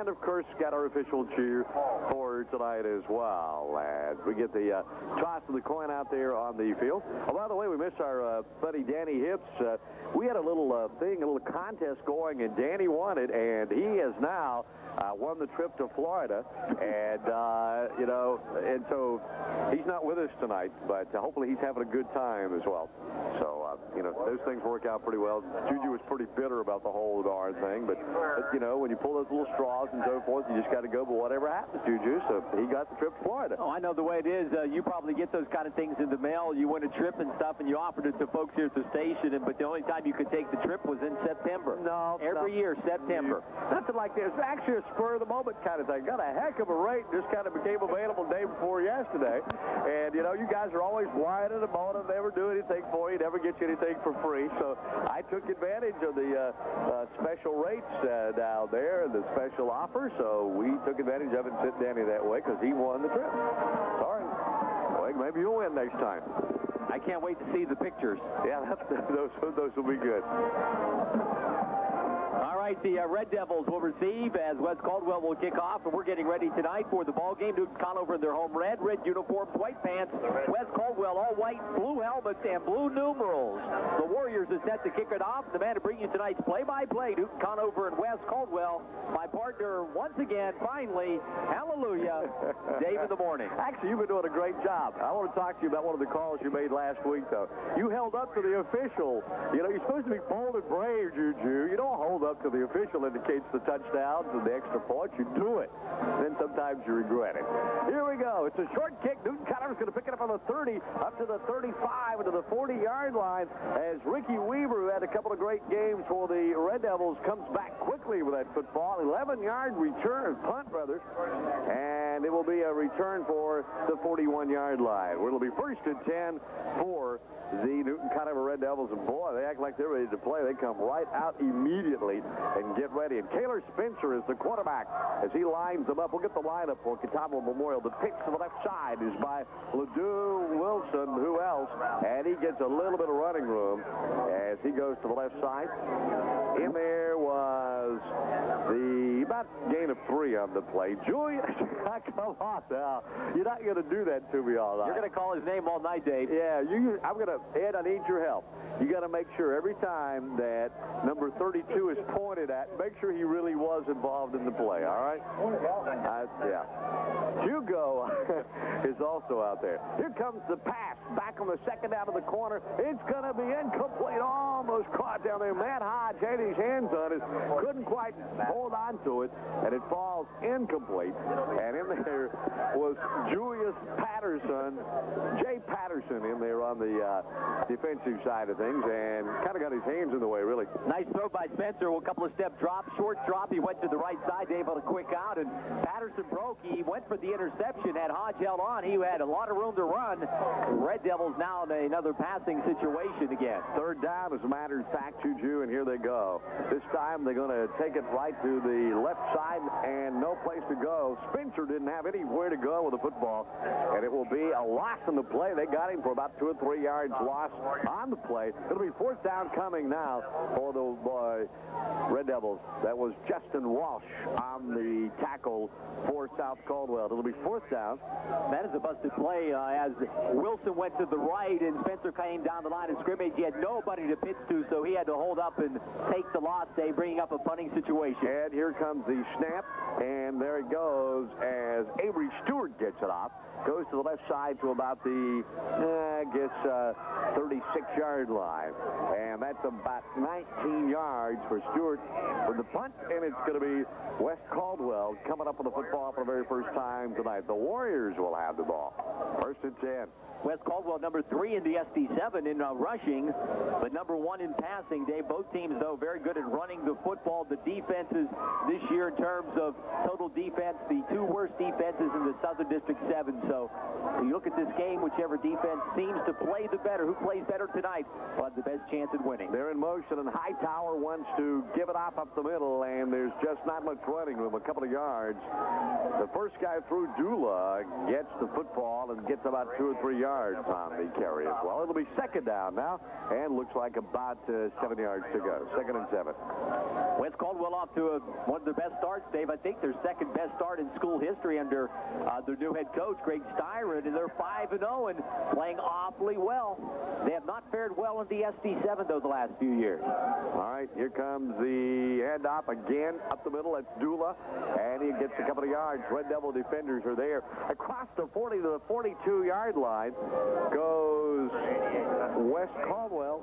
And, of course, got our official cheer for tonight as well. And we get the toss of the coin out there on the field. Oh, by the way, we missed our buddy Danny Hips. We had a little thing, a little contest going, and Danny won it, and he has now won the trip to Florida. And, you know, and so he's not with us tonight, but hopefully he's having a good time as well. So, you know, those things work out pretty well. Juju was pretty bitter about the whole darn thing, but you know, when you pull those little straws and so forth, you just got to go. But whatever happens, Juju, so he got the trip to Florida. Oh, I know the way it is. You probably get those kind of things in the mail. You win a trip and stuff, and you offered it to folks here at the station, but the only time you could take the trip was in September. No. Every year, September. Nothing like this. Actually, a spur-of-the-moment kind of thing. Got a heck of a rate. Just kind of became available the day before yesterday. And, you know, you guys are always whining about it. Never do anything for you. Never get you anything for free. So I took advantage of the special rates down there and the special offer. So we took advantage of it and sent Danny that way because he won the trip. Sorry. Well, maybe you'll win next time. I can't wait to see the pictures. Yeah, those will be good. All right, the Red Devils will receive as Wes Caldwell will kick off, and we're getting ready tonight for the ball game. Newton-Conover in their home red uniforms, white pants. Wes Caldwell all white, blue helmets, and blue numerals. The Warriors are set to kick it off. The man to bring you tonight's play-by-play, Newton-Conover and Wes Caldwell. My partner, once again, finally, hallelujah, Dave in the morning. Actually, you've been doing a great job. I want to talk to you about one of the calls you made last week, though. You held up to the official. You know, you're supposed to be bold and brave, Juju. You don't hold up to the official indicates the touchdowns and the extra points. You do it. Then sometimes you regret it. Here we go. It's a short kick. Newton-Conover's going to pick it up on the 30, up to the 35, and to the 40-yard line as Ricky Weaver, who had a couple of great games for the Red Devils, comes back quickly with that football. 11-yard return, punt, brothers. And it will be a return for the 41-yard line, where it'll be first and 10 for the Newton-Conover Red Devils. And boy, they act like they're ready to play. They come right out immediately and get ready. And Kaylor Spencer is the quarterback as he lines them up. We'll get the lineup for Catawba Memorial. The pitch to the left side is by Ledoux Wilson. Who else? And he gets a little bit of running room as he goes to the left side. In there was the about gain of 3 on the play. Julian, come on now. You're not going to do that to me all night. You're going to call his name all night, Dave. Yeah, I'm going to, Ed, I need your help. You got to make sure every time that number 32 is pointed at, make sure he really was involved in the play, all right? Yeah. Hugo is also out there. Here comes the pass. Back on the second out of the corner. It's going to be incomplete. Almost caught down there. Matt Hodge had his hands on it. Couldn't quite hold on to it, and it falls incomplete. And in there was Julius Patterson, Jay Patterson in there on the defensive side of things, and kind of got his hands in the way, really. Nice throw by Spencer. A couple of step drop, short drop. He went to the right side. Dave on a quick out, and Patterson broke. He went for the interception. Had Hodge held on, he had a lot of room to run. Red Devils now in another passing situation again. Third down, as a matter of fact, Juju, and here they go. This time they're going to take it right to the left side and no place to go. Spencer didn't have anywhere to go with the football, and it will be a loss in the play. They got him for about 2 or 3 yards loss on the play. It'll be fourth down coming now for the Red Devils. That was Justin Walsh on the tackle for South Caldwell. It'll be fourth down. That is a busted play as Wilson went to the right and Spencer came down the line of scrimmage. He had nobody to pitch to, so he had to hold up and take the loss. They bringing up a punting situation. And here comes the snap, and there it goes as Avery Stewart gets it off. Goes to the left side to about the, 36-yard line. And that's about 19 yards for Stewart for the punt, and it's going to be Wes Caldwell coming up on the football for the very first time tonight. The Warriors will have the ball. First and 10. Wes Caldwell, number 3 in the SD7 in rushing, but number 1 in passing. Dave, both teams, though, very good at running the football. The defenses this year in terms of total defense, the 2 worst defenses in the Southern District 7. So you look at this game, whichever defense seems to play the better, who plays better tonight, will have the best chance at winning. They're in motion, and Hightower wants to give it off up the middle, and there's just not much running gaining them a couple of yards. The first guy through Dula gets the football and gets about 2 or 3 yards on the carry as well. It'll be second down now, and looks like about 7 yards to go. 2nd and 7. West Caldwell off to one of their best starts, Dave. I think their second best start in school history under their new head coach, Greg Styron, and they're 5-0 and playing awfully well. They have not fared well in the SD7, though, the last few years. All right, here comes the handoff again up the middle. That's Dula, and he gets a couple of yards. Red Devil defenders are there. Across the 40 to the 42-yard line goes West Caldwell.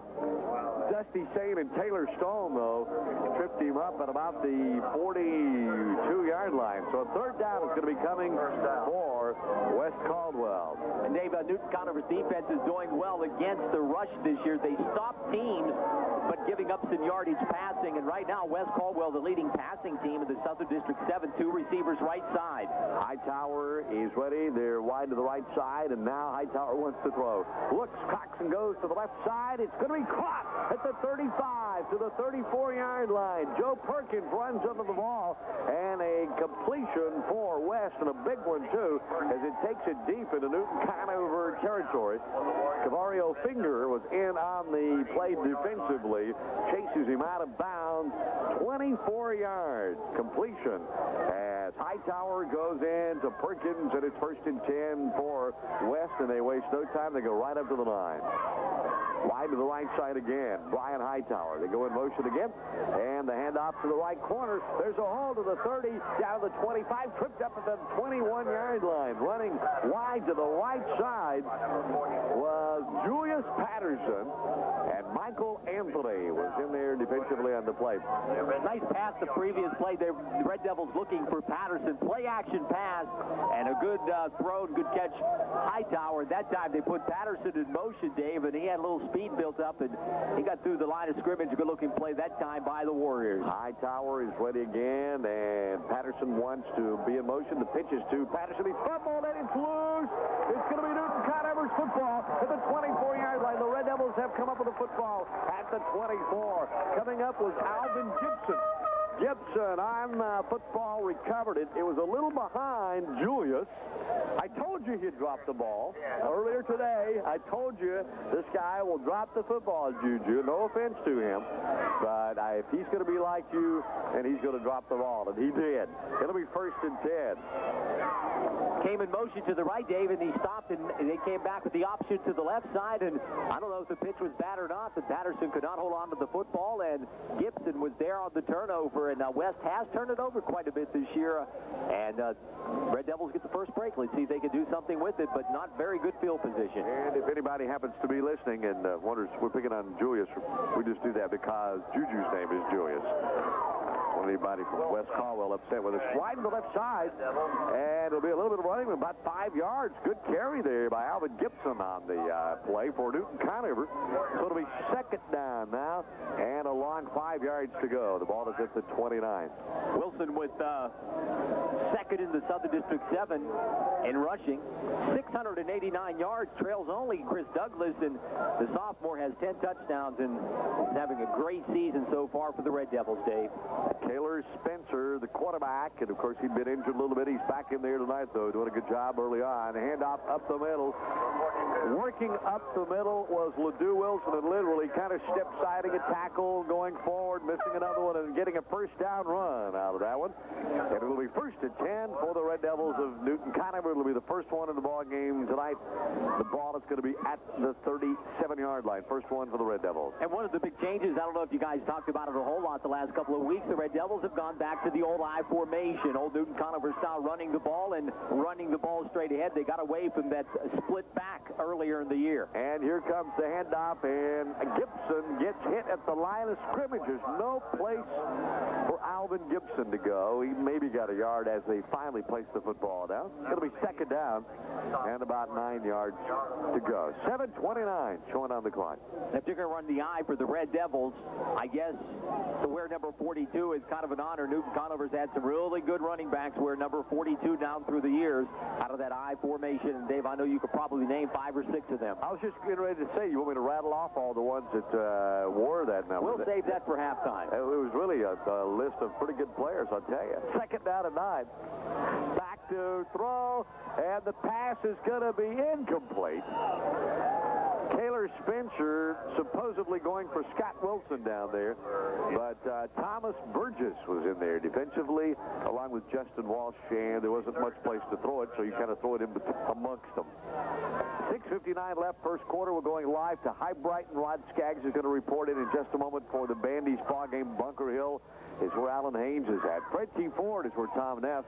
Dusty Sane and Taylor Stone, though, tripped him up at about the 42-yard line. So a third down is going to be coming for West Caldwell. And Dave, Newton-Conover's defense is doing well against the rush this year. They stop teams, but giving up some yardage passing. And right now, West Caldwell, the leading passing team in the Southern District 7, 2 receivers right side. Hightower is ready. They're wide to the right side, and now Hightower wants to throw. Looks, cocks, and goes to the left side. It's going to be caught at the 35 to the 34-yard line. Joe Perkins runs under the ball, and a completion for West, and a big one, too, as it takes it deep into Newton-Conover territory. Cavario Finger was in on the play defensively, chases him out of bounds, 24 yards completion as Hightower goes in to Perkins, and it's 1st and 10 for West, and they waste no time. They go right up to the 9. Wide to the right side again. Brian Hightower. They go in motion again. And the handoff to the right corner. There's a hole to the 30, down to the 25, tripped up at the 21-yard line. Running wide to the right side was Julius Patterson. And Michael Anthony was in there defensively on the play. Nice pass the previous play. The Red Devils looking for Patterson. Play action pass and a good throw and good catch. Hightower. That time they put Patterson in motion, Dave, and he had a little speed built up, and he got through the line of scrimmage. A good-looking play that time by the Warriors. Hightower is ready again, and Patterson wants to be in motion. The pitch is to Patterson. He's fumbled, and it's loose. It's going to be Newton-Conover's football at the 24-yard line. The Red Devils have come up with the football at the 24. Coming up was Alvin Gibson. Gibson on football, recovered it. It was a little behind Julius. I told you he'd drop the ball earlier today. I told you this guy will drop the football, Juju. No offense to him, but if he's going to be like you, and he's going to drop the ball, and he did. It'll be 1st and 10. Came in motion to the right, Dave, and he stopped, and they came back with the option to the left side, and I don't know if the pitch was bad or not, but Patterson could not hold on to the football, and Gibson was there on the turnover, and West has turned it over quite a bit this year, and Red Devils get the first break. Let's see if they can do something with it, but not very good field position. And if anybody happens to be listening and wonders, we're picking on Julius, we just do that because Juju's name is Julius. Anybody from West Caldwell upset with us. Wide to the left side, and it'll be a little bit of running, about 5 yards. Good carry there by Alvin Gibson on the play for Newton-Conover. So it'll be 2nd down now, and a long 5 yards to go. The ball is at the 29. Wilson with 2nd in the Southern District 7 in rushing. 689 yards, trails only Chris Douglas, and the sophomore has 10 touchdowns and is having a great season so far for the Red Devils, Dave. Taylor Spencer, the quarterback, and of course he'd been injured a little bit. He's back in there tonight, though, doing a good job early on. Handoff up the middle. Working up the middle was LeDoux Wilson, and literally kind of step-siding a tackle, going forward, missing another one, and getting a 1st down run out of that one. And it'll be 1st and 10 for the Red Devils of Newton-Conover. It'll be the first one in the ball game tonight. The ball is going to be at the 37-yard line. First one for the Red Devils. And one of the big changes, I don't know if you guys talked about it a whole lot the last couple of weeks, the Red Devils have gone back to the old I formation, old Newton-Conover style, running the ball and running the ball straight ahead. They got away from that split back earlier in the year. And here comes the handoff, and Gibson gets hit at the line of scrimmage. There's no place for Alvin Gibson to go. He maybe got a yard as they finally place the football down. It'll be 2nd down and about 9 yards to go. 7:29 showing on the clock. If you're going to run the I for the Red Devils, I guess to wear number 42 is kind of an honor. Newton-Conover's had some really good running backs wear number 42 down through the years out of that I formation. And Dave, I know you could probably name 5 or 6 of them. I was just getting ready to say, you want me to rattle off all the ones that wore that number? We'll save that for halftime. It was really a list list of pretty good players, I'll tell you. Second down and 9. Back to throw, and the pass is going to be incomplete. Taylor Spencer supposedly going for Scott Wilson down there, but Thomas Burgess was in there defensively along with Justin Walsh, and there wasn't much place to throw it, so you kind of throw it in amongst them. 6:59 left first quarter. We're going live to High Brighton. Rod Skaggs is going to report in just a moment for the Bandy's ball game. Bunker Hill is where Alan Haynes is at. Fred T. Ford is where Tom Neff.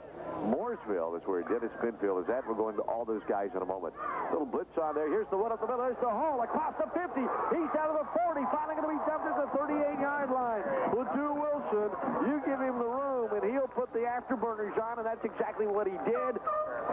Mooresville is where Dennis Pinfield is at. We're going to all those guys in a moment. Little blitz on there. Here's the one up the middle. There's the hole across the 50. He's down to the 40. Finally going to be jumped at the 38-yard line. Ledoux Wilson, you give him the room, and he'll put the afterburners on, and that's exactly what he did.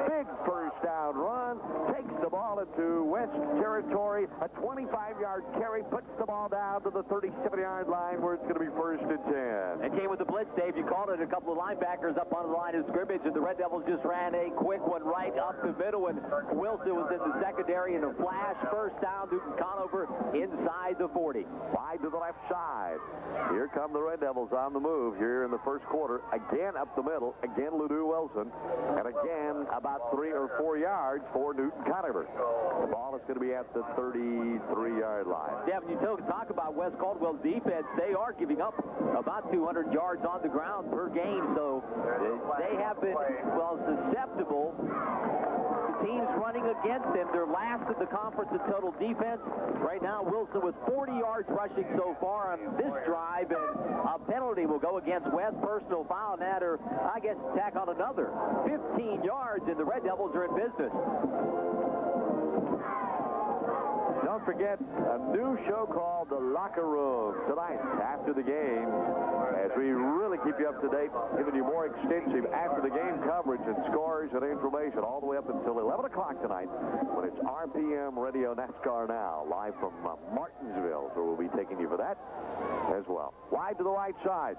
Big first down run. Takes the ball into West territory. A 25-yard carry. Puts the ball down to the 37-yard line where it's going to be first and 10. And came with the blitz, Dave. You called it. A couple of linebackers up on the line of scrimmage, and the Red Devils just ran a quick one right up the middle, and Wilson was in the secondary in a flash. First down, Newton-Conover inside the 40. Wide to the left side. Here come the Red Devils on the move here in the first quarter. Again up the middle. Again Ledoux Wilson. And again about 3 or 4 yards for Newton-Conover. The ball is going to be at the 33-yard line. Devin, you talk about West Caldwell's defense. They are giving up about 200 yards on the ground per game, so they have been, well, susceptible to teams running against them. They're last in the conference in total defense. Right now, Wilson with 40 yards rushing so far on this drive, and a penalty will go against West. Personal foul, and that, or I guess tack on another 15 yards, and the Red Devils are in business. Don't forget a new show called The Locker Room tonight after the game, as we really keep you up to date, giving you more extensive after the game coverage and scores and information all the way up until 11 o'clock tonight when it's RPM Radio NASCAR Now, live from Martinsville, so we'll be taking you for that as well. Wide to the right side,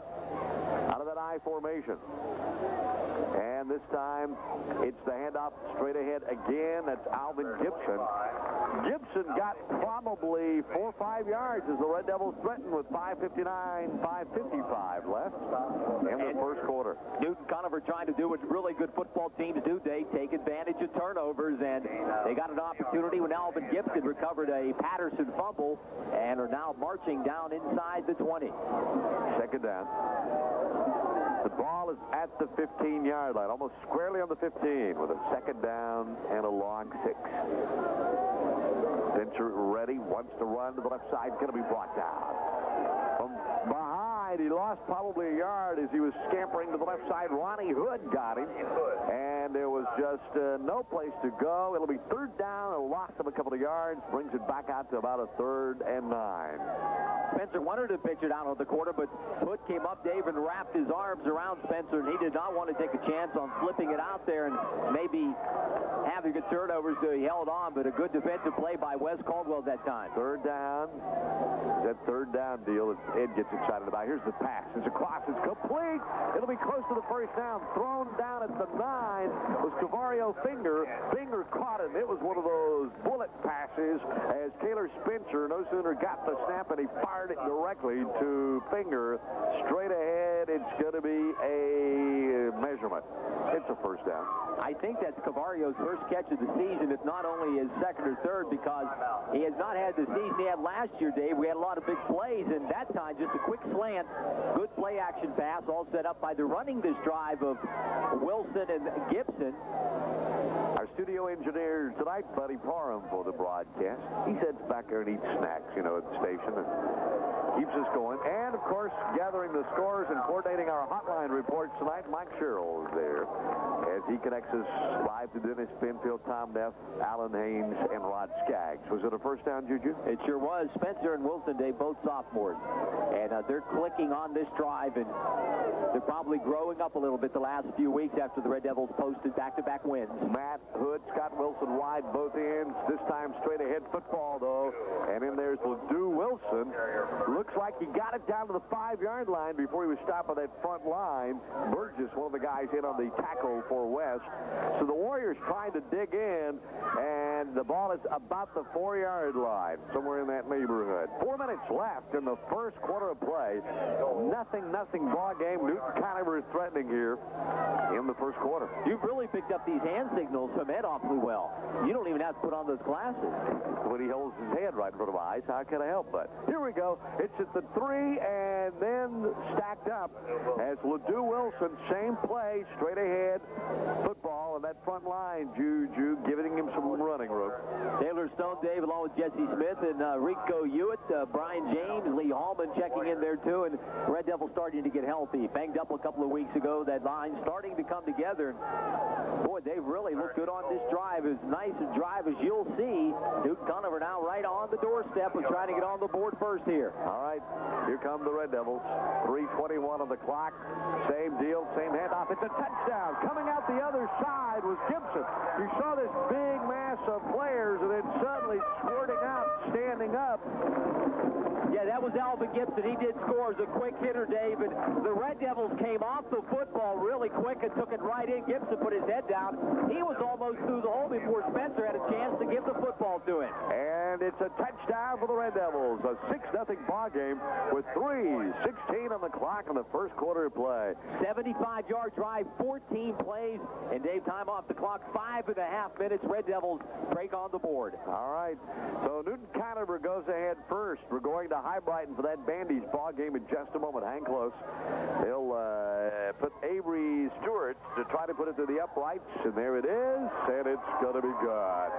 out of that I formation. And this time, it's the handoff straight ahead again. That's Alvin Gibson. Gibson got probably 4 or 5 yards as the Red Devils threatened with 5:55 left in the first quarter. Newton-Conover trying to do what really good football teams do. They take advantage of turnovers, and they got an opportunity when Alvin Gibson recovered a Patterson fumble and are now marching down inside the 20. Second down. The ball is at the 15-yard line, almost squarely on the 15 with a second down and a long 6. Spencer ready, wants to run to the left side, going to be brought down. From behind, he lost probably a yard as he was scampering to the left side. Ronnie Hood got him, and there was just no place to go. It'll be third down, a loss of a couple of yards, brings it back out to about a 3rd and 9. Spencer wanted to pitch it out of the quarter, but Hood came up, Dave, and wrapped his arms around Spencer, and he did not want to take a chance on flipping it out there and maybe having a turnover, so he held on, but a good defensive play by Wes Caldwell that time. Third down. That third down deal that Ed gets excited about. Here's the pass. It's across. It's complete. It'll be close to the first down. Thrown down at the 9 was Cavario Finger. Finger caught it. It was one of those bullet passes as Taylor Spencer no sooner got the snap and he fired it directly to Finger. Straight ahead, it's going to be a measurement. It's a first down. I think that's Cavario's first catch of the season, if not only his second or third, because he has not had the season he had last year, Dave. We had a lot of big plays, and that time just a quick slant, good play action pass, all set up by the running this drive of Wilson and Gibson. Our studio engineer tonight, Buddy Parham, for the broadcast. He sits back there and eats snacks, at the station and keeps us going. And, of course, gathering the scores and coordinating our hotline reports tonight, Mike Sherrill is there as he connects us live to Dennis Pinfield, Tom Neff, Alan Haynes, and Rod Skaggs. Was it a first down, Juju? It sure was. Spencer and Wilson, Dave, both sophomores. And they're clicking on this drive, and they're probably growing up a little bit the last few weeks after the Red Devils posted back-to-back wins. Matt Hood, Scott Wilson wide both ends. This time straight ahead football, though. And then there's Ledoux Wilson. Looks like he got it down to the 5-yard line before he was stopped on that front line. Burgess, one of the guys in on the tackle for west. So the Warriors trying to dig in, and the ball is about the 4-yard line, somewhere in that neighborhood. 4 minutes left in the first quarter of play. Nothing ball game. Newton-Conover is threatening here in the first quarter. You've really picked up these hand signals from Ed awfully well. You don't even have to put on those glasses. When he holds his hand right in front of my eyes, how can I help but? Here we go. It's at the 3 and then stacked up as Ledoux Wilson, same play, straight ahead football, and that front line, Juju, giving him some running room. Taylor Stone, Dave, along with Jesse Smith and Rico Hewitt, Brian James, Lee Hallman checking in there too, and Red Devil starting to get healthy. Banged up a couple of weeks ago. That line starting to come together. Boy, they've really looked good on this drive. As nice a drive as you'll see. Newton-Conover now right on the doorstep of trying to get on the board first here. All right, here come the Red Devils. 3:21 on the clock. Same deal, same handoff. It's a touchdown. Coming out the other side was Gibson. You saw this big mass of players, and then suddenly squirting out, standing up. Yeah, that was Alvin Gibson. He did score as a quick hitter, David. The Red Devils came off the football really quick and took it right in. Gibson put his head down. He was almost through the hole before Spencer had a chance to give the football to him. And it's a touchdown for the Red Devils. A 6-0 ball game with 3:16 on the clock in the first quarter of play. 75-yard drive, 14 plays, and Dave, time off the clock, 5.5 minutes. Red Devils break on the board. All right, so Newton-Conover goes ahead first. We're going to High Brighton for that Bandy's ball game in just a moment. Hang close. They'll put Avery Stewart to try to put it to the uprights, and there it is, and it's going to be good.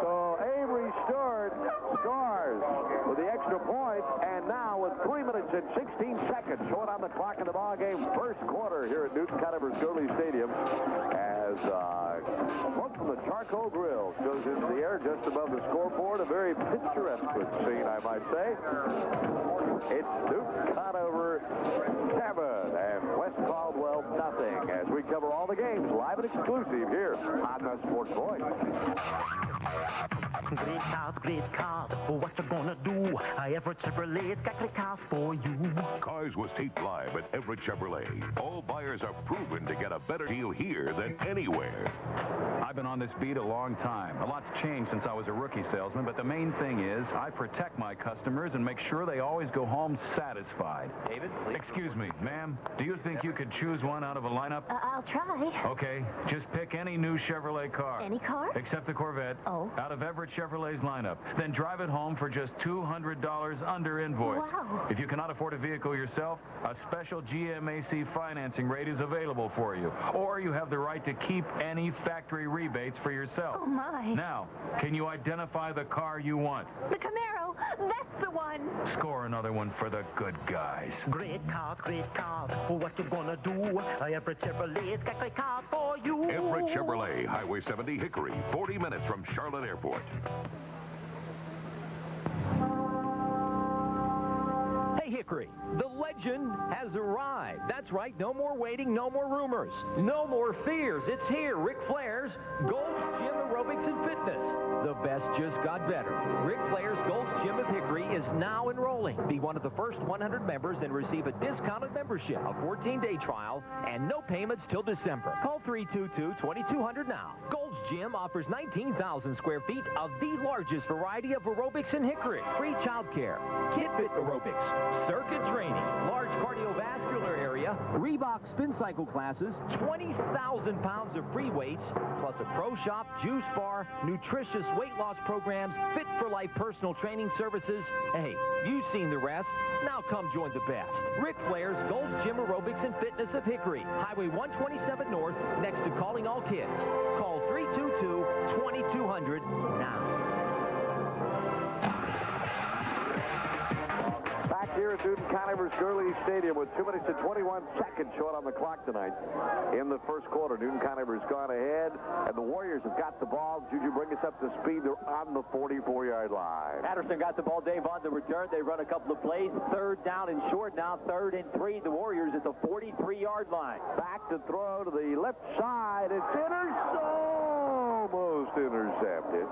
So Avery Stewart scores with the extra point, and now with 3 minutes and 16 seconds short on the clock in the ball game, first quarter here at Newton-Conover Gurley Stadium, as smoke from the charcoal grill goes into the air just above the scoreboard. A very picturesque scene, I might say. It's Newton-Conover 7 and West Caldwell nothing, as we cover all the games live and exclusive here on the Sports Voice. Great cars, what you gonna do? Everett Chevrolet's got great cars for you. Cars was taped live at Everett Chevrolet. All buyers are proven to get a better deal here than anywhere. I've been on this beat a long time. A lot's changed since I was a rookie salesman, but the main thing is I protect my customers and make sure they always go home satisfied. David, please. Excuse me, ma'am, do you think you could choose one out of a lineup? I'll try. Okay, just pick any new Chevrolet car. Any car? Except the Corvette. Oh. Out of Everett Chevrolet's lineup. Then drive it home for just $200 under invoice. Wow. If you cannot afford a vehicle yourself, a special GMAC financing rate is available for you. Or you have the right to keep any factory rebates for yourself. Oh, my. Now, can you identify the car you want? The Camaro. That's the one. Score another one for the good guys. Great cars, what you gonna do? Everett Chevrolet's got great cars for you. Everett Chevrolet, Highway 70 Hickory, 40 minutes from Charlotte Airport. Hey, Hickory, the legend has arrived. That's right, no more waiting, no more rumors, no more fears. It's here, Ric Flair's Gold's Gym Aerobics and Fitness. The best just got better. Ric Flair's Gold's Gym of Hickory is now enrolling. Be one of the first 100 members and receive a discounted membership, a 14-day trial, and no payments till December. Call 322-2200 now. Gold's Gym offers 19,000 square feet of the largest variety of aerobics in Hickory. Free child care, kid fit aerobics, circuit training, large cardiovascular area, Reebok spin cycle classes, 20,000 pounds of free weights, plus a pro shop, juice bar, nutritious weight loss programs, fit for life personal training services. Hey, you've seen the rest. Now come join the best. Ric Flair's Gold's Gym Aerobics and Fitness of Hickory, Highway 127 North, next to Calling All Kids. Call 322-2200 now. Back here at Newton-Conover's Gurley Stadium with 2 minutes and 21 seconds short on the clock tonight in the first quarter. Newton-Conover's gone ahead, and the Warriors have got the ball. Juju, bring us up to speed. They're on the 44-yard line. Patterson got the ball, Dave, on the return. They run a couple of plays. Third down and short. Now 3rd and 3. The Warriors at the 43-yard line. Back to throw to the left side. It's almost intercepted.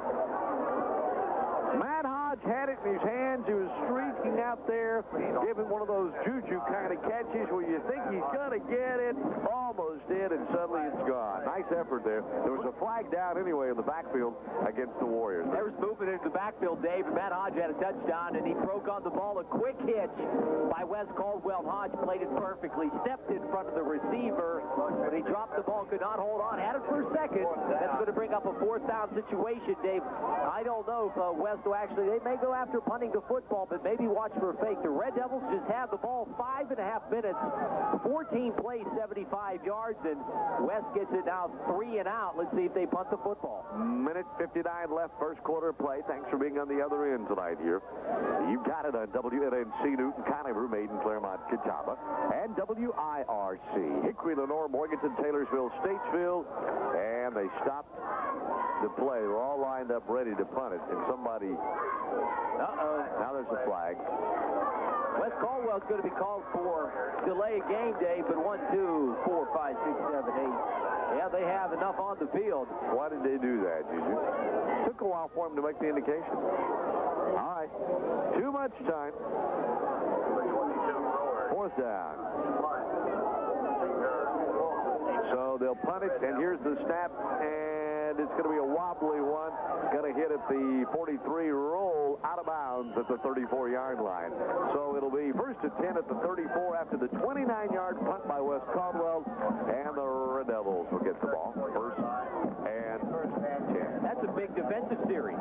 Matt Hodge had it in his hands. He was streaking out there, giving one of those Juju kind of catches where you think he's going to get it. Almost burst in, and suddenly it's gone. Nice effort there. There was a flag down anyway in the backfield against the Warriors. There was movement into the backfield, Dave, and Matt Hodge had a touchdown, and he broke on the ball. A quick hitch by Wes Caldwell. Hodge played it perfectly, stepped in front of the receiver, but he dropped the ball, could not hold on, had it for a second. That's going to bring up a fourth down situation, Dave. I don't know if West will actually, they may go after punting the football, but maybe watch for a fake. The Red Devils just had the ball 5.5 minutes, 14 plays, 75 yards, and West gets it now 3 and out. Let's see if they punt the football. Minute 59 left, first quarter play. Thanks for being on the other end tonight here. You got it on WNNC Newton-Conover, made in Claremont, Catawba, and WIRC, Hickory, Lenore, Morganton, Taylorsville, Statesville, and they stopped the play. They're all lined up ready to punt it, and somebody... Now there's a flag. Wes Caldwell's going to be called for delay of game, Dave, but 1, 2, 4, 5, 6, 7, 8. Yeah, they have enough on the field. Why did they do that, Juju? Took a while for them to make the indication. All right. Too much time. Fourth down. So they'll punt it, and here's the snap, and it's going to be a wobbly one. Going to hit at the 43, roll out of bounds at the 34-yard line. So it'll be first and 10 at the 34 after the 29-yard punt by Wes Caldwell, and the Red Devils will get the ball. First and 10. That's a big defensive series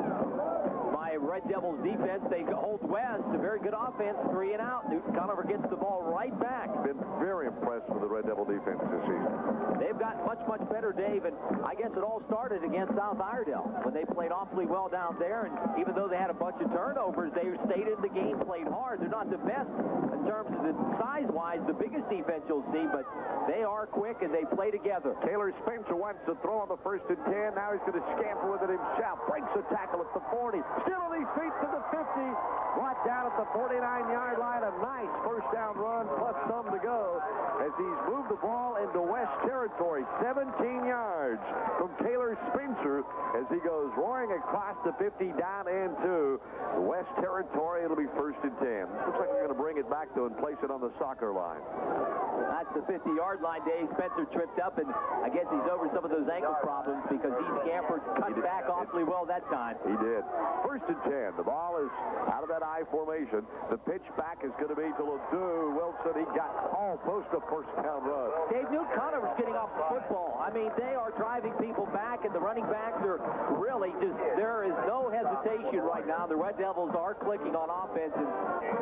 by Red Devils defense. They hold West, a very good offense, 3 and out. Newton-Conover gets the ball right back. Been very impressed with the Red Devil defense this season. They've gotten much, much better, Dave, and I guess it all started against South Iredell when they played awfully well down there, and even though they had a bunch of turnovers, they stayed in the game, played hard. They're not the best in terms of the size-wise, the biggest defense you'll see, but they are quick and they play together. Taylor Spencer wants to throw on the first and 10. Now he's going to scamper with it himself. Breaks the tackle at the 40. Still on his feet to the 50. Brought down at the 49-yard line. A nice first down run plus some to go as he's moved the ball into West territory. 17 yards from Taylor Spencer as he goes roaring across the 50 down into West territory. It'll be first and 10. Looks like we're going to bring it back, though, and place it on the soccer line. That's the 50-yard line, Dave. Spencer tripped up, and I guess he's over some of those ankle problems because he scampered, cut back awfully well that time. He did. First and 10. The ball is out of that I formation. The pitch back is going to be to Ledoux. Wilson, he got almost a first down run. Dave, Newton-Conover's getting off the football. I mean, they are driving people back, and the running backs are really just, there is no hesitation right now. The Red Devils are clicking on offense. And,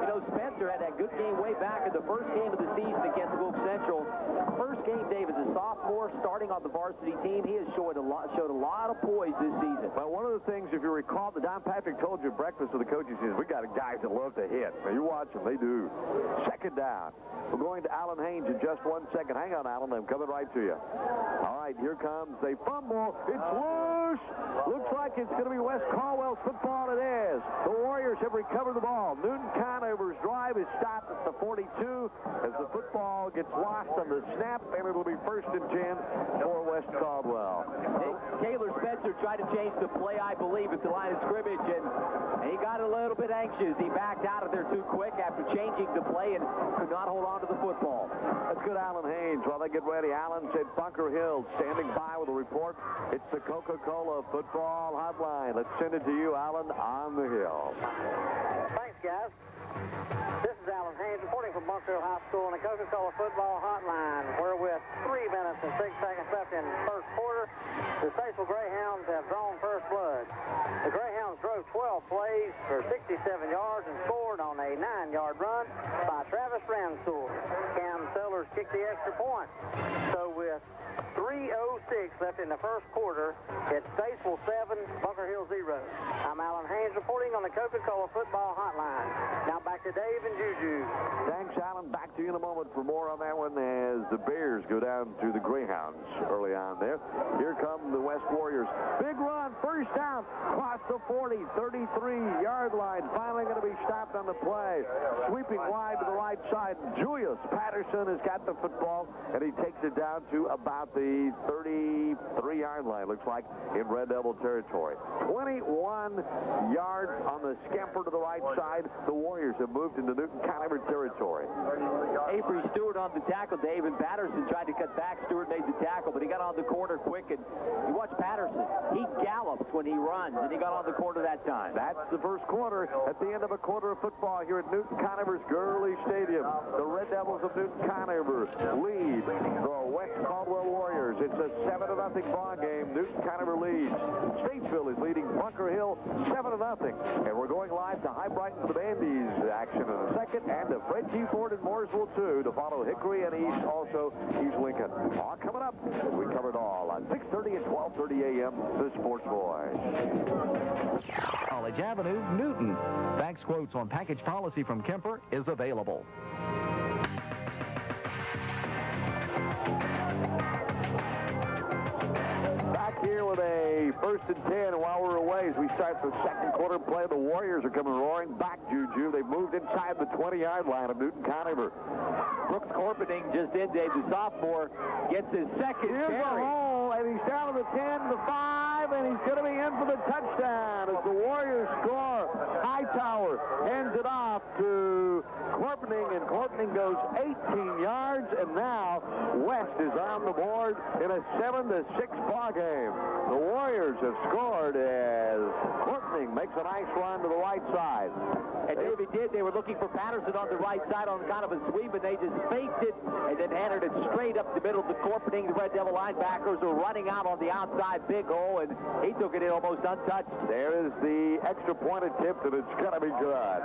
you know, Spencer had that good game way back in the first game of the season against Wilkes Central. First game, Dave, as a sophomore starting on the varsity team, he has showed a lot of poise this season. Well, one of the things, if you recall, that Don Patrick told you at breakfast with the coaches is we got guys that love to hit. Now, you watch them. They do. Second down. We're going to Alan Haynes in just 1 second. Hang on, Alan. I'm coming right to you. All right, here comes a fumble. It's loose. Looks like it's going to be Wes Caldwell's football. It is. The Warriors have recovered the ball. Newton-Conover's drive is stopped at the 42 as the football gets lost on the snap, and it'll be first and 10 for Wes Caldwell. Taylor Spencer tried to change the play, I believe, at the line of scrimmage, and he got a little bit anxious. He backed out of there too quick after changing the play and could not hold on to the football. Let's go to Alan Haynes while they get ready. Alan said Bunker Hill standing by with a report. It's the Coca-Cola Football Hotline. Let's send it to you, Alan, on the hill. Thanks, guys. This is Alan Haynes reporting from Bunker Hill High School on the Coca-Cola Football Hotline. We're with 3 minutes and 6 seconds left in the first quarter. The Statesville Greyhounds have drawn first blood. The Greyhounds drove 12 plays for 67 yards and scored on a 9-yard run by Travis Ramsor. Cam Sellers kicked the extra point. So with 3:06 left in the first quarter, it's Statesville 7, Bunker Hill 0. I'm Alan Haynes reporting on the Coca-Cola Football Hotline. Now back to Dave and Juju. Thanks, Alan. Back to you in a moment for more on that one as the Bears go down to the Greyhounds early on there. Here come the West Warriors. Big run, first down, across the 40, 33-yard line. Finally going to be stopped on the play. Sweeping wide to the right side. Julius Patterson has got the football, and he takes it down to about the 30. 33-yard line, looks like, in Red Devil territory. 21 yards on the scamper to the right side. The Warriors have moved into Newton-Conover territory. Avery Stewart on the tackle. Dave and Patterson tried to cut back. Stewart made the tackle, but he got on the corner quick. And you watch Patterson. He gallops when he runs, and he got on the corner that time. That's the first quarter. At the end of a quarter of football here at Newton-Conover's Gurley Stadium, the Red Devils of Newton-Conover lead the West Caldwell Warriors. It's a 7-0 ball game. Newton-Conover leads. Statesville is leading Bunker Hill 7-0. And we're going live to High Brighton for the Andes action in a second, and to Fred G. Ford in Mooresville, too, to follow Hickory and East, also East Lincoln. All coming up. We covered all on 6:30 and 12:30 a.m. The Sports Boys. College Avenue, Newton. Banks quotes on package policy from Kemper is available. Back here with a 1st and 10 while we're away as we start the second quarter play. The Warriors are coming roaring back, Juju. They've moved inside the 20-yard line of Newton-Conover. Brooks Corpening just in, Dave, the sophomore, gets his second Here's the carry. hole, and he's down to the 10, the 5, and he's going to be in for the touchdown as the Warriors score. Hightower hands it off to Corpening, and Corpening goes 18 yards, and now West is on the board in a 7-6 ball game. The Warriors have scored as Corpening makes a nice run to the right side. And David did. They were looking for Patterson on the right side on kind of a sweep, and they just faked it and then handed it straight up the middle of the Corpening. The Red Devil linebackers were running out on the outside big hole, and he took it in almost untouched. There is the extra point attempt, and it's going to be good.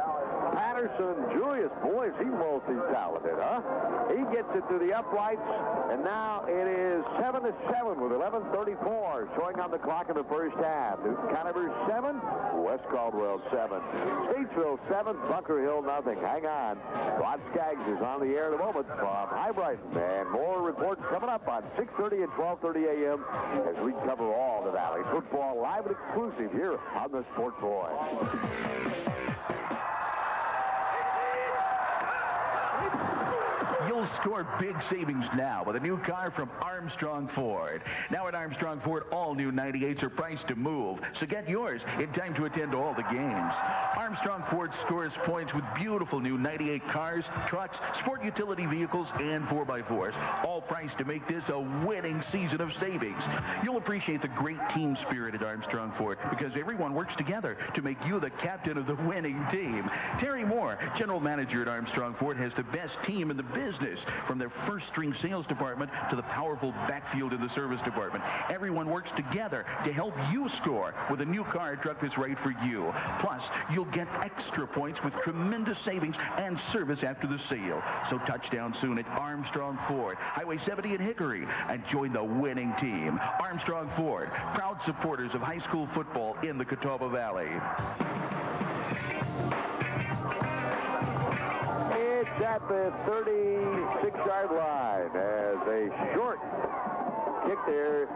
Patterson, Julius, boy, is he multi-talented, huh? He gets it to the uprights, and now it is 7-7 with 11:34 showing on the clock in the first half. Newton-Conover 7, West Caldwell 7. Statesville 7, Bunker Hill nothing. Hang on. Rod Skaggs is on the air in a moment from High Brighton, and more reports coming up on 6:30 and 12:30 a.m. as we cover all the Valley football live and exclusive here on the Sports Boys. You'll score big savings now with a new car from Armstrong Ford. Now at Armstrong Ford, all new 98s are priced to move, so get yours in time to attend all the games. Armstrong Ford scores points with beautiful new 98 cars, trucks, sport utility vehicles, and 4x4s, all priced to make this a winning season of savings. You'll appreciate the great team spirit at Armstrong Ford because everyone works together to make you the captain of the winning team. Terry Moore, general manager at Armstrong Ford, has the best team in the business, from their first-string sales department to the powerful backfield in the service department. Everyone works together to help you score with a new car or truck that's right for you. Plus, you'll get extra points with tremendous savings and service after the sale. So touchdown soon at Armstrong Ford, Highway 70 in Hickory, and join the winning team. Armstrong Ford, proud supporters of high school football in the Catawba Valley. It's at the 36-yard line as a short kick there.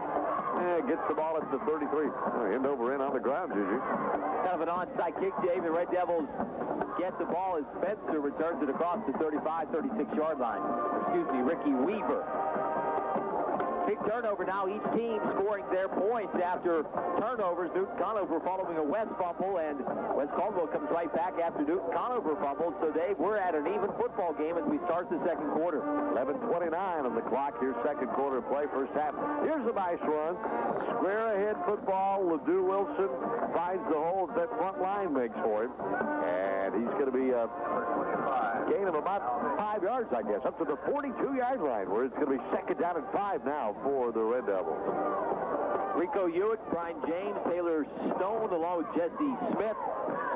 Gets the ball at the 33. End over in on the ground, Juju. Kind of an onside kick, Dave. The Red Devils get the ball as Spencer returns it across the 35, 36-yard line. Excuse me, Ricky Weaver. Big turnover now. Each team scoring their points after turnovers. Newton-Conover following a West fumble, and West Caldwell comes right back after Newton-Conover fumbled. So, Dave, we're at an even football game as we start the second quarter. 11:29 on the clock here, second quarter play, first half. Here's a nice run. Square ahead football. LeDoux Wilson finds the hole that front line makes for him. And he's going to be a gain of about 5 yards, I guess, up to the 42-yard line, where it's going to be second down and 5 now for the Red Devils. Rico Hewitt, Brian James, Taylor Stone, along with Jesse Smith,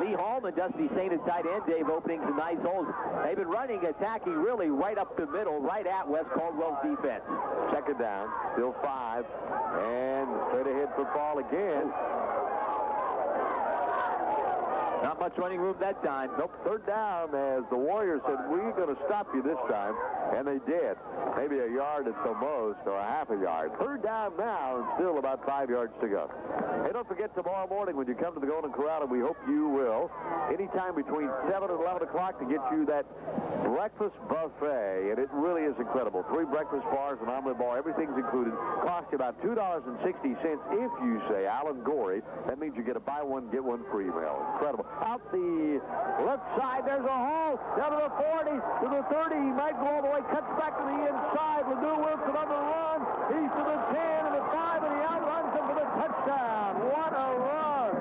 Lee Hallman, Dusty Saint at tight end. Dave opening some nice holes. They've been running, attacking really right up the middle, right at West Caldwell's defense. Second down, still 5, and straight ahead football again. Not much running room that time. Nope, third down as the Warriors said, we're going to stop you this time. And they did. Maybe a yard at the most, or a half a yard. Third down now, and still about 5 yards to go. Hey, don't forget tomorrow morning when you come to the Golden Corral, and we hope you will, anytime between 7 and 11 o'clock to get you that breakfast buffet. And it really is incredible. 3 breakfast bars, an omelet bar, everything's included. Cost cost you about $2.60 if you say Alan Gorey. That means you get a buy one, get one free meal. Incredible. Out the left side, there's a hole. Down to the 40, to the 30. He might go all the way, cuts back to the inside. Ledoux Wilson on the run. He's to the 10 and the 5, and he outruns him for the touchdown. What a run.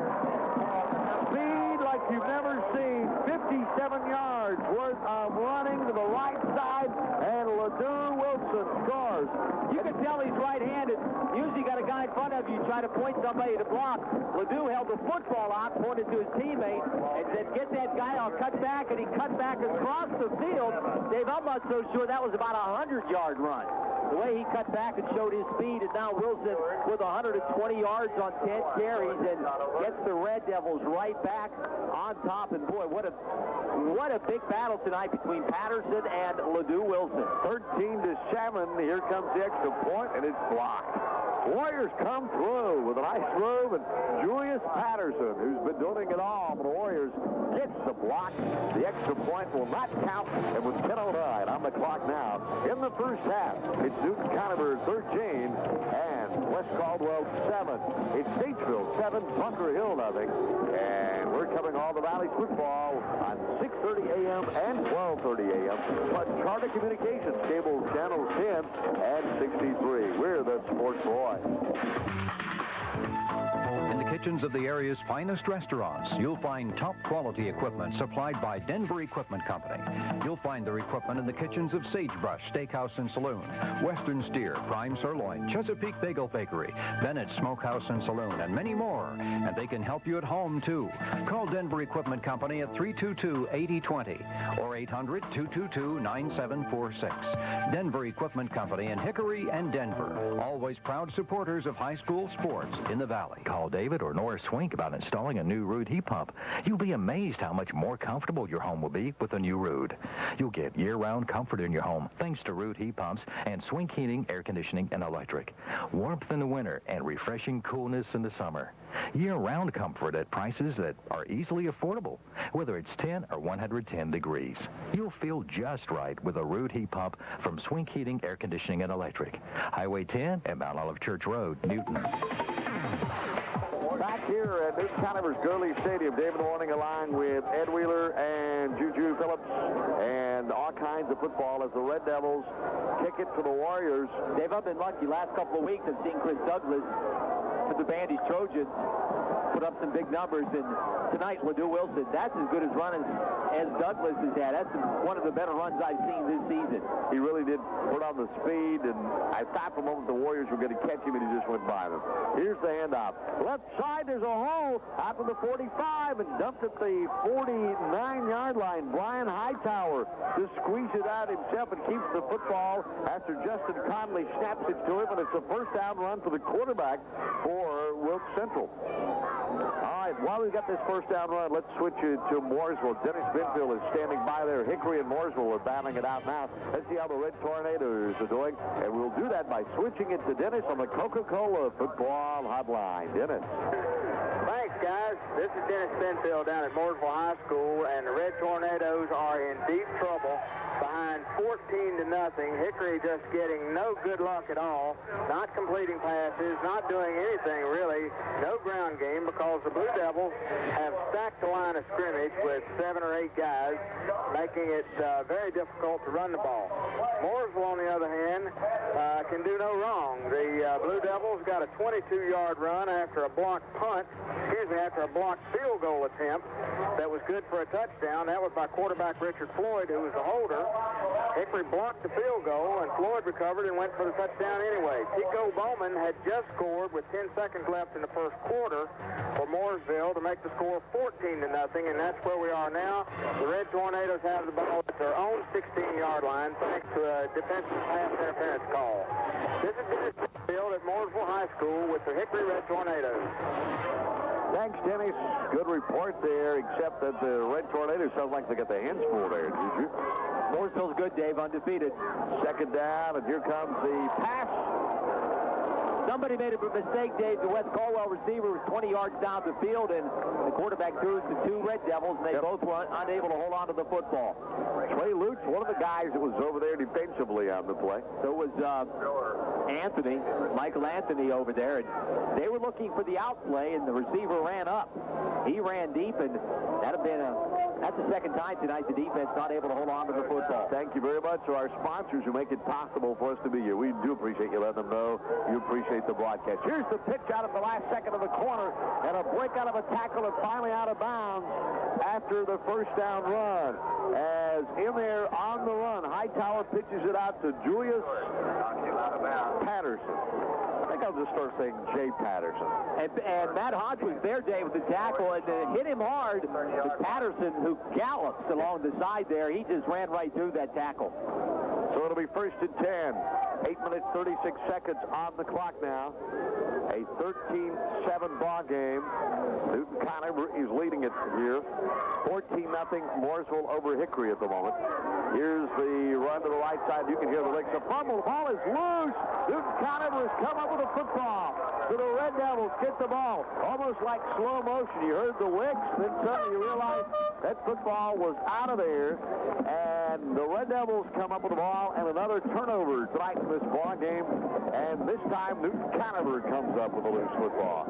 Speed like you've never seen. 57 yards worth of running to the right side, and Ledoux Wilson scores. You can tell he's right-handed. Usually got a guy in front of you try to point somebody to block. Ledoux held the football out, pointed to his teammate, and said, get that guy, I'll cut back, and he cut back across the field. Dave, I'm not so sure that was about a 100-yard run. The way he cut back and showed his speed, and now Wilson with 120 yards on 10 carries and gets the Red Devils right back on top. And boy, what a big battle tonight between Patterson and Ledoux Wilson. 13-7. Here comes the extra point, and it's blocked. Warriors come through with a nice move, and Julius Patterson, who's been doing it all for the Warriors, gets the block. The extra point will not count, and with 10:09 on the clock now in the first half, it's Newton-Conover 13 and West Caldwell 7. It's Statesville 7, Bunker Hill nothing, and we're covering all the Valley's football on 6:30 a.m. and 12:30 a.m. plus Charter Communications, cable channel 10 and 63. We're the Sports Boys. In the kitchens of the area's finest restaurants, you'll find top quality equipment supplied by Denver Equipment Company. You'll find their equipment in the kitchens of Sagebrush Steakhouse and Saloon, Western Steer, Prime Sirloin, Chesapeake Bagel Bakery, Bennett's Smokehouse and Saloon, and many more. And they can help you at home, too. Call Denver Equipment Company at 322-8020 or 800-222-9746. Denver Equipment Company in Hickory and Denver. Always proud supporters of high school sports in the Valley. Call David or Nora Swink about installing a new Rude heat pump. You'll be amazed how much more comfortable your home will be with a new Rude. You'll get year-round comfort in your home thanks to Rude heat pumps and Swink heating, air conditioning, and electric. Warmth in the winter and refreshing coolness in the summer. Year-round comfort at prices that are easily affordable, whether it's 10 or 110 degrees. You'll feel just right with a Rude heat pump from Swink Heating, Air Conditioning, and Electric. Highway 10 and Mount Olive Church Road, Newton. Back here at Newton-Conover's Gurley Stadium, David Warning along with Ed Wheeler and Juju Phillips and all kinds of football as the Red Devils kick it to the Warriors. Dave, I've been lucky last couple of weeks. I've seen Chris Douglas with the Bandy's Trojans put up some big numbers, and tonight Ledoux Wilson, that's as good as run as Douglas has had. That's one of the better runs I've seen this season. He really did put on the speed, and I thought for a moment the Warriors were going to catch him, and he just went by them. Here's the handoff. Left side, there's a hole out to the 45 and dumped at the 49-yard line. Brian Hightower just squeezes it out himself and keeps the football after Justin Conley snaps it to him, and it's a first down run for the quarterback for Wilkes Central. All right, while we've got this first down run, let's switch it to Mooresville. Dennis Benfield is standing by there. Hickory and Mooresville are battling it out now. Let's see how the Red Tornadoes are doing, and we'll do that by switching it to Dennis on the Coca-Cola Football Hotline. Dennis. Thanks, guys. This is Dennis Benfield down at Mooresville High School, and the Red Tornadoes are in deep trouble. Behind 14-0. Hickory just getting no good luck at all. Not completing passes, not doing anything really. No ground game because the Blue Devils have stacked the line of scrimmage with 7 or 8 guys, making it very difficult to run the ball. Mooresville, on the other hand, can do no wrong. The Blue Devils got a 22-yard run after a blocked after a blocked field goal attempt that was good for a touchdown. That was by quarterback Richard Floyd, who was the holder. Hickory blocked the field goal, and Floyd recovered and went for the touchdown anyway. Tico Bowman had just scored with 10 seconds left in the first quarter for Mooresville to make the score 14-0, and that's where we are now. The Red Tornadoes have the ball at their own 16-yard line thanks to a defensive pass interference call. This is Dennis Benfield at Mooresville High School with the Hickory Red Tornadoes. Thanks, Dennis. Good report there, except that the Red Tornadoes sound like they got their hands full there, did you? Mooresville's good, Dave, undefeated. Second down, and here comes the pass. Somebody made a mistake, Dave. The West Caldwell receiver was 20 yards down the field, and the quarterback threw it to 2 Red Devils, and they both were unable to hold on to the football. Trey Lutz, one of the guys that was over there defensively on the play. So was Michael Anthony over there, and they were looking for the outplay, and the receiver ran up. He ran deep, and that's the second time tonight the defense not able to hold on to the football. Thank you very much to our sponsors who make it possible for us to be here. We do appreciate you letting them know you appreciate the broadcast. Here's the pitch out at the last second of the corner, and a break out of a tackle and finally out of bounds after the first down run. As in there on the run, Hightower pitches it out to Julius Patterson. I think I'll just start saying Jay Patterson. And Matt Hodge was there, Dave, with the tackle, and hit him hard. But Patterson, who gallops along the side there, he just ran right through that tackle. So it'll be 1st and 10. 8 minutes, 36 seconds on the clock now. A 13-7 ball game. Newton-Conover is leading it here. 14-0 Mooresville over Hickory at the moment. Here's the run to the right side. You can hear the licks. The fumble. The ball is loose. Newton-Conover has come up with a football. So the Red Devils get the ball. Almost like slow motion. You heard the wicks, then suddenly you realize that football was out of there. And the Red Devils come up with the ball, and another turnover tonight in this ball game. And this time, Newton-Conover comes up with a loose football.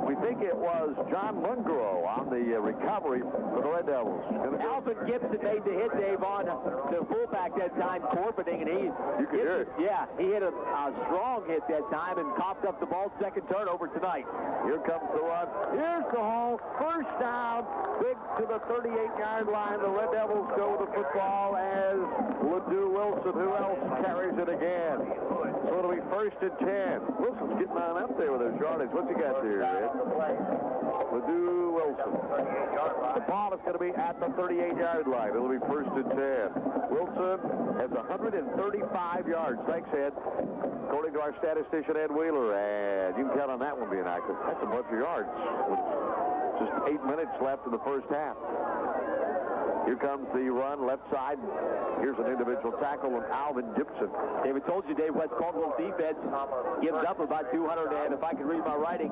We think it was John Mungro on the recovery for the Red Devils. Alvin Gibson made the hit, Dave, on the fullback that time, Corpening, and you can hear it. Yeah, he hit a strong hit that time and coughed up the ball. Second turnover tonight. Here comes the run. Here's the hole. First down. Big to the 38-yard line. The Red Devils go with the football as Ledoux Wilson, who else carries it again. So it'll be 1st and 10. Wilson's getting on up there with his yardage. What's he got there, Ed? Ledoux Wilson. The ball is going to be at the 38-yard line. It'll be 1st and 10. Wilson has 135 yards. Thanks, Ed. According to our statistician, Ed Wheeler. And you can count on that one being active. That's a bunch of yards. Just 8 minutes left in the first half. Here comes the run, left side. Here's an individual tackle of Alvin Gibson. David told you, Dave, West Caldwell's defense gives up about 200, and if I can read my writing,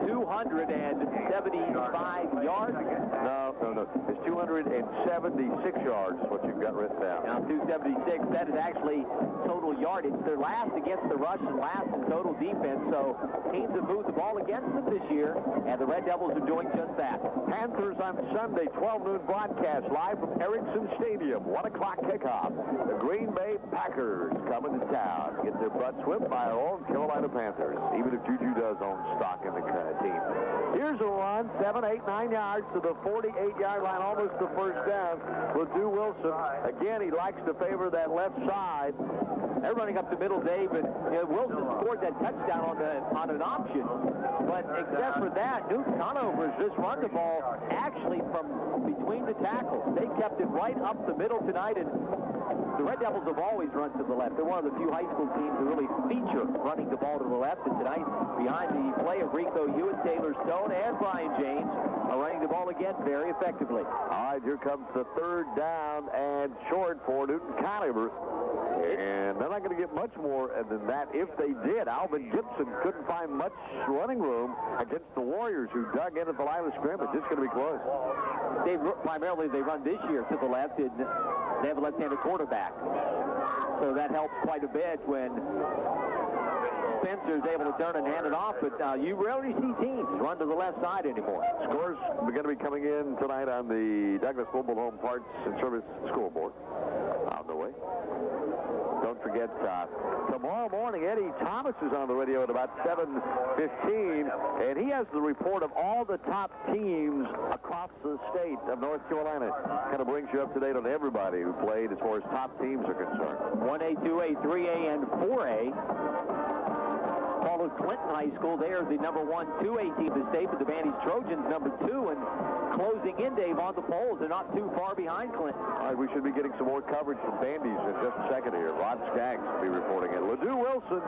275 yards? No. It's 276 yards is what you've got written down. Now, 276, that is actually total yardage. They're last against the rush and last in total defense, so teams have moved the ball against them this year, and the Red Devils are doing just that. Panthers on Sunday, 12 noon broadcast, live from Erickson Stadium, 1 o'clock kickoff. The Green Bay Packers coming to town. Get their butts whipped by our own Carolina Panthers, even if Juju does own stock in the team. Here's a run, 7, 8, 9 yards to the 48-yard line, almost the first down. Ledoux Wilson, again, he likes to favor that left side. They're running up the middle, Dave, and Wilson scored that touchdown on an option. But except for that, Newton-Conover has just run the ball actually from between the tackles. They kept it right up the middle tonight, and the Red Devils have always run to the left. They're one of the few high school teams who really feature running the ball to the left. And tonight, behind the play of Rico Hewitt, Taylor Stone, and Brian James are running the ball again very effectively. All right, here comes the third down and short for Newton-Conover. And they're not going to get much more than that. If they did, Alvin Gibson couldn't find much running room against the Warriors, who dug into the line of scrimmage. It's going to be close. Primarily, they run this year to the left, and they have a left-handed quarterback. So that helps quite a bit when Spencer's able to turn and hand it off, but you rarely see teams run to the left side anymore. Scores are going to be coming in tonight on the Douglas Mobile Home Parts and Service scoreboard. On the way. Don't forget, tomorrow morning, Eddie Thomas is on the radio at about 7:15, and he has the report of all the top teams across the state of North Carolina. Kind of brings you up to date on everybody who played as far as top teams are concerned. 1A, 2A, 3A, and 4A. Followed Clinton High School. They are the number 1 2A team of the state, but the Bandy's Trojans number 2, and closing in, Dave, on the polls. They're not too far behind Clinton. All right, we should be getting some more coverage from Bandy's in just a second here. Rod Skaggs will be reporting it. Ledoux Wilson.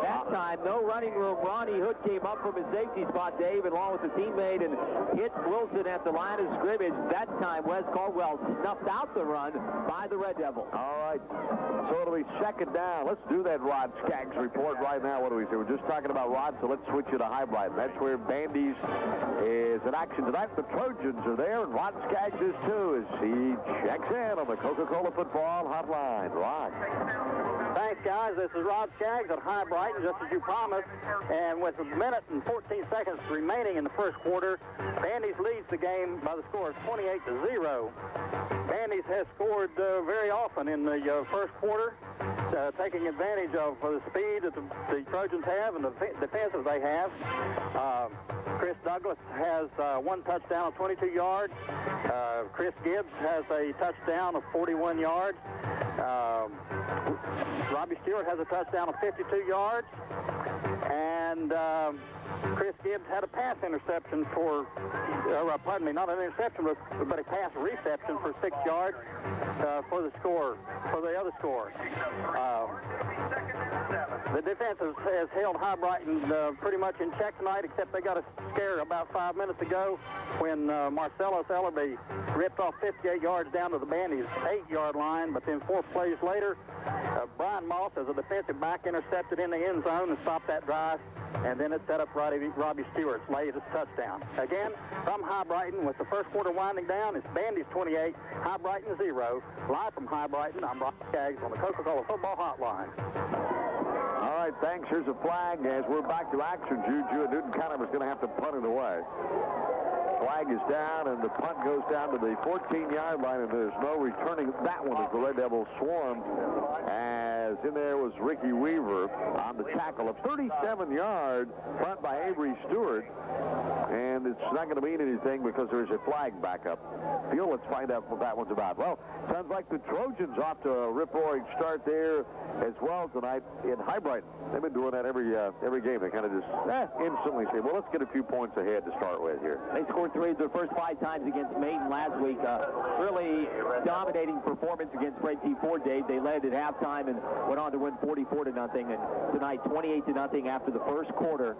That time, no running room. Ronnie Hood came up from his safety spot, Dave, along with the teammate, and hit Wilson at the line of scrimmage. That time, Wes Caldwell snuffed out the run by the Red Devils. All right, so it'll be second down. Let's do that Rod Skaggs report right now. What do we say? We're just talking about Rod, so let's switch you to Highbright. That's where Bandy's is in action tonight. The Trojans are there, and Rod Skaggs is too, as he checks in on the Coca-Cola Football Hotline. Rod. Thanks, guys. This is Rod Skaggs at High Brighton, just as you promised. And with a minute and 14 seconds remaining in the first quarter, Bandy's leads the game by the score of 28-0. Bandy's has scored very often in the first quarter, taking advantage of the speed that the Trojans have and the defenses they have. Chris Douglas has one touchdown of 22 yards. Chris Gibbs has a touchdown of 41 yards. Robbie Stewart has a touchdown of 52 yards. And Chris Gibbs had a pass interception for, pardon me, not an interception, but a pass reception for 6 yards for the other score. The defense has held High Brighton pretty much in check tonight, except they got a scare about 5 minutes ago when Marcellus Ellerby ripped off 58 yards down to the Bandy's 8-yard line, but then 4 plays later, Brian Moss, as a defensive back, intercepted in the end zone and stopped that drive, and then it set up Robbie Stewart's latest touchdown. Again, from High Brighton, with the first quarter winding down, it's Bandy's 28, High Brighton 0. Live from High Brighton, I'm Rod Skaggs on the Coca-Cola Football Hotline. All right, thanks. Here's a flag as we're back to action, Juju. And Newton-Conover is going to have to punt it away. Flag is down, and the punt goes down to the 14-yard line, and there's no returning that one as the Red Devils swarmed. As in there was Ricky Weaver on the tackle. A 37-yard punt by Avery Stewart, and it's not going to mean anything because there's a flag back up field. Let's find out what that one's about. Well, sounds like the Trojans off to a rip-roaring start there as well tonight in High Brighton. They've been doing that every game. They kind of just instantly say, well, let's get a few points ahead to start with here. They scored 3 of their first 5 times against Maiden last week. Really dominating performance against Fred T. Ford, Dave. They led at halftime and went on to win 44-0, and tonight 28-0 after the first quarter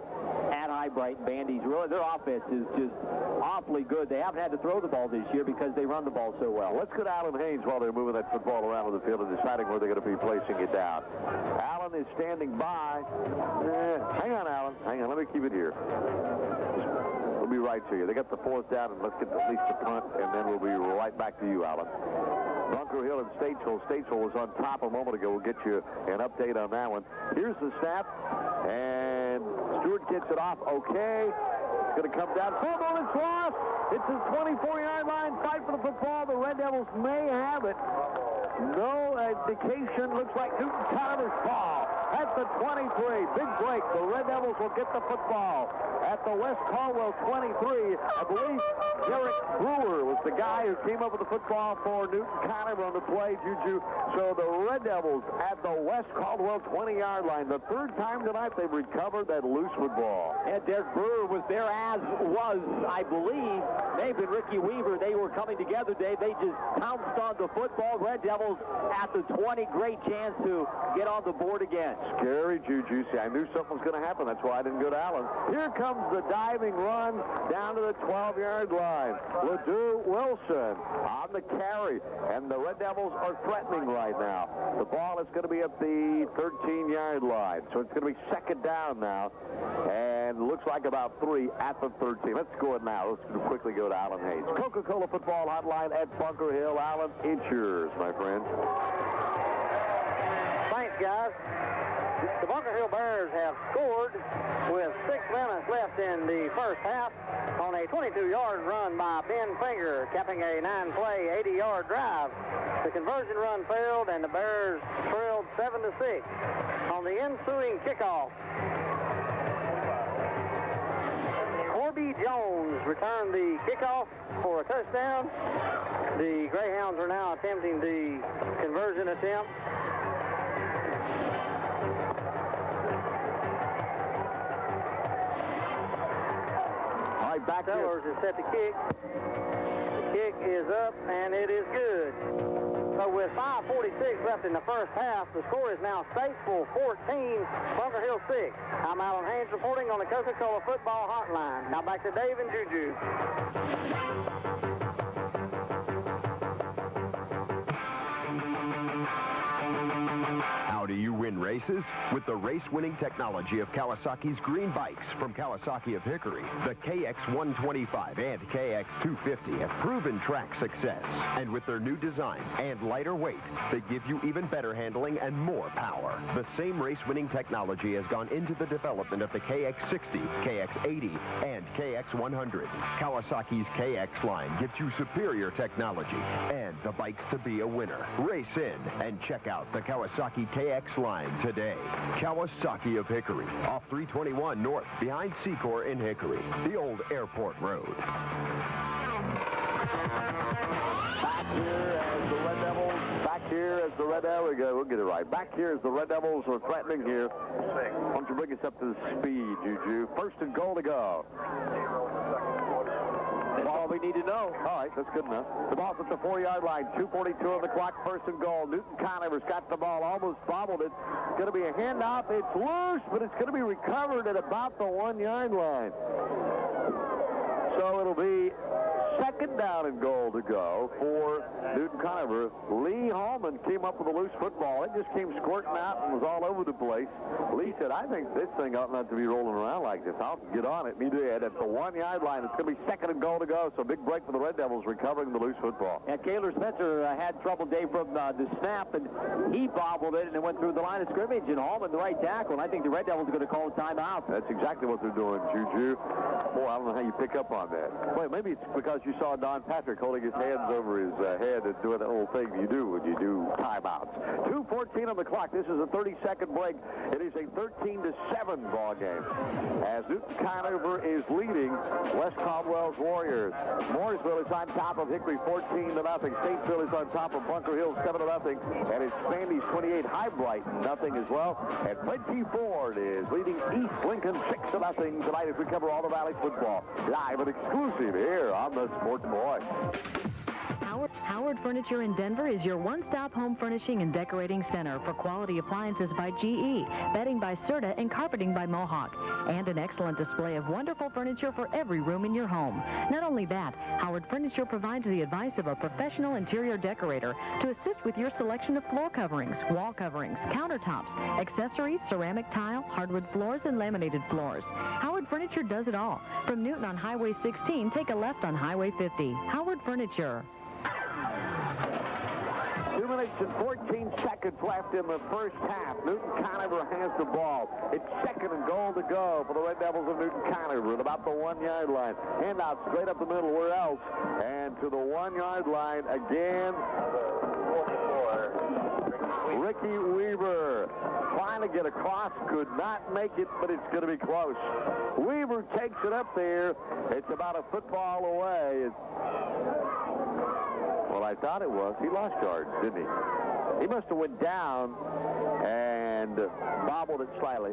at High Brighton. Bandy's really, their offense is just awfully good. They haven't had to throw the ball this year because they run the ball so well. Let's go to Alan Haynes while they're moving that football around on the field and deciding where they're going to be placing it down. Alan is standing by. Hang on, Alan. Hang on. Let me keep it here. We'll be right to you. They got the 4th down, and let's get at least the punt, and then we'll be right back to you, Alan. Bunker Hill and Statesville. Statesville was on top a moment ago. We'll get you an update on that one. Here's the snap, and Stewart gets it off. Okay. It's going to come down. Fumble, it's lost. It's his 24-yard line. Fight for the football. The Red Devils may have it. No indication. Looks like Newton-Conover's ball at the 23. Big break. The Red Devils will get the football at the West Caldwell 23. I believe Derek Brewer was the guy who came up with the football for Newton-Conover on the play, Juju. So the Red Devils at the West Caldwell 20-yard line. The 3rd time tonight they've recovered that loose football. And Derek Brewer was there, as was, I believe, Dave and Ricky Weaver. They were coming together, Dave. They just pounced on the football. Red Devils at the 20. Great chance to get on the board again. Scary, Juju. See, I knew something was going to happen. That's why I didn't go to Allen. Here comes the diving run down to the 12-yard line. Ledoux Wilson on the carry, and the Red Devils are threatening right now. The ball is going to be at the 13-yard line, so it's going to be 2nd down now, and it looks like about 3 at the 13. Let's go it now. Let's quickly go to Alan Hayes. Coca-Cola Football Hotline at Bunker Hill. Alan, it's yours, my friend. Thanks, guys. The Bunker Hill Bears have scored with 6 minutes left in the first half on a 22-yard run by Ben Finger, capping a 9-play, 80-yard drive. The conversion run failed, and the Bears trailed 7-6. On the ensuing kickoff, Corby Jones returned the kickoff for a touchdown. The Greyhounds are now attempting the conversion attempt. Back Sellers is set to kick. The kick is up, and it is good. So with 5:46 left in the first half, the score is now Statesville 14, Bunker Hill 6. I'm Alan Haynes reporting on the Coca-Cola Football Hotline. Now back to Dave and Juju. How do you win races? races? With the race-winning technology of Kawasaki's green bikes from Kawasaki of Hickory, the KX125 and KX250 have proven track success. And with their new design and lighter weight, they give you even better handling and more power. The same race-winning technology has gone into the development of the KX60, KX80, and KX100. Kawasaki's KX line gives you superior technology and the bikes to be a winner. Race in and check out the Kawasaki KX line today. Kawasaki of Hickory, off 321 North, behind Secor in Hickory, the old airport road. Back here as the Red Devils, we'll get it right. Back here as the Red Devils are threatening here. Why don't you bring us up to the speed, Juju? First and goal to go. That's all we need to know. All right, that's good enough. The ball's at the 4-yard line. 2:42 on the clock. First and goal. Newton-Conover's got the ball. Almost bobbled it. It's going to be a handoff. It's loose, but it's going to be recovered at about the 1-yard line. So it'll be second down and goal to go for Newton-Conover. Lee Hallman came up with a loose football. It just came squirting out and was all over the place. Lee said, I think this thing ought not to be rolling around like this. I'll get on it. And he did. At the 1-yard line, it's going to be second and goal to go. So big break for the Red Devils recovering the loose football. And Kaler Spencer had trouble, Dave, from the snap, and he bobbled it, and it went through the line of scrimmage, and Hallman the right tackle. And I think the Red Devils are going to call a timeout. That's exactly what they're doing, Juju. Boy, I don't know how you pick up on that. Wait, maybe it's because you saw Don Patrick holding his hands over his head and doing that little thing you do when you do timeouts. 2:14 on the clock. This is a 30-second break. It is a 13-7 ball game as Newton-Conover is leading West Caldwell's Warriors. Mooresville is on top of Hickory 14-0. Statesville is on top of Bunker Hill 7-0. And it's Spandy's 28 High Bright 0 as well. And Fred Ford is leading East Lincoln 6-0 tonight as we cover all the Valley football. Live and exclusive here on the Sports Boy. Howard Furniture in Denver is your one-stop home furnishing and decorating center for quality appliances by GE, bedding by Serta, and carpeting by Mohawk. And an excellent display of wonderful furniture for every room in your home. Not only that, Howard Furniture provides the advice of a professional interior decorator to assist with your selection of floor coverings, wall coverings, countertops, accessories, ceramic tile, hardwood floors, and laminated floors. Howard Furniture does it all. From Newton on Highway 16, take a left on Highway 50. Howard Furniture. 2 minutes and 14 seconds left in the first half. Newton-Conover has the ball. It's second and goal to go for the Red Devils of Newton-Conover at about the 1-yard line. Handout straight up the middle. Where else? And to the 1-yard line again. Ricky Weaver trying to get across, could not make it, but it's going to be close. Weaver takes it up there. It's about a football away. Well, I thought it was. He lost yards, didn't he? He must have went down and bobbled it slightly.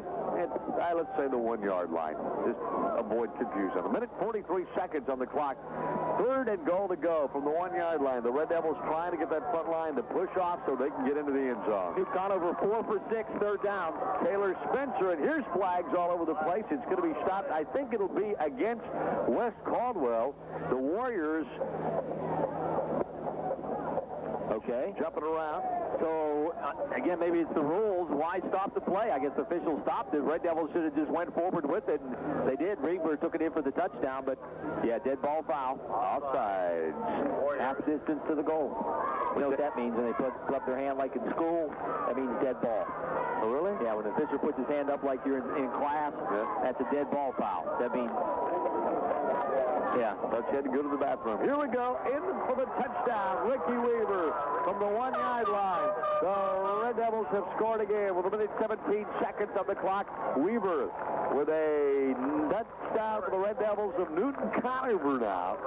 Let's say the 1-yard line. Just avoid confusion. A minute 43 seconds on the clock. Third and goal to go from the 1-yard line. The Red Devils trying to get that front line to push off so they can get into the end zone. Newton-Conover 4 for 6, third down. Taylor Spencer, and here's flags all over the place. It's going to be stopped. I think it'll be against West Caldwell. The Warriors... Okay. Jumping around. So, again, maybe it's the rules. Why stop the play? I guess the officials stopped it. Red Devils should have just went forward with it, and they did. Reaver took it in for the touchdown, but, yeah, dead ball foul. Offside. Half distance to the goal. You know what that means when they clap their hand like in school? That means dead ball. Oh, really? Yeah, when the official puts his hand up like you're in class, that's a dead ball foul. That means... Yeah. Let's head to go to the bathroom. Here we go. In for the touchdown. Ricky Weaver from the 1-yard line. The Red Devils have scored again with a minute 17 seconds on the clock. Weaver with a touchdown for the Red Devils of Newton-Conover now.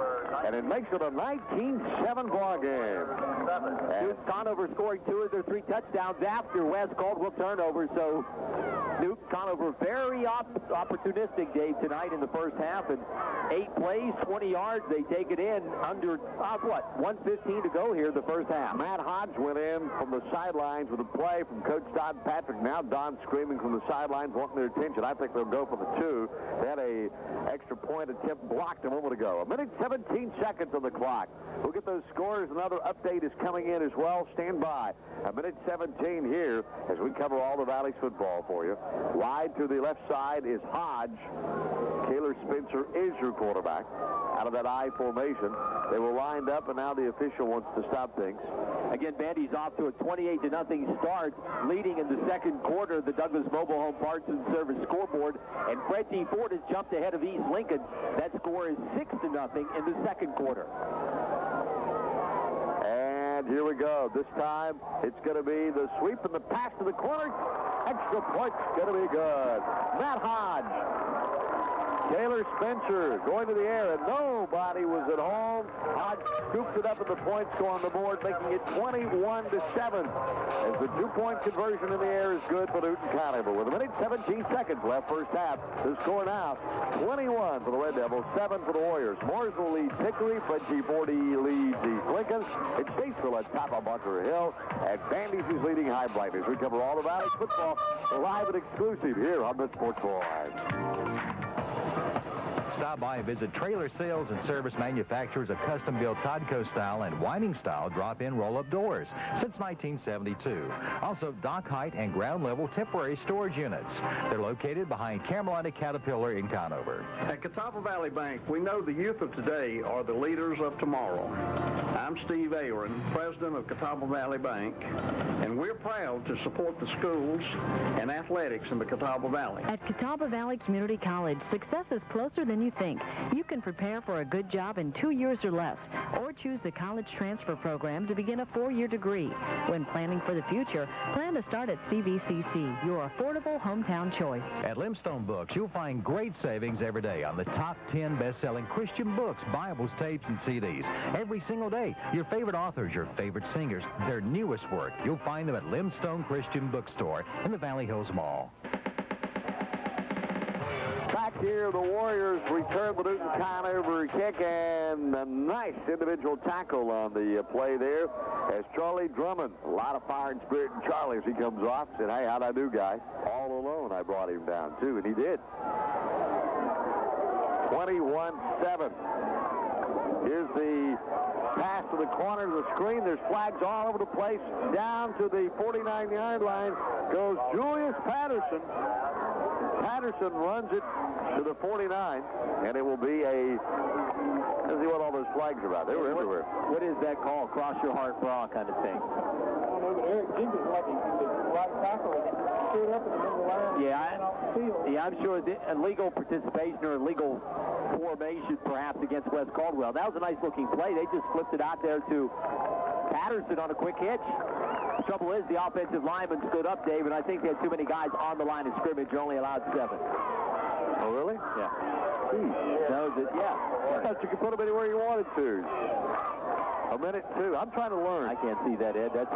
And it makes it a 19-7 ball game. Newton-Conover scoring 2 of their 3 touchdowns after West Caldwell turnover. So Newton-Conover very opportunistic, Dave, tonight in the first half. And 8 plays, 20 yards. They take it in under, 1:15 to go here in the first half. half. Matt Hodge went in from the sidelines with a play from Coach Don Patrick. Now Don screaming from the sidelines, wanting their attention. I think they'll go for the 2. They had a extra point attempt blocked a moment ago. 1:17 on the clock. We'll get those scores. Another update is coming in as well. Stand by. 1:17 here as we cover all the Valley's football for you. Wide to the left side is Hodge. Taylor Spencer is your quarterback out of that I formation. They were lined up, and now the official wants to stop things. Again, Bandy's off to a 28-0 start, leading in the second quarter the Douglas Mobile Home Parts and Service scoreboard. And Fred T. Ford has jumped ahead of East Lincoln. That score is 6-0 in the second quarter. And here we go. This time, it's going to be the sweep and the pass to the corner. Extra point's going to be good. Matt Hodge. Taylor Spencer going to the air, and nobody was at home. Hodge scooped it up, and the points go on the board, making it 21-7. As the 2-point conversion in the air is good for Newton-Conover. With 1:17 left, first half. The score now, 21 for the Red Devils, 7 for the Warriors. Mooresville leads Hickory. Fred G. Forty leads East Lincoln. It's Statesville at top of Bunker Hill. And Bandy's is leading High Blight. As we cover all the Valley football live and exclusive here on the Sports Boys. Stop by and visit Trailer Sales and Service manufacturers of custom-built Todco style and Whiting style drop-in roll-up doors since 1972. Also, dock height and ground level temporary storage units. They're located behind Carolina Caterpillar in Conover. At Catawba Valley Bank, we know the youth of today are the leaders of tomorrow. I'm Steve Aaron, president of Catawba Valley Bank, and we're proud to support the schools and athletics in the Catawba Valley. At Catawba Valley Community College, success is closer than you think. You can prepare for a good job in 2 years or less, or choose the college transfer program to begin a 4-year degree. When planning for the future, plan to start at CVCC, your affordable hometown choice. At Limestone Books, you'll find great savings every day on the top 10 best-selling Christian books, Bibles, tapes, and CDs. Every single day, your favorite authors, your favorite singers, their newest work. You'll find them at Limestone Christian Bookstore in the Valley Hills Mall. Back here, the Warriors return the Newton-Conover kick, and a nice individual tackle on the play there as Charlie Drummond, a lot of fire and spirit in Charlie as he comes off, said, hey, how'd I do, guys? All alone, I brought him down, too, and he did. 21-7. Here's the pass to the corner of the screen. There's flags all over the place. Down to the 49-yard line goes Julius Patterson. Patterson runs it to the 49, and it will be a... Let's see what all those flags are about. They were everywhere. What is that call? Cross your heart bra kind of thing. Eric Jenkins like the right tackle stood up in the middle of the line. Yeah, I'm sure illegal participation or illegal formation perhaps against West Caldwell. That was a nice looking play. They just flipped it out there to Patterson on a quick hitch. The trouble is the offensive lineman stood up, Dave, and I think they had too many guys on the line of scrimmage. You're only allowed 7. Oh, really? Yeah. I thought you could put them anywhere you wanted to. A minute, 2. I'm trying to learn. I can't see that, Ed. That's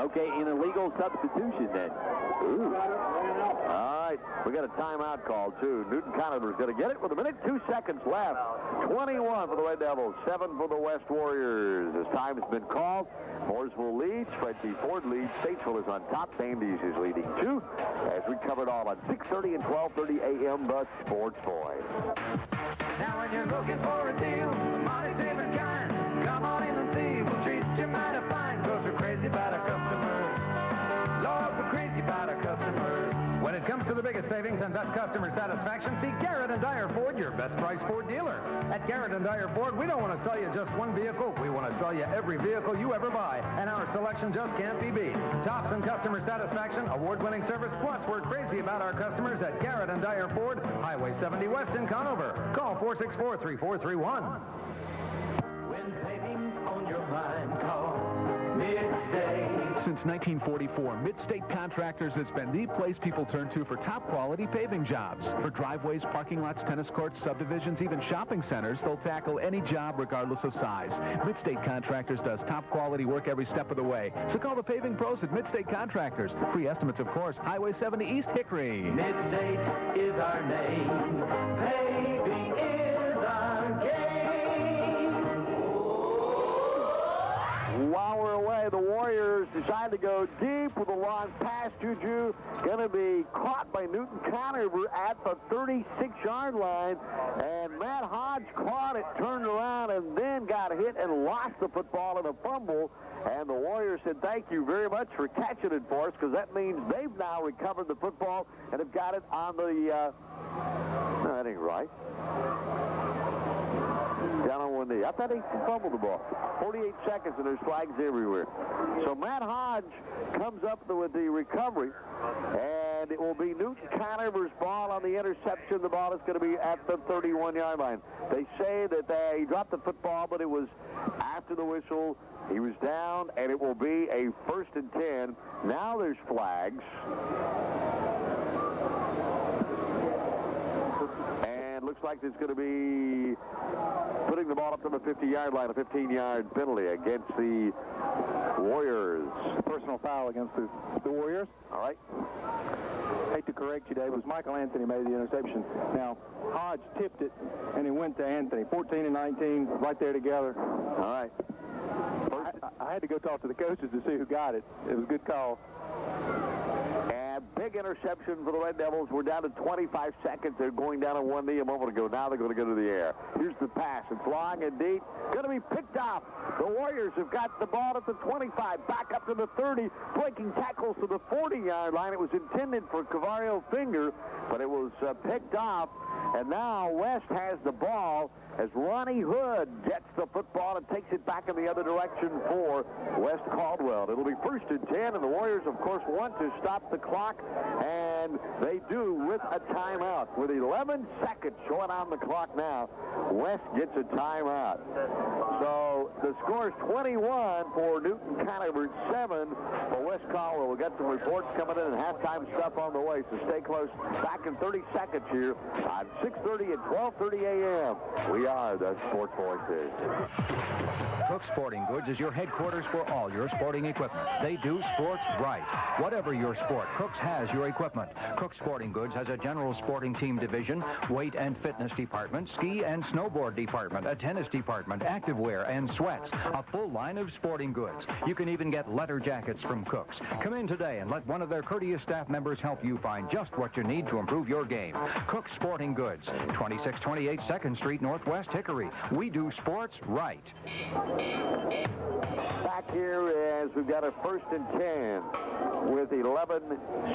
okay, an illegal substitution then. Ooh. All right, we got a timeout call, too. Newton-Conover's going to get it with 1:02 left. 21 for the Red Devils, 7 for the West Warriors. As time has been called, Mooresville leads, Fred T. Ford leads, Statesville is on top, Bandy's is leading 2. As we covered all on 6:30 and 12:30 a.m. the Sports Boys. Now when you're looking for a deal, money saving kind, come on in and see. We'll treat you mighty fine, cause we're crazy about our customers. Lord, we're crazy about our customers. When it comes to the biggest savings and best customer satisfaction, see Garrett and Dyer Ford, your best price Ford dealer. At Garrett and Dyer Ford, we don't want to sell you just one vehicle. We want to sell you every vehicle you ever buy, and our selection just can't be beat. Tops in customer satisfaction, award-winning service, plus we're crazy about our customers at Garrett and Dyer Ford, Highway 70 West in Conover. Call 464-3431. When paving's on your mind, call Mid-State. Since 1944, Mid-State Contractors has been the place people turn to for top-quality paving jobs. For driveways, parking lots, tennis courts, subdivisions, even shopping centers, they'll tackle any job regardless of size. Mid-State Contractors does top-quality work every step of the way. So call the paving pros at Mid-State Contractors. Free estimates, of course. Highway 70 East Hickory. Mid-State is our name. Paving is our game. while we're away, the Warriors decide to go deep with a long pass. Juju going to be caught by Newton-Conover at the 36-yard line. And Matt Hodge caught it, turned around, and then got hit and lost the football in a fumble. And the Warriors said, thank you very much for catching it for us, because that means they've now recovered the football and have got it on the, no, that ain't right. Down on one knee. I thought he fumbled the ball. 48 seconds, and there's flags everywhere. So Matt Hodge comes up with the recovery, and it will be Newton-Conover's ball on the interception. The ball is going to be at the 31-yard line. They say that he dropped the football, but it was after the whistle. He was down, and it will be a 1st and 10. Now there's flags. And looks like there's going to be putting the ball up to the 50-yard line, a 15-yard penalty against the Warriors. Personal foul against the Warriors. All right. Hate to correct you, Dave. It was Michael Anthony made the interception. Now, Hodge tipped it, and it went to Anthony. 14 and 19, right there together. All right. I had to go talk to the coaches to see who got it. It was a good call. And big interception for the Red Devils. We're down to 25 seconds. They're going down on one knee a moment ago. Now they're going to go to the air. Here's the pass. It's long and deep. Going to be picked off. The Warriors have got the ball at the 25. Back up to the 30. Breaking tackles to the 40-yard line. It was intended for Cavario Finger, but it was picked off. And now West has the ball as Ronnie Hood gets the football and takes it back in the other direction for West Caldwell. It'll be 1st and 10, and the Warriors, of course, want to stop the clock, and they do with a timeout. With 11 seconds showing on the clock now, West gets a timeout. So the score is 21 for Newton-Conover, 7 for West Caldwell. We've got some reports coming in and halftime stuff on the way, so stay close. Back in 30 seconds here on 6:30 and 12:30 a.m. We are the Sports Voices. Cook Sporting Goods is your headquarters for all your sporting equipment. They do sports right. Whatever your sport, Cook's has your equipment. Cook Sporting Goods has a general sporting team division, weight and fitness department, ski and snowboard department, a tennis department, activewear and sweats, a full line of sporting goods. You can even get leather jackets from Cook's. Come in today and let one of their courteous staff members help you find just what you need to improve your game. Cook Sporting Goods, 2628 2nd Street, Northwest Hickory. We do sports right. Back here as we've got a 1st and 10 with 11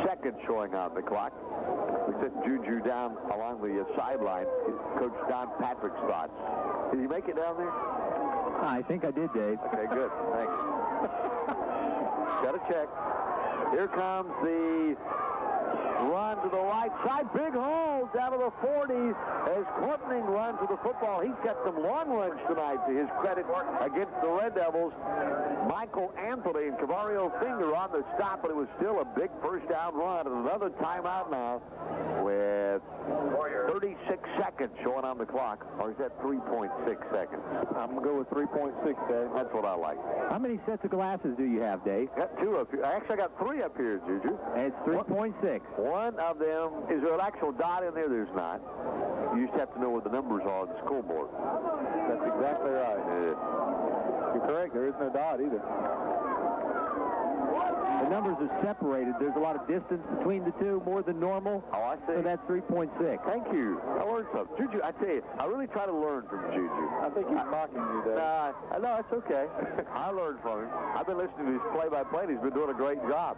seconds showing on the clock. We sent Juju down along the sideline. Coach Don Patrick's thoughts. Did you make it down there? I think I did, Dave. Okay, good. Thanks. Got to check. Here comes the run to the right side. Big hole down to the 40 as Courtney runs to the football. He's got some long runs tonight to his credit against the Red Devils. Michael Anthony and Cavario Finger on the stop, but it was still a big 1st down run. And another timeout now with 36 seconds showing on the clock. Or is that 3.6 seconds? I'm going to go with 3.6, Dave. That's what I like. How many sets of glasses do you have, Dave? Got 2 up here. Actually, I got 3 up here, Juju. And it's 3.6. One of them, is there an actual dot in there? There's not. You just have to know what the numbers are on the scoreboard. That's exactly right. Yeah. You're correct. There is no dot either. The numbers are separated. There's a lot of distance between the two, more than normal. Oh, I see. So that's 3.6. Thank you. I learned something. Juju, I tell you, I really try to learn from Juju. I think he's mocking you there. Nah, no, it's okay. I learned from him. I've been listening to his play-by-play, and he's been doing a great job.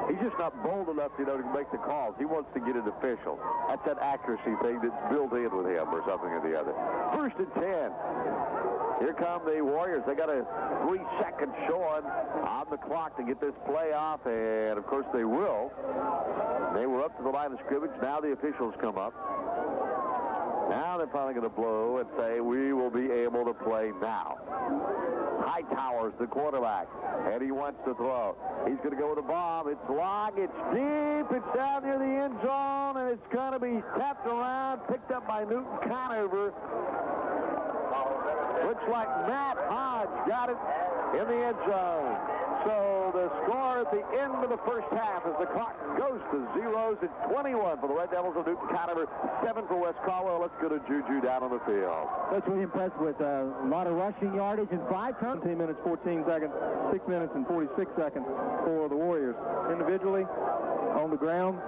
He's just not bold enough, to make the calls. He wants to get it official. That's that accuracy thing that's built in with him or something or the other. 1st and 10. Here come the Warriors. They got a 3 seconds showing on the clock to get this play off, and of course they will. They were up to the line of scrimmage. Now the officials come up. Now they're finally going to blow and say, we will be able to play now. Hightower's the quarterback, and he wants to throw. He's going to go with a bomb. It's long, it's deep, it's down near the end zone, and it's going to be tapped around, picked up by Newton-Conover. Looks like Matt Hodge got it in the end zone. So the score at the end of the first half as the clock goes to zeros at 21 for the Red Devils of Newton-Conover, 7 for West Caldwell. Let's go to Juju down on the field. That's really impressed with a lot of rushing yardage and 5 turnovers. 17 minutes, 14 seconds, 6 minutes and 46 seconds for the Warriors. Individually, on the ground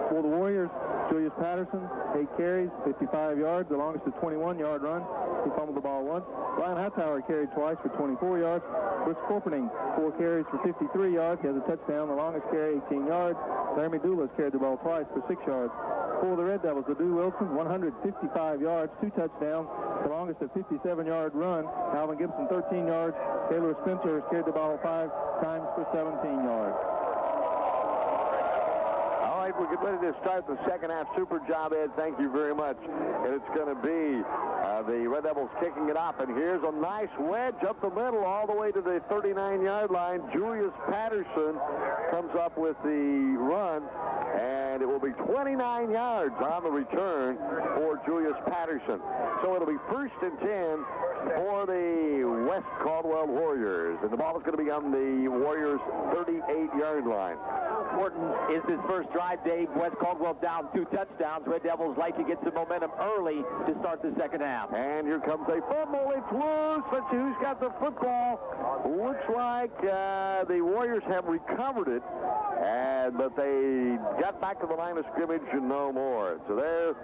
for the Warriors, Julius Patterson, 8 carries, 55 yards, the longest a 21-yard run. He fumbled the ball once. Ryan Hightower carried twice for 24 yards. Bruce Corpening, 4 carries for 53 yards. He has a touchdown, the longest carry, 18 yards. Laramie Doulas carried the ball twice for 6 yards. For the Red Devils, Adu Wilson, 155 yards, 2 touchdowns, the longest a 57-yard run. Alvin Gibson, 13 yards. Taylor Spencer has carried the ball 5 times for 17 yards. All right, we're getting ready to start the second half. Super job, Ed. Thank you very much. And it's going to be the Red Devils kicking it up. And here's a nice wedge up the middle all the way to the 39-yard line. Julius Patterson comes up with the run. And it will be 29 yards on the return for Julius Patterson. So it'll be 1st and 10 for the West Caldwell Warriors. And the ball is going to be on the Warriors' 38-yard line. How important is this first drive, Dave? West Caldwell down 2 touchdowns. Red Devils like to get some momentum early to start the second half. And here comes a fumble. It's loose. Let's see who's got the football. Looks like the Warriors have recovered it. But they got back to the line of scrimmage and no more. So there,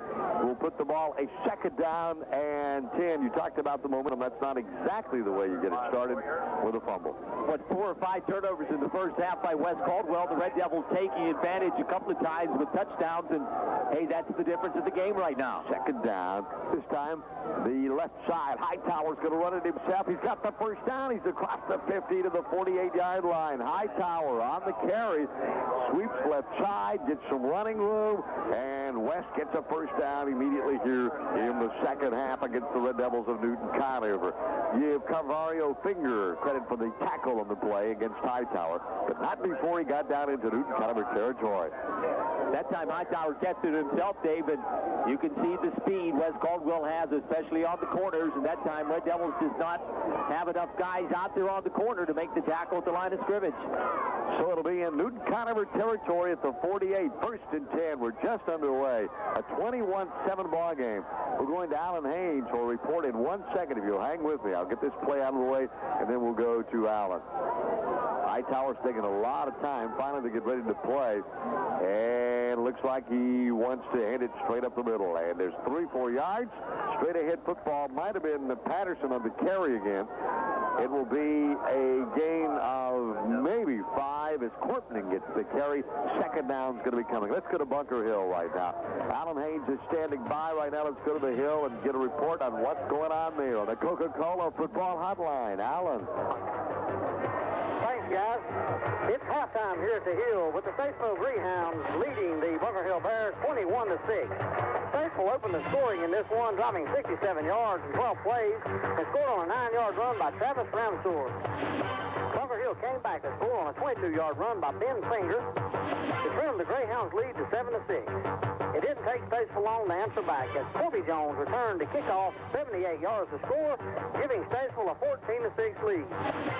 we'll put the ball a 2nd down and 10. You talked about the momentum. That's not exactly the way you get it started with a fumble. What, 4 or 5 turnovers in the first half by West Caldwell. The Red Devils taking advantage a couple of times with touchdowns. And, hey, that's the difference of the game right now. 2nd down. This time, the left side. Hightower's going to run it himself. He's got the first down. He's across the 50 to the 48-yard line. Hightower on the carry. Sweeps left side, gets some running room, and West gets a first down immediately here in the second half against the Red Devils of Newton-Conover. You have Carvario Finger credit for the tackle on the play against Hightower, but not before he got down into Newton-Conover territory. That time Hightower kept it himself, David. You can see the speed West Caldwell has, especially on the corners, and that time Red Devils does not have enough guys out there on the corner to make the tackle at the line of scrimmage. So it'll be in Newton-Conover territory at the 48, 1st and 10. We're just underway. A 21-7 ball game. We're going to Alan Haynes for a report in 1 second. If you'll hang with me, I'll get this play out of the way, and then we'll go to Alan. Hightower's taking a lot of time finally to get ready to play. And looks like he wants to hit it straight up the middle. And there's 3-4 yards. Straight ahead football. Might have been Patterson on the carry again. It will be a gain of maybe 5 as Corpening gets the carry. 2nd down's going to be coming. Let's go to Bunker Hill right now. Alan Haynes is standing by right now. Let's go to the Hill and get a report on what's going on there on the Coca-Cola Football Hotline. Alan. Thanks, guys. It's halftime here at the Hill with the Statesville Greyhounds leading the Bunker Hill Bears 21-6. Statesville opened the scoring in this one, driving 67 yards in 12 plays, and scored on a 9-yard run by Travis Ramsour. Bunker Hill came back to score on a 22-yard run by Ben Finger to trim the Greyhounds lead to 7-6. It didn't take Statesville long to answer back as Corby Jones returned to kick off 78 yards to score, giving Statesville a 14-6 lead.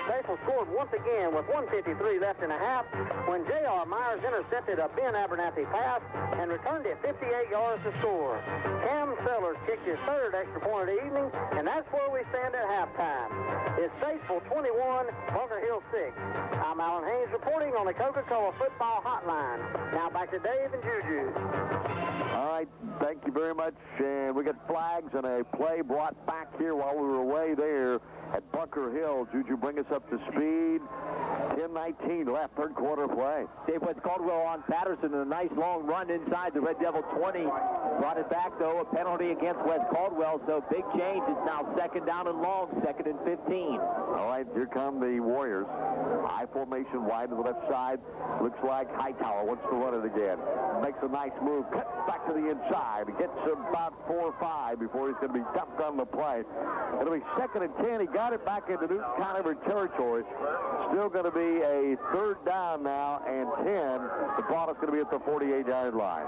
Statesville scored once again with 1:53 left in the half when J.R. Myers intercepted a Ben Abernathy pass and returned it 58 yards to score. Cam Sellers kicked his 3rd extra point of the evening, and that's where we stand at halftime. It's Statesville 21, Bunker Hill 6. I'm Alan Haynes reporting on the Coca-Cola Football Hotline. Now back to Dave and Juju. All right, thank you very much. And we got flags and a play brought back here while we were away there at Bunker Hill. Juju, bring us up to speed. 10:19 left, 3rd quarter play. Dave West Caldwell on Patterson, and a nice long run inside the Red Devil 20. Brought it back, though, a penalty against West Caldwell, so big change. It's now 2nd down and long, 2nd and 15. All right, here come the Warriors. High formation, wide to the left side. Looks like Hightower wants to run it again. Makes a nice move, cuts back to the inside. He gets about 4 or 5 before he's going to be dumped on the play. It'll be 2nd and 10. He got it back into Newton-Conover territory. Still going to be a 3rd down now and 10. The ball is going to be at the 48-yard line.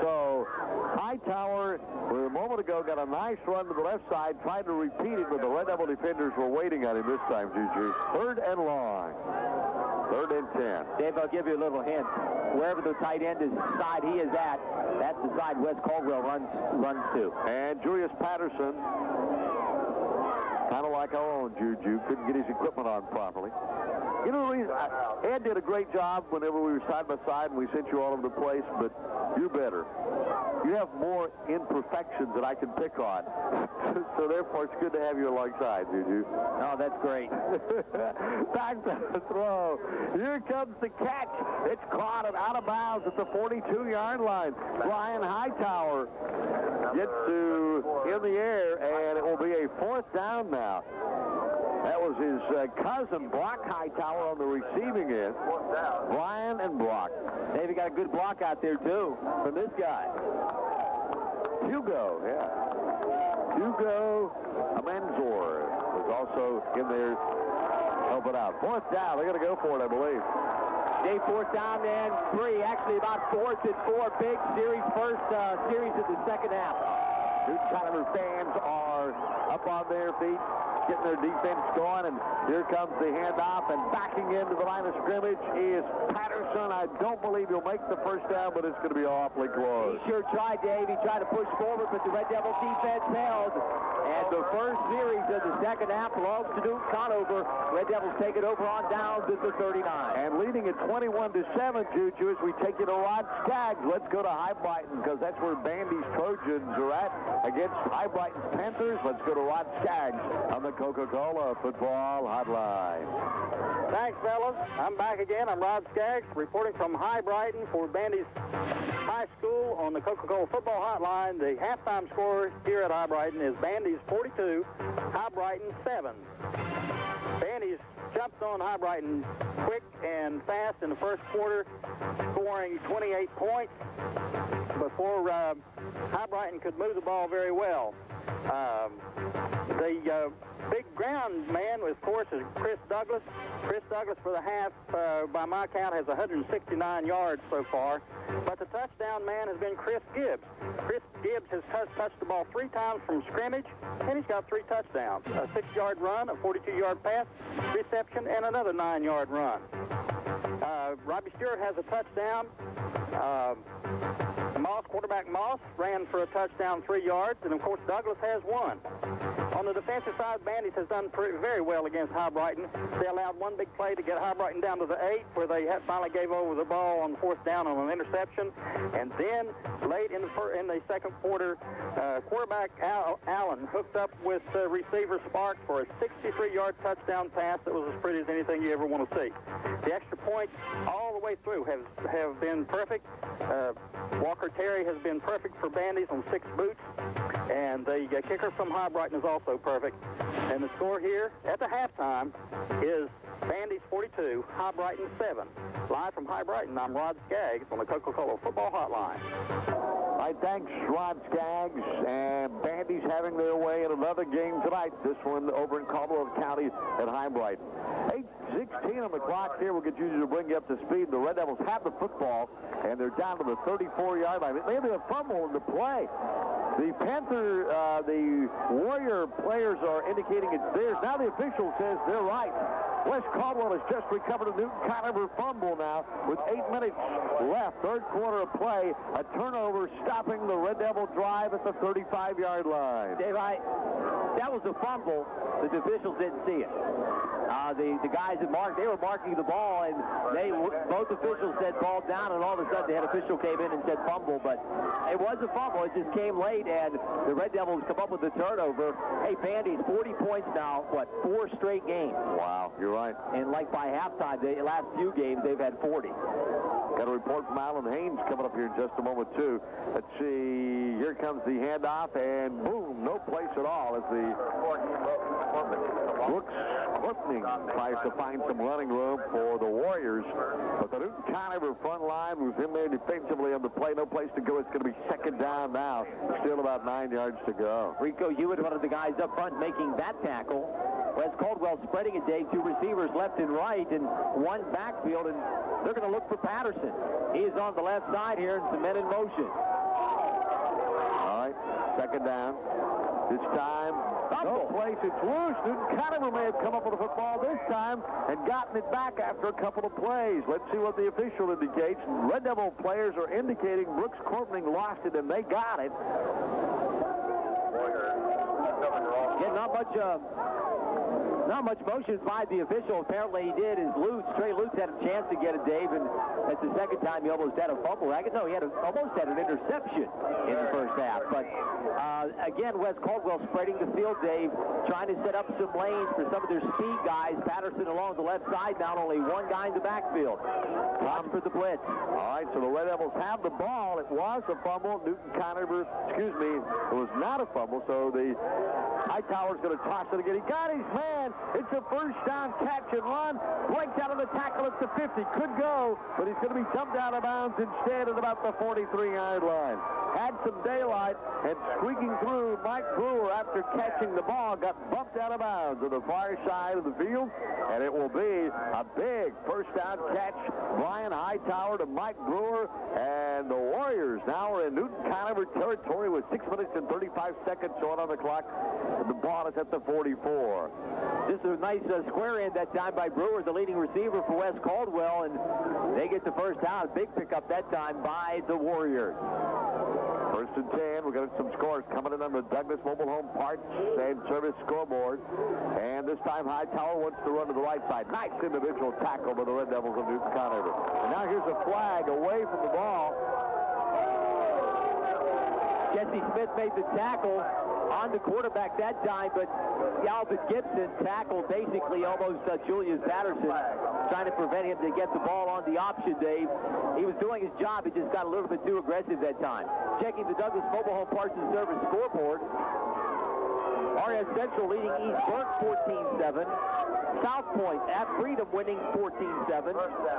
So Hightower, a moment ago, got a nice run to the left side, tried to repeat it, but the Red Devil defenders were waiting on him this time, Juju. 3rd and long. 3rd and 10. Dave, I'll give you a little hint. Wherever the tight end is side he is at, that's the side Wes Caldwell runs to. And Julius Patterson, kind of like our own Juju, couldn't get his equipment on properly. You know, Ed did a great job whenever we were side by side and we sent you all over the place, but you're better. You have more imperfections that I can pick on. So therefore, it's good to have you alongside, Juju. Oh, that's great. Back to the throw. Here comes the catch. It's caught and out of bounds at the 42-yard line. Brian Hightower gets to in the air, and it will be a 4th down now. That was his cousin, Brock Hightower, on the receiving end. Brian and Brock. Davey got a good block out there, too, from this guy. Hugo, yeah. Hugo Amanzor was also in there helping out. 4th down. They're going to go for it, I believe. Dave, 4th down and 3. Actually, about 4th and 4. Big series, first series of the second half. Newton-Conover fans are up on their feet, getting their defense going, and here comes the handoff, and backing into the line of scrimmage is Patterson. I don't believe he'll make the first down, but it's going to be awfully close. He sure tried, Dave. He tried to push forward, but the Red Devil defense held. And the first series of the second half belongs to Newton-Conover. Red Devils take it over on down to the 39. And leading at 21-7, Juju, as we take you to Rod Skaggs. Let's go to High Brighton, because that's where Bandy's Trojans are at against High Brighton's Panthers. Let's go to Rod Skaggs on the Coca-Cola Football Hotline. Thanks, fellas. I'm back again. I'm Rod Skaggs, reporting from High Brighton for Bandy's High School on the Coca-Cola Football Hotline. The halftime score here at High Brighton is Bandy's 42, High Brighton 7. Bandy's jumped on High Brighton quick and fast in the first quarter, scoring 28 points before High Brighton could move the ball very well. The big ground man, of course, is Chris Douglas. Chris Douglas, for the half, by my count, has 169 yards so far. But the touchdown man has been Chris Gibbs. Chris Gibbs has touched the ball 3 times from scrimmage, and he's got 3 touchdowns. A 6-yard run, a 42-yard pass, reception, and another 9-yard run. Robbie Stewart has a touchdown. Quarterback Moss ran for a touchdown 3 yards, and of course Douglas has 1. On the defensive side, Bandits has done very well against High Brighton. They allowed one big play to get High Brighton down to the 8, where they finally gave over the ball on 4th down on an interception. And then late in the second quarter, quarterback Allen hooked up with receiver Sparks for a 63-yard touchdown pass that was as pretty as anything you ever want to see. The extra points all the way through have been perfect. Walker Terry has been perfect for Bandies on 6 boots, and the kicker from High Brighton is also perfect. And the score here at the halftime is Bandies 42, High Brighton 7. Live from High Brighton, I'm Rod Skaggs on the Coca-Cola Football Hotline. All right, thanks, Rod Skaggs. And Bandies having their way in another game tonight. This one over in Caldwell County at High Brighton. 8:16 on the clock here. We'll get you to bring you up to speed. The Red Devils have the football, and they're down to the 34-yard line. Maybe a fumble in the play. The the Warrior players are indicating it's theirs. Now the official says they're right. Wes Caldwell has just recovered a Newton-Conover fumble now with 8 minutes left. Third quarter of play. A turnover stopping the Red Devil drive at the 35-yard line. Dave, that was a fumble. The officials didn't see it. The guys that marked, they were marking the ball, and both officials said ball down, and all of a sudden the head official came in and said fumble, but it was a fumble. It just came late, and the Red Devils come up with the turnover. Hey, Bandy's 40 points now, 4 straight games. Wow, you're right. And like by halftime, the last few games, they've had 40. Got a report from Alan Haynes coming up here in just a moment, too. Let's see. Here comes the handoff, and boom, no place at all as the Brooks Courtney tries to find some running room for the Warriors. But the Newton-Conover front line was in there defensively on the play. No place to go. It's going to be second down now. Still about 9 yards to go. Rico Hewitt, one of the guys up front, making that tackle. Wes Caldwell spreading it, Dave. Two receivers left and right, and one backfield, and they're going to look for Patterson. He is on the left side here, and some men in motion. All right, second down. This time, no place. It's loose. Newton-Conover may have come up with the football this time and gotten it back after a couple of plays. Let's see what the official indicates. Red Devil players are indicating Brooks Courtney lost it, and they got it. Yeah, not much motion by the official. Apparently he did. Trey Lutz had a chance to get it, Dave, and that's the second time he almost had a fumble. I guess no, he almost had an interception in the first half. But again, Wes Caldwell spreading the field, Dave, trying to set up some lanes for some of their speed guys. Patterson along the left side, now only one guy in the backfield. Watch for the blitz. All right, so the Red Devils have the ball. It was a fumble. Newton-Conover, it was not a fumble, so the Hightower's going to toss it again. He got his man. It's a first down catch and run. Breaks out of the tackle at the 50. Could go, but he's going to be jumped out of bounds instead at about the 43-yard line. Had some daylight, and squeaking through, Mike Brewer, after catching the ball, got bumped out of bounds on the far side of the field, and it will be a big first down catch. Brian Hightower to Mike Brewer, and the Warriors now are in Newton-Conover territory with 6 minutes and 35 seconds short on the clock. And the ball is at the 44. This is a nice square end that time by Brewer, the leading receiver for Wes Caldwell, and they get the first down. Big pickup that time by the Warriors. First and 10. We're getting some scores coming in on the Douglas Mobile Home Parts and Service scoreboard. And this time Hightower wants to run to the right side. Nice individual tackle by the Red Devils of Newton-Conover. And now here's a flag away from the ball. Jesse Smith made the tackle on the quarterback that time, but Alvin Gibson tackled basically almost Julius Patterson, trying to prevent him to get the ball on the option, Dave. He was doing his job. He just got a little bit too aggressive that time. Checking the Douglas Mobile Home Parts and Service scoreboard. RS Central leading East Burke 14-7. South Point at Freedom winning 14-7.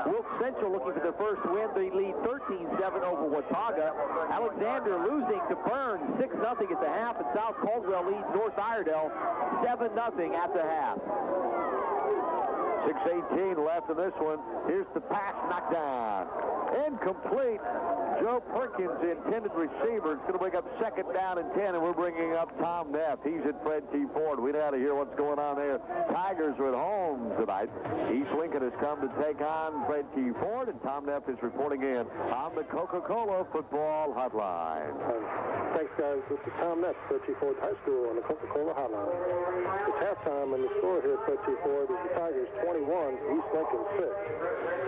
Wilkes Central looking for their first win. They lead 13-7 over Watauga. Alexander losing to Burns 6-0 at the half, and South Caldwell leads North Iredell 7-0 at the half. 6:18 left in this one. Here's the pass knocked down. Incomplete. Joe Perkins, the intended receiver. It's going to bring up second down and 10, and we're bringing up Tom Neff. He's at Fred T. Ford. We know how to hear what's going on there. Tigers are at home tonight. East Lincoln has come to take on Fred T. Ford, and Tom Neff is reporting in on the Coca-Cola Football Hotline. Thanks, guys. This is Tom Neff, Fred T. Ford High School on the Coca-Cola Hotline. It's halftime, and the score here at Fred T. Ford is the Tigers 21, East Lincoln 6.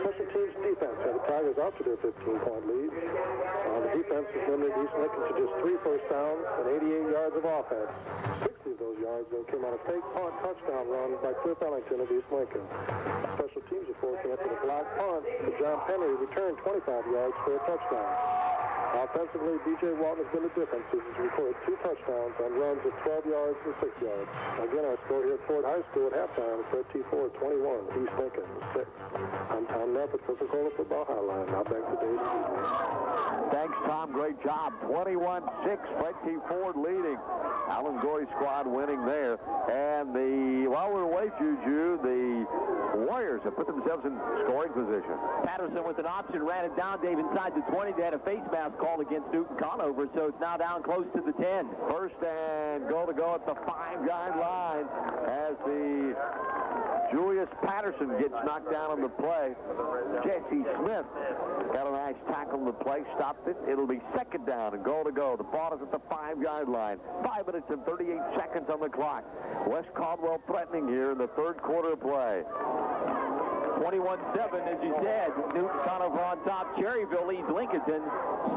Special teams defense had the Tigers out to their 15-point lead. The defense has limited East Lincoln to just 3 first downs and 88 yards of offense. 60 of those yards, though, came on a fake punt touchdown run by Cliff Ellington of East Lincoln. Special teams report came up with a block punt, but John Penry returned 25 yards for a touchdown. Offensively, B.J. Walton has been the difference as he's recorded 2 touchdowns on runs of 12 yards and 6 yards. Again, our score here at Ford High School at halftime, Fred T. Ford 21, East Lincoln 6. I'm Tom Neff at Coca-Cola Football Hotline. Now back to Dave. Thanks, Tom. Great job. 21-6, Fred T. Ford leading. Alan Gorey's squad winning there. And while we're away, Juju, the Warriors have put themselves in scoring position. Patterson with an option, ran it down, Dave, inside the 20. They had a face mask called against Newton-Conover, so it's now down close to the 10. First and goal to go at the 5-yard line as the Julius Patterson gets knocked down on the play. Jesse Smith got a nice tackle on the play, stopped it. It'll be second down and goal to go. The ball is at the 5-yard line. 5 minutes and 38 seconds on the clock. Wes Caldwell threatening here in the third quarter of play. 21-7, as you said. Newton-Conover on top. Cherryville leads Lincoln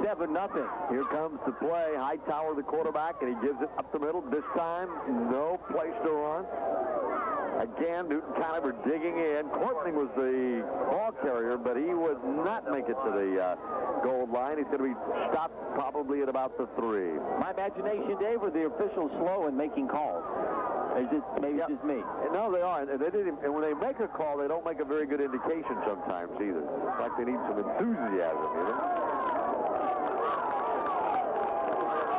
7-0. Here comes the play. Hightower, the quarterback, and he gives it up the middle. This time, no place to run. Again, Newton-Conover digging in. Courtney was the ball carrier, but he would not make it to the goal line. He's going to be stopped probably at about the 3. My imagination, Dave, or the officials slow in making calls? Is it maybe just me? No, they aren't. And and when they make a call, they don't make a very good indication sometimes either. It's like they need some enthusiasm, you know?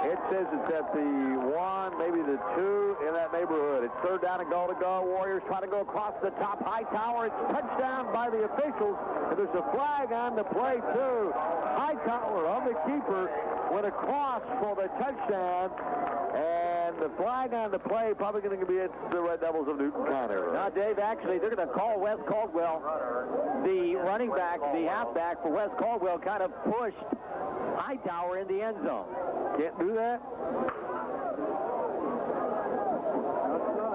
It says it's at the 1, maybe the 2, in that neighborhood. It's third down and goal to go. Warriors trying to go across the top high tower. It's touchdown by the officials, and there's a flag on the play, too. Hightower on the keeper went across for the touchdown, and the flag on the play probably going to be at the Red Devils of Newton-Conover. Now, Dave, actually, they're going to call Wes Caldwell. The running back, the halfback for Wes Caldwell, kind of pushed Hightower in the end zone. Can't do that?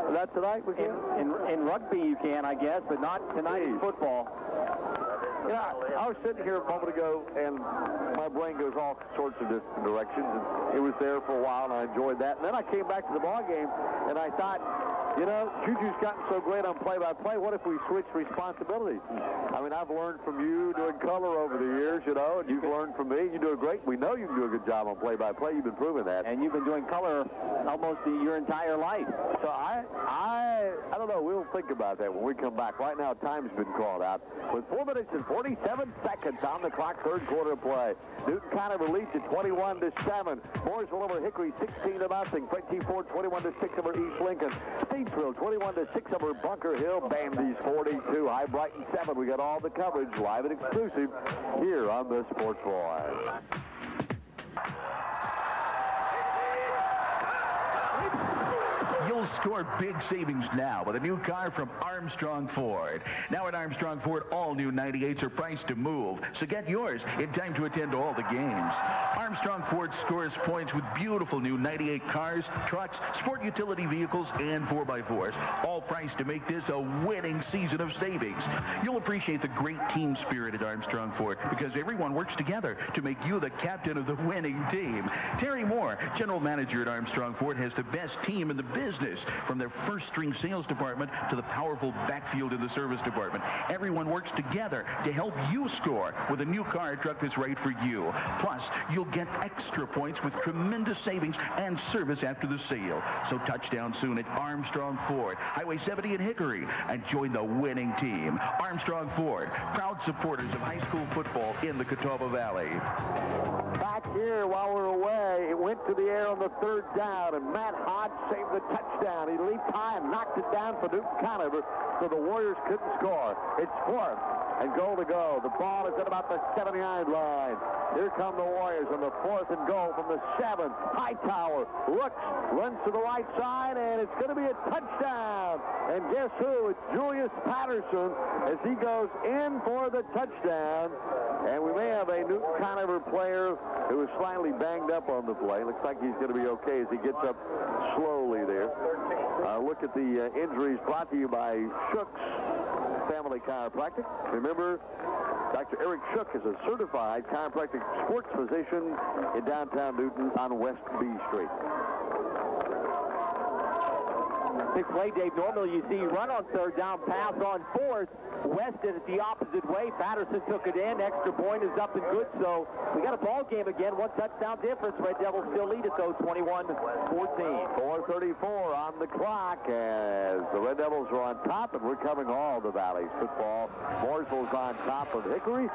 Is that tonight we can? In rugby you can, I guess, but not tonight in football. You know, I was sitting here a moment ago, and my brain goes all sorts of different directions, and it was there for a while, and I enjoyed that. And then I came back to the ball game, and I thought, you know, Juju's gotten so great on play-by-play, what if we switch responsibilities? I mean, I've learned from you doing color over the years, you know, and you've learned from me. You do a great, we know you can do a good job on play-by-play. You've been proving that. And you've been doing color almost your entire life. So I don't know. We'll think about that when we come back. Right now, time's been called out. With 4 minutes and 47 seconds on the clock, third quarter play. Newton-Conover leads at 21-7. Mooresville over Hickory, 16-0. Fred T. Ford, 21-6 over East Lincoln. Statesville, 21-6 over Bunker Hill. Bandy's 42. High Brighton 7. We got all the coverage live and exclusive here on the Sports Line. You'll score big savings now with a new car from Armstrong Ford. Now at Armstrong Ford, all new 98s are priced to move, so get yours in time to attend all the games. Armstrong Ford scores points with beautiful new 98 cars, trucks, sport utility vehicles, and 4x4s, all priced to make this a winning season of savings. You'll appreciate the great team spirit at Armstrong Ford because everyone works together to make you the captain of the winning team. Terry Moore, general manager at Armstrong Ford, has the best team in the business, from their first-string sales department to the powerful backfield in the service department. Everyone works together to help you score with a new car or truck that's right for you. Plus, you'll get extra points with tremendous savings and service after the sale. So touchdown soon at Armstrong Ford, Highway 70 in Hickory, and join the winning team. Armstrong Ford, proud supporters of high school football in the Catawba Valley. Back here while we're away, it went to the air on the third down, and Matt Hodge saved the touchdown. He leaped high and knocked it down for Newton-Conover, so the Warriors couldn't score. It's fourth and goal to go. The ball is at about the 70-yard line. Here come the Warriors on the 4th and goal from the 7. Hightower looks, runs to the right side, and it's going to be a touchdown. And guess who? It's Julius Patterson as he goes in for the touchdown. And we may have a Newton-Conover player who is slightly banged up on the play. Looks like he's going to be okay as he gets up slowly there. Look at the injuries brought to you by Shook's Family Chiropractic. Remember, Dr. Eric Shook is a certified chiropractic sports physician in downtown Newton on West B Street. Big play, Dave. Normally you see run on third down, pass on fourth. West did it the opposite way. Patterson took it in. Extra point is up and good. So we got a ball game again. One touchdown difference. Red Devils still lead it, though, 21-14. 4:34 on the clock as the Red Devils are on top, and we're covering all the Valley's football. Mooresville's on top of Hickory.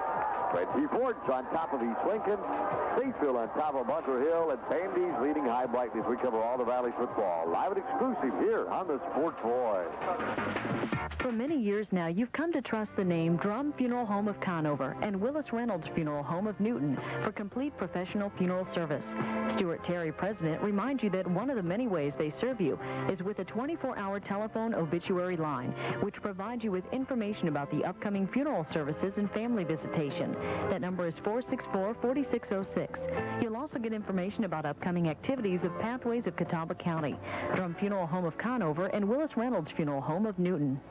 Fred T. Ford's on top of East Lincoln. Statesville on top of Bunker Hill. And Bandy's leading High Brighton as we cover all the Valley's football. Live and exclusive here on the Sports Voice. For many years now, you've come to trust the name Drum Funeral Home of Conover and Willis Reynolds Funeral Home of Newton for complete professional funeral service. Stuart Terry, president, reminds you that one of the many ways they serve you is with a 24-hour telephone obituary line, which provides you with information about the upcoming funeral services and family visitation. That number is 464-4606. You'll also get information about upcoming activities of Pathways of Catawba County, Drum Funeral Home of Conover, and Willis Reynolds Funeral Home of Newton.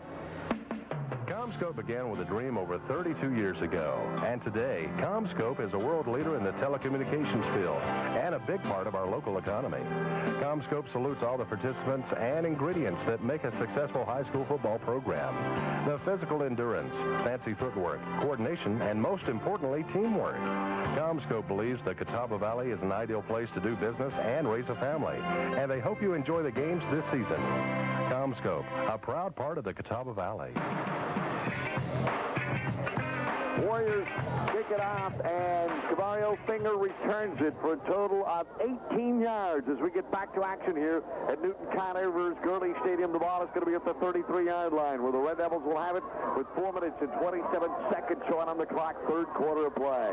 CommScope began with a dream over 32 years ago, and today, CommScope is a world leader in the telecommunications field and a big part of our local economy. CommScope salutes all the participants and ingredients that make a successful high school football program. The physical endurance, fancy footwork, coordination, and most importantly, teamwork. CommScope believes the Catawba Valley is an ideal place to do business and raise a family, and they hope you enjoy the games this season. CommScope, a proud part of the Catawba Valley. Warriors kick it off, and Cavario Finger returns it for a total of 18 yards as we get back to action here at Newton-Conover's Gurley Stadium. The ball is going to be at the 33-yard line, where the Red Devils will have it with 4 minutes and 27 seconds showing on the clock, third quarter of play.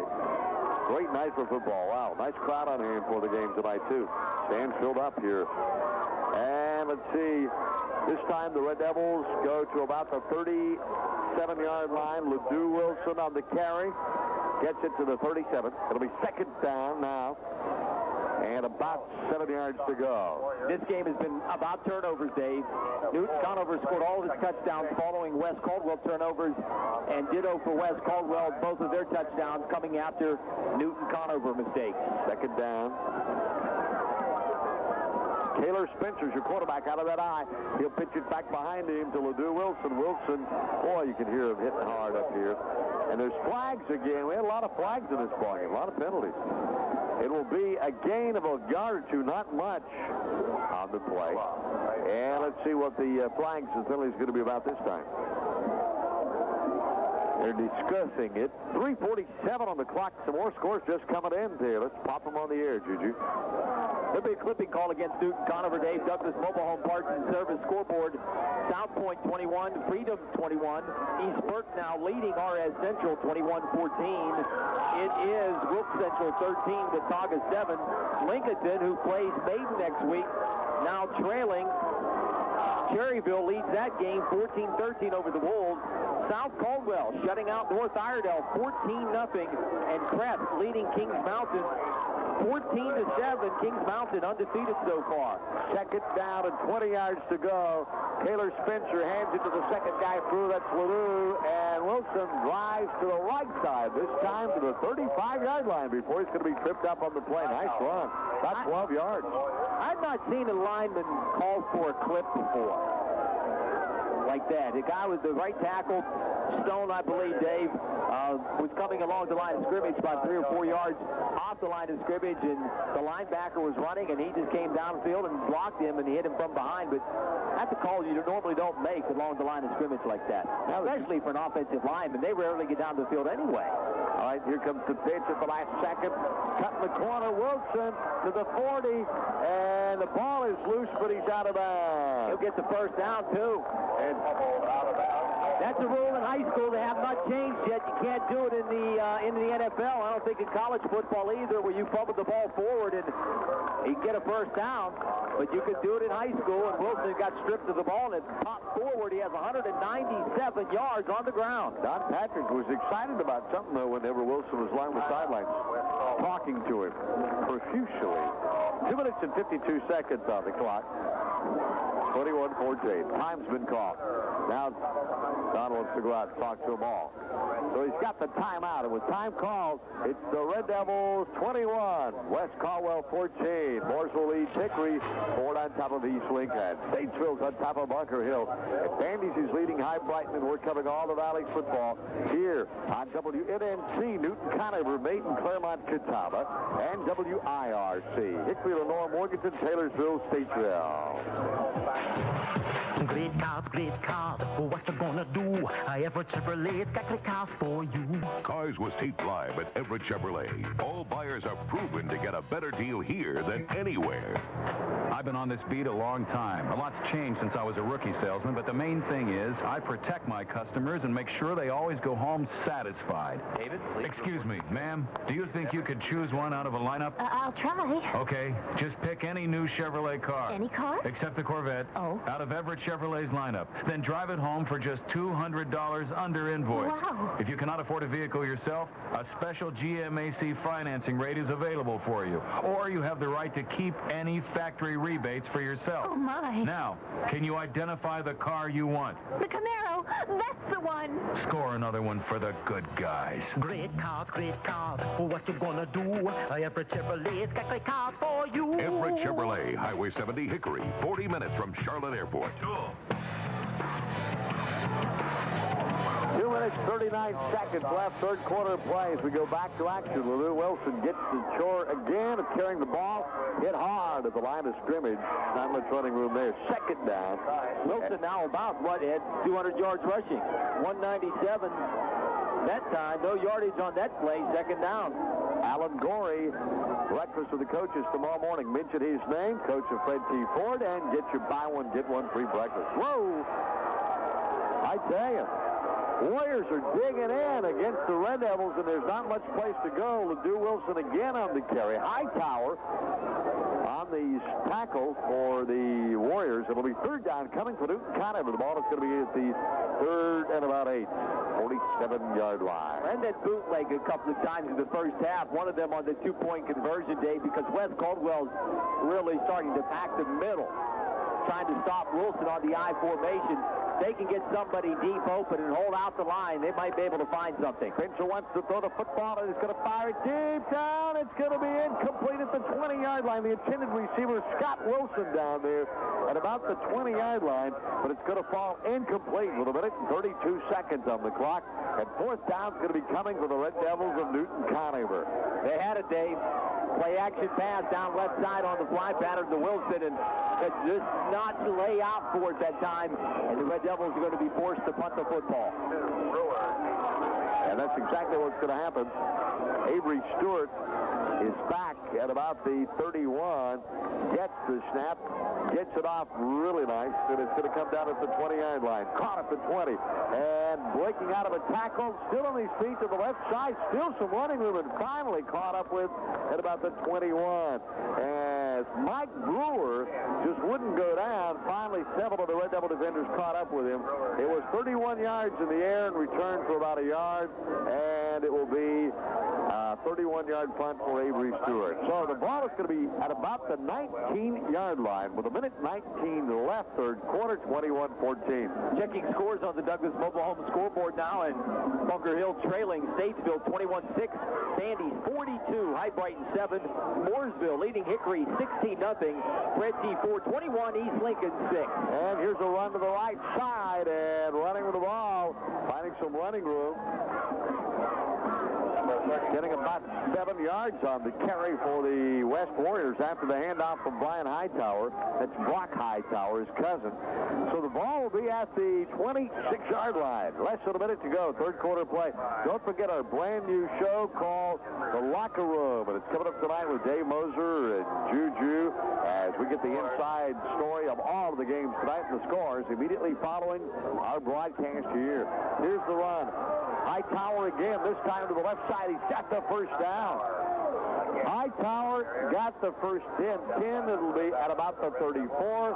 Great night for football. Wow, nice crowd on hand for the game tonight, too. Stands filled up here. And let's see, this time the Red Devils go to about the 37-yard line. Ledoux Wilson on the carry. Gets it to the 37. It'll be second down now. And about 7 yards to go. This game has been about turnovers, Dave. Newton-Conover scored all of his touchdowns following Wes Caldwell turnovers, and ditto for Wes Caldwell, both of their touchdowns coming after Newton-Conover mistakes. Second down. Taylor Spencer's your quarterback out of that eye. He'll pitch it back behind him to Ledoux Wilson. Wilson, boy, you can hear him hitting hard up here. And there's flags again. We had a lot of flags in this ballgame, a lot of penalties. It will be a gain of a yard or two, not much on the play. And let's see what the flags and penalties are going to be about this time. They're discussing it. 3:47 on the clock. Some more scores just coming in there. Let's pop them on the air, Juju. There'll be a clipping call against Newton-Conover. Dave Douglas Mobile Home Parts and Service scoreboard. South Point 21, Freedom 21. East Burke now leading RS Central 21-14. It is Wilk Central 13, Watauga 7. Lincolnton, who plays Maiden next week, now trailing. Cherryville leads that game 14-13 over the Wolves. South Caldwell shutting out North Iredell 14-0, and Crest leading Kings Mountain 14-7. Kings Mountain undefeated so far. Second down and 20 yards to go. Taylor Spencer hands it to the second guy through. That's Ledoux, and Wilson drives to the right side, this time to the 35-yard line before he's going to be tripped up on the play. Nice run. About 12 yards. I've not seen a lineman call for a clip before like that. The guy with the right tackle, Stone, I believe, Dave, was coming along the line of scrimmage about 3 or 4 yards off the line of scrimmage, and the linebacker was running, and he just came downfield and blocked him, and he hit him from behind. But that's a call you normally don't make along the line of scrimmage like that, especially for an offensive lineman. They rarely get down the field anyway. All right, here comes the pitch at the last second. Cut in the corner, Wilson to the 40, and the ball is loose, but he's out of bounds. He'll get the first down, too. And that's a rule in high school. They have not changed yet. You can't do it in the NFL. I don't think in college football either, where you fumble the ball forward and you get a first down. But you can do it in high school, and Wilson got stripped of the ball and popped forward. He has 197 yards on the ground. Don Patrick was excited about something, though, whenever Wilson was along the sidelines, talking to him profusely. 2 minutes and 52 seconds on the clock. 21-14. Time's been called. Now Don wants to go out and talk to them all. So he's got the timeout, and with time called, it's the Red Devils 21, West Caldwell 14. Mooresville leads Hickory, Ford on top of East Lincoln. Statesville's on top of Bunker Hill. And Bandy's is leading High Brighton, and we're covering all the Valley football here on WNNC, Newton-Conover, Maiden, Claremont, Catawba, and WIRC. Hickory, Lenore, Morganton, Taylorsville, Statesville. Great cars, what you gonna do? Everett Chevrolet's got great cars for you. Cars was taped live at Everett Chevrolet. All buyers are proven to get a better deal here than anywhere. I've been on this beat a long time. A lot's changed since I was a rookie salesman, but the main thing is I protect my customers and make sure they always go home satisfied. David, excuse me, ma'am, do you think you could choose one out of a lineup? I'll try. Okay, just pick any new Chevrolet car. Any car? Except the Corvette. Oh. Out of Everett Chevrolet's lineup. Then drive it home for just $200 under invoice. Wow. If you cannot afford a vehicle yourself, a special GMAC financing rate is available for you. Or you have the right to keep any factory rebates for yourself. Oh, my. Now, can you identify the car you want? The Camaro. That's the one. Score another one for the good guys. Great cars, great cars. What you gonna do? Everett Chevrolet's got great cars for you. Everett Chevrolet, Highway 70 Hickory, 40 minutes from Charlotte Airport. 2 minutes, 39 seconds left, third quarter of play as we go back to action. Lou Wilson gets the chore again of carrying the ball. Hit hard at the line of scrimmage. Not much running room there. Second down. Wilson now about, what, Ed? 200 yards rushing. 197 that time. No yardage on that play. Second down. Alan Gorey, breakfast with the coaches tomorrow morning. Mention his name, coach of Fred T. Ford, and get your buy one, get one free breakfast. Whoa! I tell you. Warriors are digging in against the Red Devils, and there's not much place to go. Ledoux Wilson again on the carry. Hightower on the tackle for the Warriors. It'll be third down coming for Newton-Conover. The ball is going to be at the third and about 8. 47-yard line. And that bootleg a couple of times in the first half. One of them on the two-point conversion day because Wes Caldwell's really starting to pack the middle, trying to stop Wilson on the I formation. They can get somebody deep open and hold out the line. They might be able to find something. Fincher wants to throw the football, and he's going to fire it deep down. It's going to be incomplete at the 20-yard line. The intended receiver, Scott Wilson, down there at about the 20-yard line, but it's going to fall incomplete with a minute and 32 seconds on the clock. And fourth down's going to be coming for the Red Devils of Newton-Conover. They had it, Dave. Play action pass down left side on the fly pattern to Wilson, and just not lay out for it that time. And the Red Devils are going to be forced to punt the football. And that's exactly what's going to happen. Avery Stewart is back at about the 31, gets the snap, gets it off really nice, and it's going to come down at the 20-yard line. Caught at the 20, and breaking out of a tackle, still on his feet to the left side, still some running room, and finally caught up with at about the 21. As Mike Brewer just wouldn't go down, finally several of the Red Devil defenders caught up with him. It was 31 yards in the air and returned for about a yard, and it will be a 31-yard punt for Avery Stewart. So the ball is going to be at about the 19-yard line with a minute 19 left, third quarter, 21-14. Checking scores on the Douglas Mobile Home scoreboard now, and Bunker Hill trailing Statesville 21-6, Sandy's 42, High Brighton 7, Mooresville leading Hickory 16-0, Fred T. Ford 21, East Lincoln 6. And here's a run to the right side, and running with the ball, finding some running room. Getting about 7 yards on the carry for the West Warriors after the handoff from Brian Hightower. That's Brock Hightower, his cousin. So the ball will be at the 26-yard line. Less than a minute to go, third quarter play. Don't forget our brand new show called The Locker Room, and it's coming up tonight with Dave Moser and Juju as we get the inside story of all of the games tonight and the scores immediately following our broadcast here. Here's the run. Hightower again, this time to the left side. He's got the first down. Hightower got the first 10. It'll be at about the 34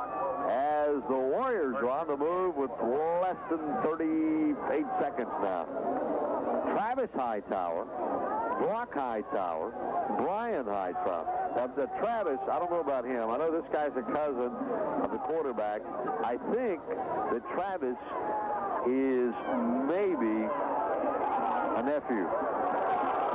as the Warriors are on the move with less than 38 seconds now. Travis Hightower, Brock Hightower, Brian Hightower. Now, Travis, I don't know about him. I know this guy's a cousin of the quarterback. I think that Travis is maybe a nephew.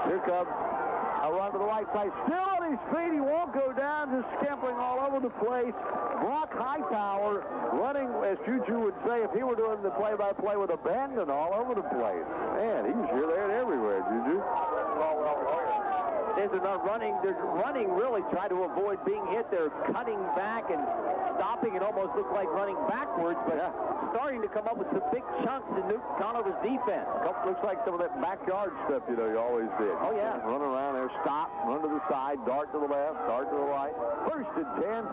Here comes a run to the right side. Still on his feet. He won't go down, just scampering all over the place. Brock Hightower running, as Juju would say, if he were doing the play-by-play with abandon all over the place. Man, he was here, there, and everywhere, Juju. They're not running. They're running really trying to avoid being hit. They're cutting back and stopping. It almost looked like running backwards, but starting to come up with some big chunks in Newton-Conover's defense. Looks like some of that backyard stuff, you always did. Oh, yeah. Run around there, stop, run to the side, dart to the left, dart to the right. First and 10,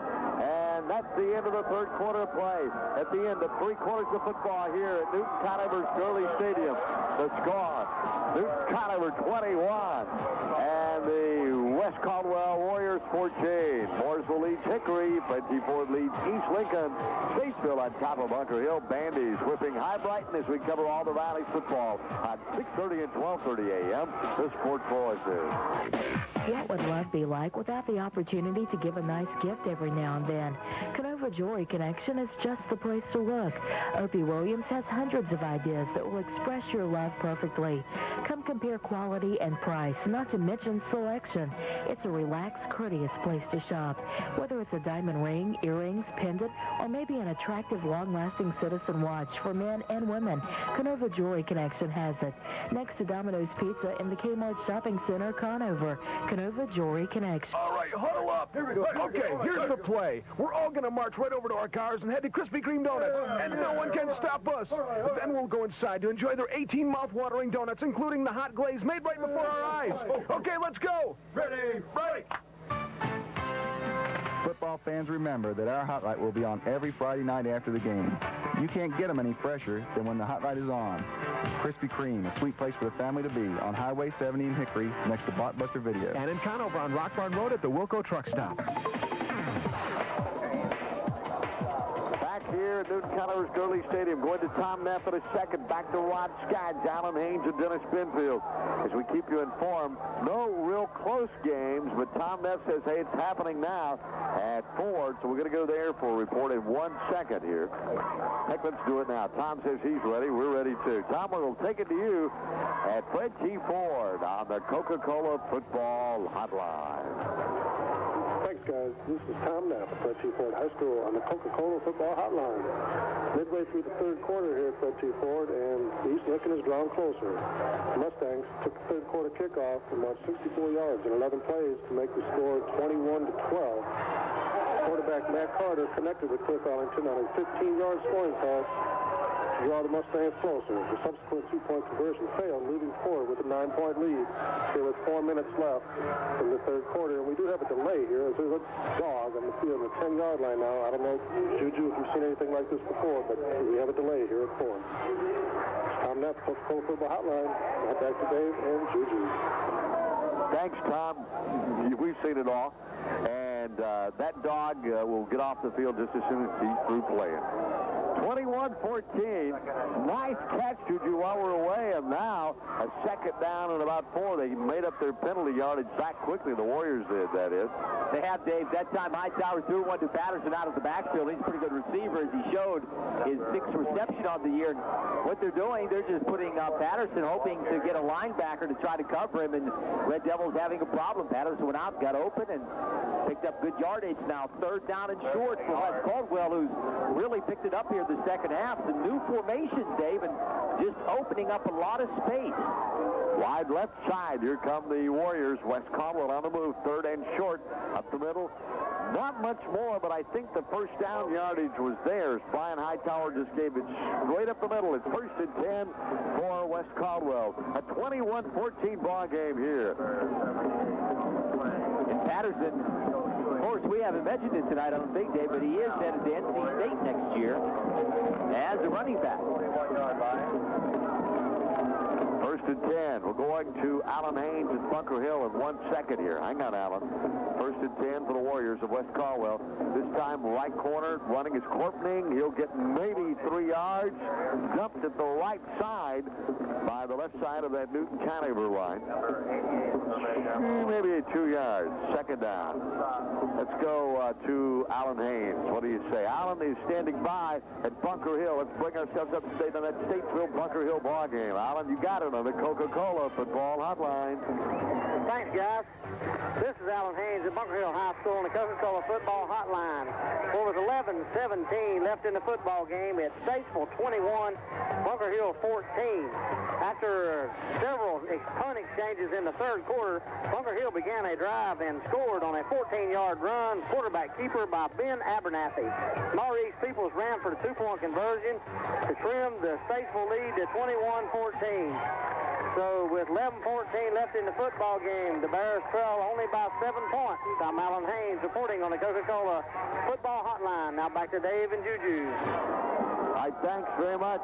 and that's the end of the third quarter of play. At the end of 3 quarters of football here at Newton-Conover's Gurley Stadium. The score, Newton-Conover 21, and the West Caldwell Warriors 14. Mooresville leads Hickory. Frenchie Ford leads East Lincoln. Statesville on top of Bunker Hill. Bandy's whipping High Brighton as we cover all the Valley football on 6:30 and 12:30 a.m. The Sport Voices. What would love be like without the opportunity to give a nice gift every now and then? Canova Jewelry Connection is just the place to look. Opie Williams has hundreds of ideas that will express your love perfectly. Come compare quality and price, not to mention selection. It's a relaxed, courteous place to shop. Whether it's a diamond ring, earrings, pendant, or maybe an attractive, long-lasting citizen watch for men and women, Canova Jewelry Connection has it. Next to Domino's Pizza in the Kmart Shopping Center, Conover. Canova Jewelry Connection. All right, huddle up. Here we go. Okay, here's the play. We're all going to march right over to our cars and head to Krispy Kreme Donuts, and no one can stop us. Then we'll go inside to enjoy their 18 mouth-watering donuts, including the hot glaze made right before our eyes. Okay, let's go. Ready, break. Football fans, remember that our Hot Light will be on every Friday night after the game. You can't get them any fresher than when the Hot Light is on. Krispy Kreme, a sweet place for the family to be, on Highway 70 in Hickory, next to Blockbuster Video. And in Conover on Rock Barn Road at the Wilco Truck Stop. Here at Newton-Conover's Gurley Stadium, going to Tom Neff in a second, back to Rod Scott, Alan Haynes, and Dennis Spinfield. As we keep you informed, no real close games, but Tom Neff says, hey, it's happening now at Ford, so we're going to go there for a report in 1 second here. Heck, let's do it now. Tom says he's ready. We're ready, too. Tom, we'll take it to you at Fred T. Ford on the Coca-Cola Football Hotline. Thanks, guys. This is Tom Knapp at Fred T. Ford High School on the Coca-Cola Football Hotline. Midway through the third quarter here at Fred T. Ford, and East Lincoln has drawn closer. The Mustangs took the third quarter kickoff and marched 64 yards in 11 plays to make the score 21-12. Quarterback Matt Carter connected with Cliff Ellington on a 15-yard scoring pass to draw the Mustangs closer. The subsequent two-point conversion failed, moving forward with a 9-point lead. There was 4 minutes left in the third quarter, and we do have a delay here as there's a dog on the field on the 10-yard line now. I don't know, Juju, if you've seen anything like this before, but we have a delay here at Ford. Tom Neff, Coca-Cola Football Hotline. Now back to Dave and Juju. Thanks, Tom. We've seen it all. And that dog will get off the field just as soon as he's through playing. 21-14. Nice catch, Juju, while we're away. And now a second down and about 4. They made up their penalty yardage back quickly. The Warriors did, that is. They have, Dave. That time Hightower threw one to Patterson out of the backfield. He's a pretty good receiver, as he showed his 6th reception of the year. And what they're doing, they're just putting Patterson, hoping to get a linebacker to try to cover him. And Red Devils having a problem. Patterson went out, got open, and picked up good yardage. Now third down and short for Wes Caldwell, who's really picked it up here the second half. Some new formations, Dave, and just opening up a lot of space. Wide left side. Here come the Warriors. Wes Caldwell on the move. Third and short. Up the middle. Not much more, but I think the first down yardage was theirs. Brian Hightower just gave it straight up the middle. It's first and 10 for Wes Caldwell. A 21-14 ball game here. And Patterson, of course, we haven't mentioned it tonight, I don't think, Dave, but he is headed to NC State next year as a running back. First and 10. We're going to Alan Haynes at Bunker Hill in 1 second here. Hang on, Alan. First and 10 for the Warriors of West Caldwell. This time, right corner, running is Corpning. He'll get maybe 3 yards. Dumped at the right side by the left side of that Newton-Conover line. Maybe 2 yards. Second down. Let's go to Alan Haynes. What do you say? Alan is standing by at Bunker Hill. Let's bring ourselves up to date on that Statesville Bunker Hill ball game. Alan, you got it on the Coca-Cola Football Hotline. Thanks, guys. This is Alan Haynes at Bunker Hill High School on the Coca-Cola Football Hotline. Well, with 11-17 left in the football game, it's Statesville 21, Bunker Hill 14. After several punt exchanges in the third quarter, Bunker Hill began a drive and scored on a 14-yard run, quarterback keeper by Ben Abernathy. Maurice Peoples ran for the 2-point conversion to trim the Statesville lead to 21-14. So with 11-14 left in the football game, the Bears trail only by 7 points. I'm Alan Haynes reporting on the Coca-Cola Football Hotline. Now back to Dave and Juju. All right, thanks very much,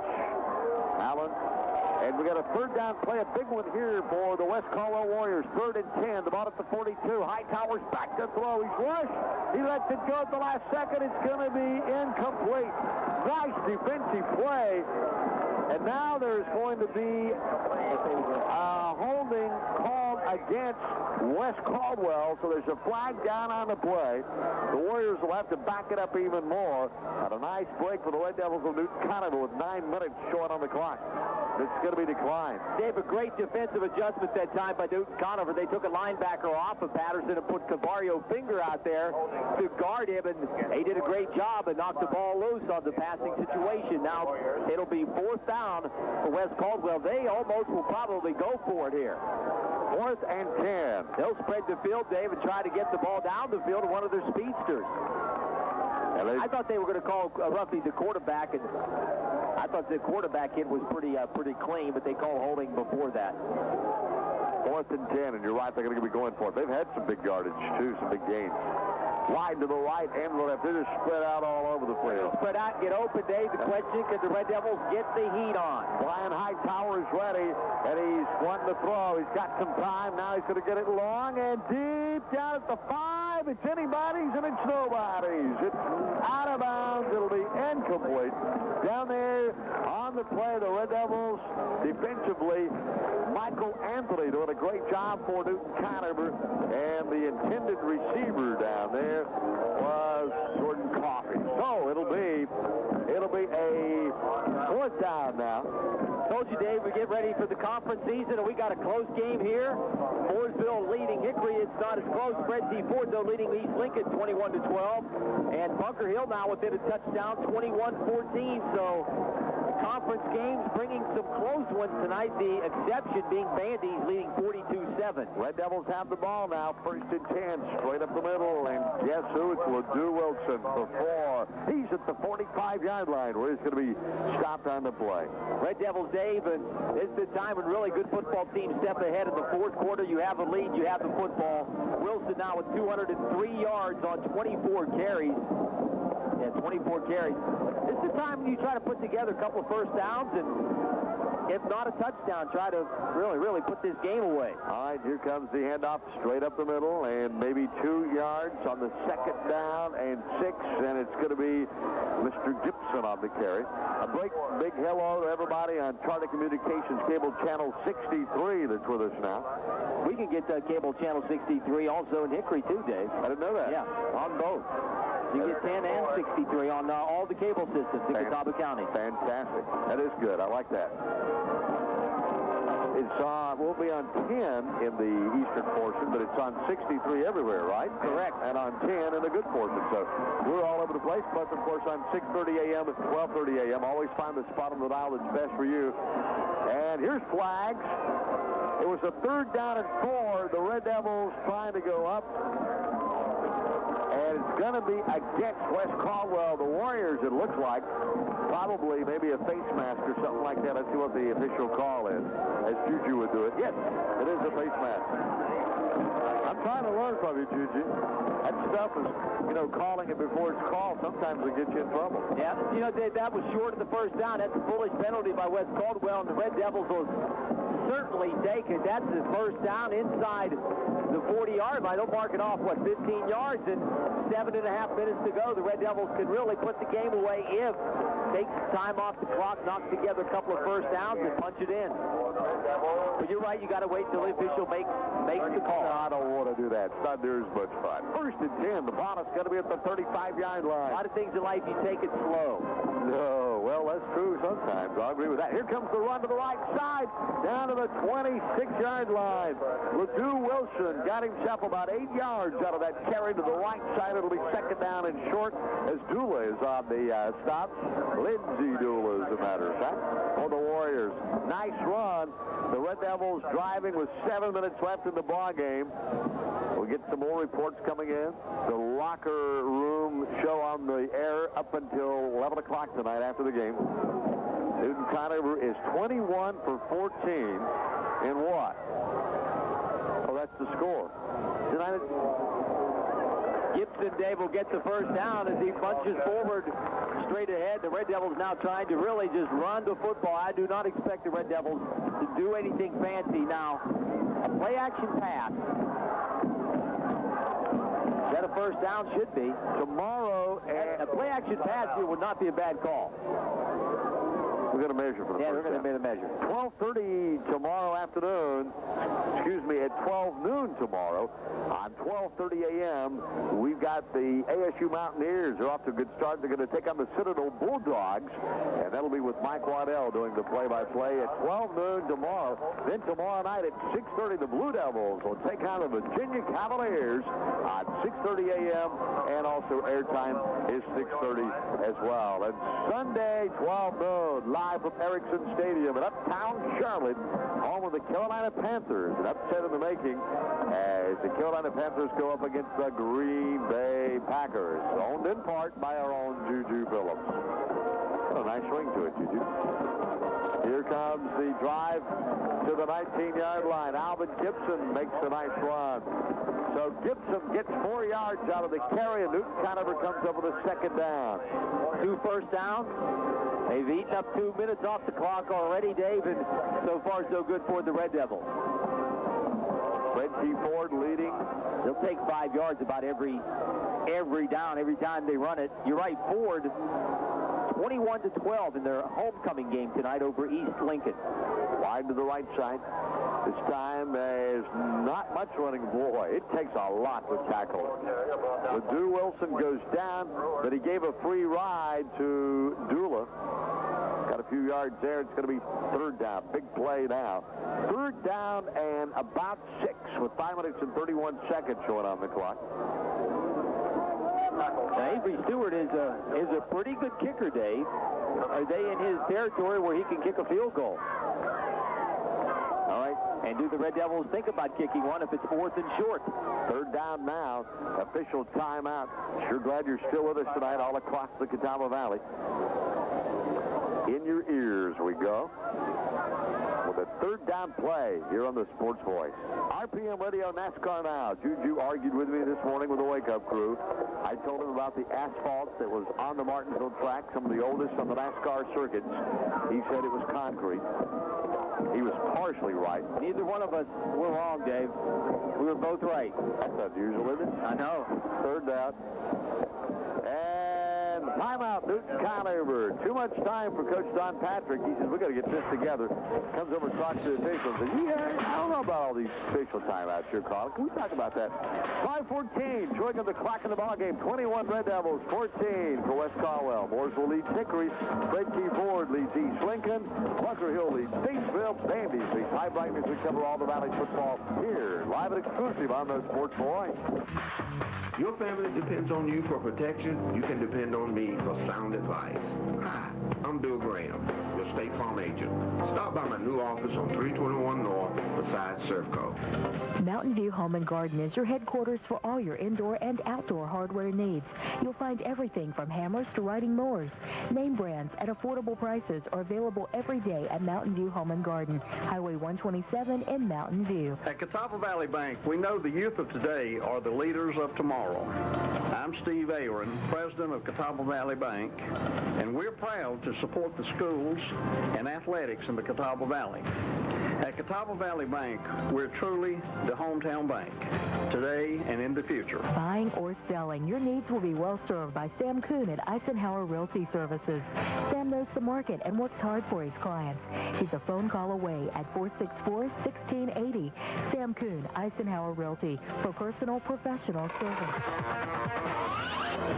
Alan. And we got a third down play, a big one here for the West Caldwell Warriors. 3rd and 10, the ball at the 42. Hightower's back to throw. He's rushed. He lets it go at the last second. It's going to be incomplete. Nice defensive play. And now there's going to be a holding called against West Caldwell, so there's a flag down on the play. The Warriors will have to back it up even more. And a nice break for the Red Devils of Newton-Conover with 9 minutes short on the clock. It's going to be declined. Dave, a great defensive adjustment that time by Newton-Conover. They took a linebacker off of Patterson and put Cavario Finger out there to guard him, and he did a great job and knocked the ball loose on the passing situation. Now it'll be 4th down for West Caldwell. They almost will probably go for it here. 4th and 10. They'll spread the field, Dave, and try to get the ball down the field to one of their speedsters. I thought they were going to call roughly the quarterback, and I thought the quarterback hit was pretty clean, but they called holding before that. 4th and 10, and you're right, they're going to be going for it. They've had some big yardage, too, some big gains. Wide to the right and the left. They're just spread out all over the field. Spread out, get open, Dave. The question, can the Red Devils get the heat on? Brian Hightower is ready, and he's wanting to throw. He's got some time. Now he's going to get it long and deep down at the 5. It's anybody's, and it's nobody's. It's out of bounds. It'll be incomplete. Down there on the play, the Red Devils defensively, Michael Anthony doing a great job for Newton-Conover, and the intended receiver down there was Jordan Coffey. So it'll be a 4th down now. Told you, Dave, we get ready for the conference season, and we got a close game here. Mooresville leading Hickory. It's not as close. Fred C. Ford, though, leading East Lincoln 21-12. And Bunker Hill now within a touchdown, 21-14. So conference games bringing some close ones tonight. The exception being Bandy's leading 42-7. Red Devils have the ball now. 1st and 10, straight up the middle. And guess who? It's LeDoux Wilson for 4. He's at the 45-yard line where he's going to be stopped on the play. Red Devils, Dave, and this is the time when really good football teams step ahead in the 4th quarter. You have a lead, you have the football. Wilson now with 203 yards on 24 carries. Yeah, 24 carries. This is the time when you try to put together a couple of first downs, and if not a touchdown, try to really put this game away. All right, here comes the handoff straight up the middle, and maybe 2 yards on the 2nd down and 6, and it's going to be Mr. Gibson on the carry. A big hello to everybody on Charter Communications Cable Channel 63 that's with us now. We can get Cable Channel 63 also in Hickory, too, Dave. I didn't know that. Yeah, on both. You get 10 and 63 on all the cable systems in Catawba County. Fantastic. That is good. I like that. We'll be on 10 in the eastern portion, but it's on 63 everywhere, right? Correct. And on 10 in the good portion. So we're all over the place, plus, of course, on 6:30 a.m. and 12:30 a.m. Always find the spot on the dial that's best for you. And here's flags. It was a 3rd down and 4. The Red Devils trying to go up. And it's going to be against West Caldwell. The Warriors, it looks like, probably maybe a face mask or something like that. Let's see what the official call is, as Juju would do it. Yes, it is a face mask. I'm trying to learn from you, Juju. That stuff is, calling it before it's called. Sometimes it gets you in trouble. Yeah, that was short of the 1st down. That's a foolish penalty by West Caldwell, and the Red Devils will certainly take it. That's the 1st down inside the 40-yard line. They'll mark it off, 15 yards, and 7.5 minutes to go. The Red Devils could really put the game away if take time off the clock, knock together a couple of 1st downs, and punch it in. But you're right, you got to wait till the official makes the call. No, I don't want to do that. It's not near as much fun. 1st and 10. The ball is going to be at the 35-yard line. A lot of things in life, you take it slow. No, well, that's true sometimes. I agree with that. Here comes the run to the right side, down to the 26-yard line. LeDoux Wilson got himself about 8 yards out of that carry to the right side. It'll be 2nd down and short as Dula is on the stop. Lindsey Dula, as a matter of fact, for the Warriors. Nice run. The Red Devils driving with 7 minutes left in the ball game. We'll get some more reports coming in. The locker room show on the air up until 11 o'clock tonight after the game. Newton-Conover is 21 for 14 in what? Oh, that's the score. Tonight, Gibson, Dave, will get the first down as he punches forward straight ahead. The Red Devils now trying to really just run the football. I do not expect the Red Devils to do anything fancy now. A play-action pass. Is that a first down? Should be. Tomorrow, a play-action pass here would not be a bad call. We're going to measure for the first down. Yeah, we're going to measure. 12:30 tomorrow afternoon. Excuse me, at 12 noon tomorrow. On 12:30 a.m., we've got the ASU Mountaineers. They're off to a good start. They're going to take on the Citadel Bulldogs, and that'll be with Mike Waddell doing the play-by-play at 12 noon tomorrow. Then tomorrow night at 6:30, the Blue Devils will take on the Virginia Cavaliers at 6:30 a.m., and also airtime is 6:30 as well. And Sunday, 12 noon, live from Erickson Stadium in uptown Charlotte, home of the Carolina Panthers. An upset in the making as the Carolina Panthers go up against the Green Bay Packers, owned in part by our own Juju Phillips. Got a nice swing to it, Juju. Here comes the drive to the 19-yard line. Alvin Gibson makes a nice run. So Gibson gets 4 yards out of the carry, and Newton-Conover comes up with a second down. 2 first downs. They've eaten up 2 minutes off the clock already, Dave, and so far so good for the Red Devils. Fred T. Ford leading. They'll take 5 yards about every down, every time they run it. You're right, Ford, 21-12 in their homecoming game tonight over East Lincoln. Wide to the right side. This time there's not much running. Boy, it takes a lot to tackle it. Ledoux Wilson goes down, but he gave a free ride to Dula. Got a few yards there. It's going to be third down. Big play now. Third down and about 6 with 5 minutes and 31 seconds showing on the clock. Now, Avery Stewart is a pretty good kicker, Dave. Are they in his territory where he can kick a field goal? All right. And do the Red Devils think about kicking one if it's 4th and short? Third down now. Official timeout. Sure glad you're still with us tonight all across the Catawba Valley. In your ears we go. With a third down play here on the Sports Voice. RPM Radio NASCAR Now. Juju argued with me this morning with the wake-up crew. I told him about the asphalt that was on the Martinsville track, some of the oldest on the NASCAR circuits. He said it was concrete. He was partially right. Neither one of us were wrong, Dave. We were both right. That's unusual, isn't it? I know. Third down. And timeout, Newton-Conover. Too much time for Coach Don Patrick. He says, we got to get this together. Comes over and talks to the officials. And yeah, I don't know about all these official timeouts you're calling. Can we talk about that? 5:14, showing on the clock in the ballgame. 21 Red Devils, 14 for West Caldwell. Mooresville leads Hickory. Fred T. Ford leads East Lincoln. Bunker Hill leads Statesville. Bandy's leads High Brighton as we cover all the Valley football here, live and exclusive on the Sports Voice. Your family depends on you for protection. You can depend on me for sound advice. Hi, I'm Bill Graham, your State Farm agent. Stop by my new office on 321 North beside Servco. Mountain View Home and Garden is your headquarters for all your indoor and outdoor hardware needs. You'll find everything from hammers to riding mowers. Name brands at affordable prices are available every day at Mountain View Home and Garden, Highway 127 in Mountain View. At Catawba Valley Bank, we know the youth of today are the leaders of tomorrow. I'm Steve Aaron, president of Catawba Valley Bank, and we're proud to support the schools and athletics in the Catawba Valley. At Catawba Valley Bank, we're truly the hometown bank, today and in the future. Buying or selling, your needs will be well served by Sam Kuhn at Eisenhower Realty Services. Sam knows the market and works hard for his clients. He's a phone call away at 464-1680. Sam Kuhn, Eisenhower Realty, for personal, professional service.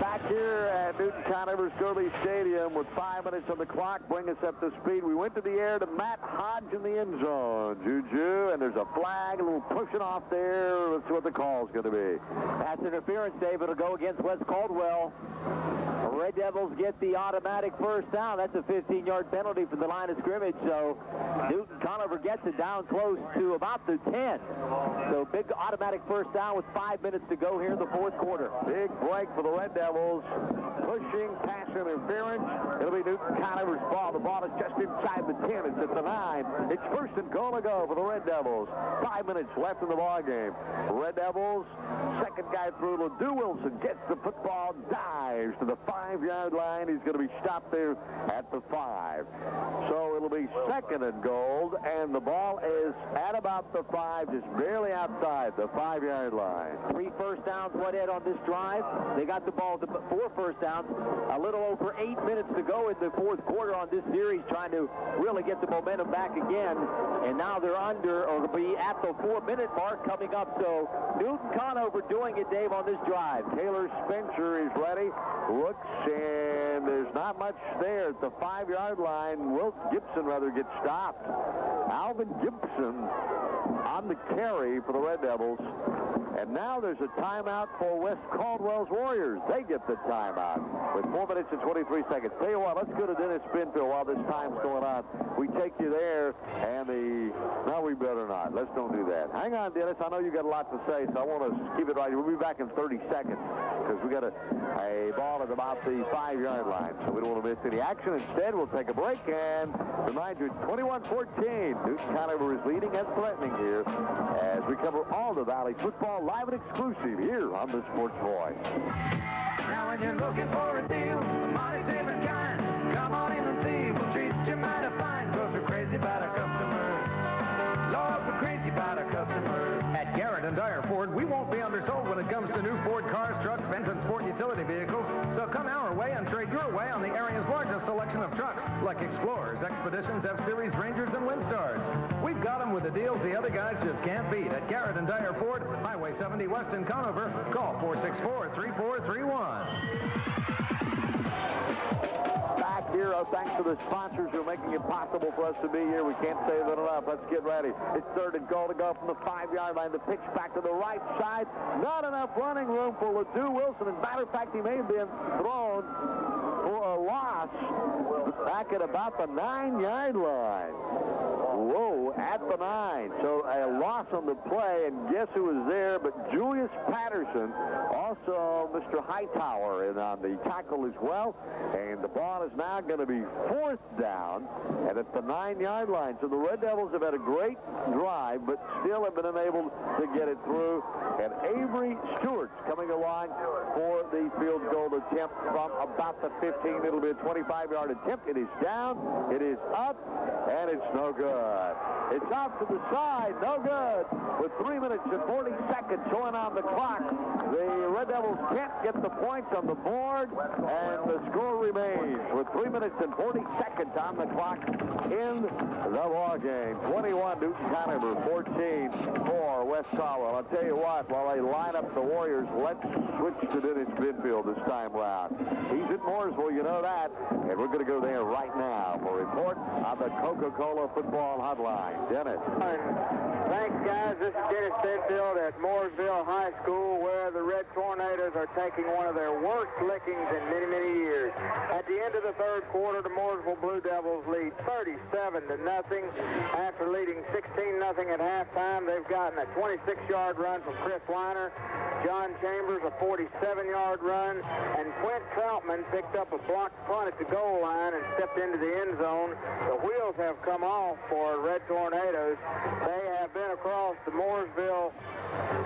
Back here at Newton-Conover Gurley Stadium with 5 minutes on the clock. Bring us up to speed. We went to the air to Matt Hodge in the end zone. Juju, and there's a flag, a little pushing off there. Let's see what the call's going to be. Pass interference, Dave. It'll go against West Caldwell. The Red Devils get the automatic first down. That's a 15-yard penalty from the line of scrimmage. So Newton-Conover gets it down close to about the 10. So big automatic first down with 5 minutes to go here in the fourth quarter. Big break for the Red Devils. Pushing, pass interference. It'll be Newton-Conover's ball. The ball is just inside the 10. It's at the 9. It's first and goal to go for the Red Devils. 5 minutes left in the ball game. Red Devils, second guy through. LeDoux Wilson gets the football, dives to the 5-yard line. He's going to be stopped there at the 5. So it'll be second and goal, and the ball is at about the 5, just barely outside the 5-yard line. 3 first downs went in on this drive. They got the ball to 4 first downs. A little over 8 minutes to go in the fourth quarter on this series, trying to really get the momentum back again. And now they're under, or be at the 4-minute mark coming up. So Newton-Conover doing it, Dave, on this drive. Taylor Spencer is ready. Looks, and there's not much there at the 5-yard line. Wilt Gibson, rather, gets stopped. Alvin Gibson on the carry for the Red Devils. And now there's a timeout for West Caldwell's Warriors. They get the timeout with 4 minutes and 23 seconds. Tell you what, let's go to Dennis Spinfield while this time's going on. We take you there, and no, we better not. Let's don't do that. Hang on, Dennis. I know you got a lot to say, so I want to keep it right. We'll be back in 30 seconds because we got a ball at about the 5-yard line, so we don't want to miss any action. Instead, we'll take a break and remind you, 21-14. Newton-Conover is leading and threatening here as we cover all the Valley football live and exclusive here on the Sports Voice. Now when you're looking for a deal, money-saving kind, come on in and see. We'll treat you mighty fine, because we're crazy about our customers. Lord, we're crazy about our customers. At Garrett and Dyer Ford, we won't be undersold when it comes to new Ford cars, trucks, vans, and sport utility vehicles. So come our way and trade your way on the area's largest selection of trucks, like Explorers, Expeditions, F-Series, Rangers, and Winstars. We've got them with the deals the other guys just can't beat. At Garrett and Dyer Ford, Highway 70 West in Conover. Call 464-3431. Back here, thanks to the sponsors who are making it possible for us to be here. We can't say that enough. Let's get ready. It's third and goal to go from the 5-yard line. The pitch back to the right side. Not enough running room for LeDoux Wilson. As a matter of fact, he may have been thrown for a loss back at about the 9-yard line. Whoa, at the 9. So a loss on the play, and guess who was there but Julius Patterson, also Mr. Hightower, and on the tackle as well. And the ball is now going to be 4th down and at the 9-yard line. So the Red Devils have had a great drive, but still have been unable to get it through. And Avery Stewart's coming along for the field goal attempt from about the 15. It'll be a 25-yard attempt. It is down, it is up, and it's no good. It's off to the side, no good. With 3 minutes and 40 seconds showing on the clock, the Red Devils can't get the points on the board, and the score remains with 3 minutes and 40 seconds on the clock in the ball game. 21 Newton-Conover, 14 for West Caldwell. I'll tell you what, while they line up the Warriors, let's switch to Dennis Spinfield this time round. He's at Mooresville, you know that, and we're going to go there right now for a report on the Coca-Cola Football Hotline. Dennis. Thanks, guys. This is Dennis Spinfield at Mooresville High School, where the Red Tornadoes are taking one of their worst lickings in many, many years. At the end of the third quarter, the Mooresville Blue Devils lead 37-0. After leading 16-0 at halftime, they've gotten a 26-yard run from Chris Weiner, John Chambers a 47-yard run, and Quint Troutman picked up a blocked punt at the goal line and stepped into the end zone. The wheels have come off for Red Tornadoes. They have been across the Mooresville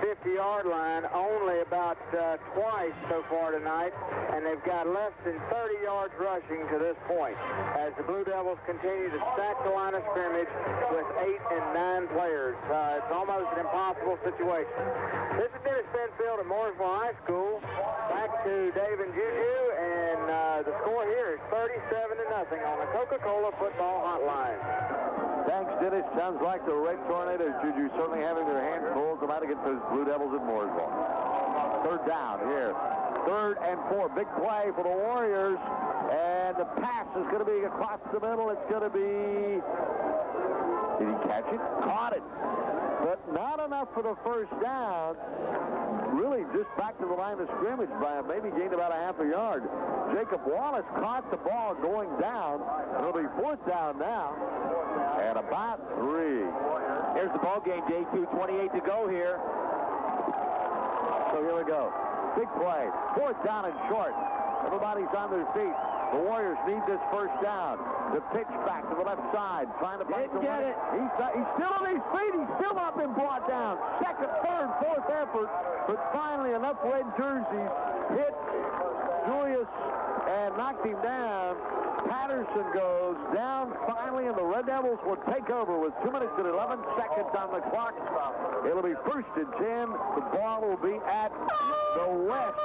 50-yard line only about twice so far tonight, and they've got less than 30 yards rushing to this point as the Blue Devils continue to stack the line of scrimmage with 8 and 9 players. It's almost an impossible situation. This is Dennis Spinfield at Mooresville High School. Back to Dave and Juju, and the score here is 37-0 on the Coca-Cola Football Hotline. Thanks, Dennis. Sounds like the Red Tornadoes, Juju, certainly having their hands full tonight against those Blue Devils at Mooresville. Third down here. 3rd and 4. Big play for the Warriors. And the pass is going to be across the middle. It's going to be... Did he catch it? Caught it. But not enough for the first down. Really just back to the line of scrimmage by maybe gained about a half a yard. Jacob Wallace caught the ball going down. It'll be 4th down now. And about 3. Here's the ball game, J2, 28 to go here. So here we go. Big play. Fourth down and short. Everybody's on their feet. The Warriors need this first down. The pitch back to the left side, trying to find Didn't get it. He's still on his feet. He's still not been brought down. Second, third, fourth effort, but finally enough red jerseys hit Julius and knocked him down. Patterson goes down finally, and the Red Devils will take over with 2 minutes and 11 seconds on the clock. It'll be 1st and 10. The ball will be at the West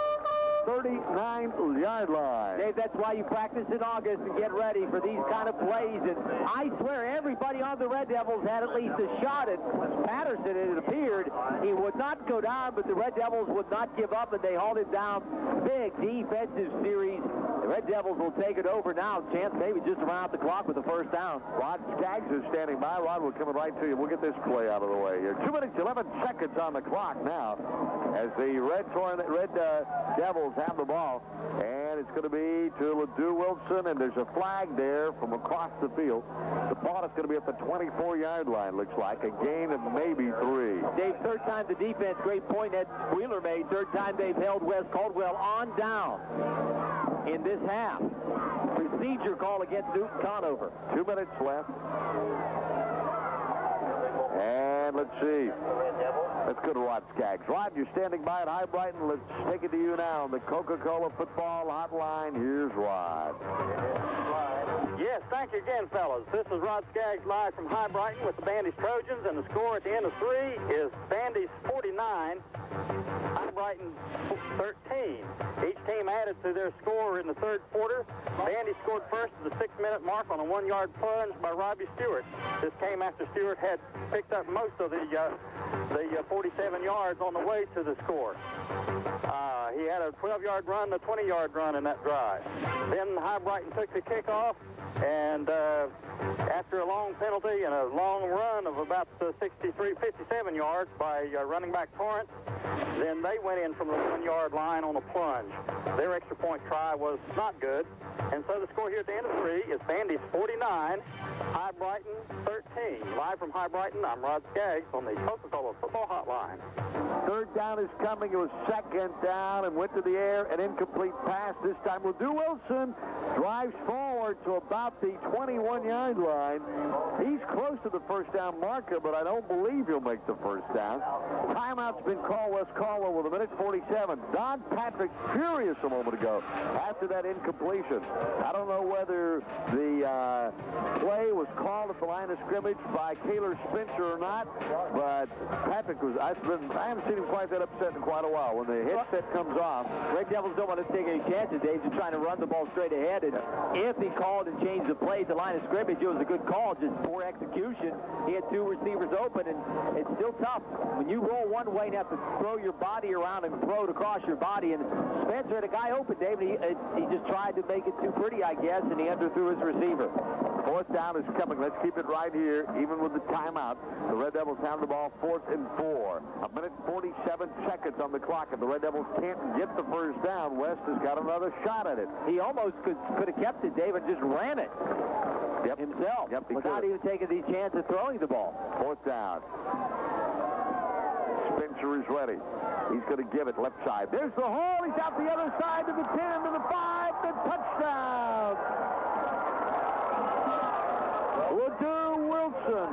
39-yard line. Dave, that's why you practice in August and get ready for these kind of plays. And I swear everybody on the Red Devils had at least a shot at Patterson. It appeared he would not go down, but the Red Devils would not give up, and they hauled it down. Big defensive series. The Red Devils will take it over now. Chance maybe just around the clock with the first down. Rod Skaggs is standing by. Rod, we're coming right to you. We'll get this play out of the way here. 2 minutes, 11 seconds on the clock now as the Red Devils have the ball. And it's going to be to Ledoux Wilson, and there's a flag there from across the field. The ball is going to be at the 24-yard line, looks like. A gain of maybe 3. Dave, third time the defense, great point that Wheeler made. Third time they've held Wes Caldwell on down in this half. Procedure call against Newton-Conover. 2 minutes left. And let's see. Let's go to Rod Skaggs. Rod, you're standing by at High Brighton. Let's take it to you now on the Coca-Cola Football Hotline. Here's Rod. Yes, thank you again, fellas. This is Rod Skaggs live from High Brighton with the Bandy's Trojans, and the score at the end of 3 is Bandy's 49, High Brighton 13. Each team added to their score in the third quarter. Bandy scored first at the 6-minute mark on a 1-yard plunge by Robbie Stewart. This came after Stewart had picked up most of the 47 yards on the way to the score. He had a 12-yard run, a 20-yard run in that drive. Then High Brighton took the kickoff, and after a long penalty and a long run of about 57 yards by running back Torrance, then they went in from the 1-yard line on a plunge. Their extra point try was not good, and so the score here at the end of 3 is Bandy's 49, High Brighton 13. Live from High Brighton, I'm Rod Skaggs on the Coca-Cola Football Hotline. Third down is coming. It was second down and went to the air. An incomplete pass. This time Ledoux Wilson drives forward to about the 21-yard line. He's close to the first down marker, but I don't believe he'll make the first down. Timeout's been called. Wes Caldwell with 1:47. Don Patrick furious a moment ago after that incompletion. I don't know whether the play was called at the line of scrimmage by Kaler Spencer or not, but Patrick was, I haven't seen him quite that upset in quite a while. When the headset comes off, Red Devils don't want to take any chances. Dave's just trying to run the ball straight ahead. And if he called and changed the play at the line of scrimmage, it was a good call, just poor execution. He had 2 receivers open, and it's still tough. When you roll one way and have to throw your body around and throw it across your body, and Spencer had a guy open, Dave, and he just tried to make it too pretty, I guess, and he underthrew his receiver. Fourth down is coming. Let's keep it right here, even with the timeout. The Red Devils have the ball 4th and 4. 1:47 seconds on the clock. If the Red Devils can't get the first down, West has got another shot at it. He almost could have kept it, Dave, and just ran it himself without even taking the chance of throwing the ball. Fourth down. Spencer is ready. He's going to give it left side. There's the hole. He's out the other side to the 10, to the 5, the touchdown. Ledoux Wilson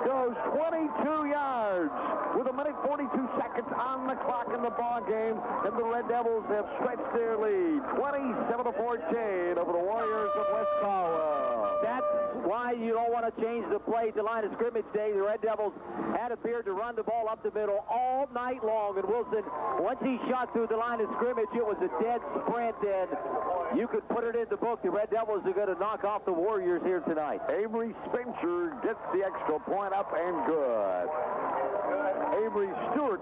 goes 22 yards with 1:42 on the clock in the ball game, and the Red Devils have stretched their lead 27-14 over the Warriors of West Caldwell. That's why you don't want to change the play to line of scrimmage, Dave. The Red Devils had appeared to run the ball up the middle all night long, and Wilson, once he shot through the line of scrimmage, it was a dead sprint, and you could put it in the book. The Red Devils are going to knock off the Warriors here tonight. Avery Spencer gets the extra point up and good. Avery Stewart,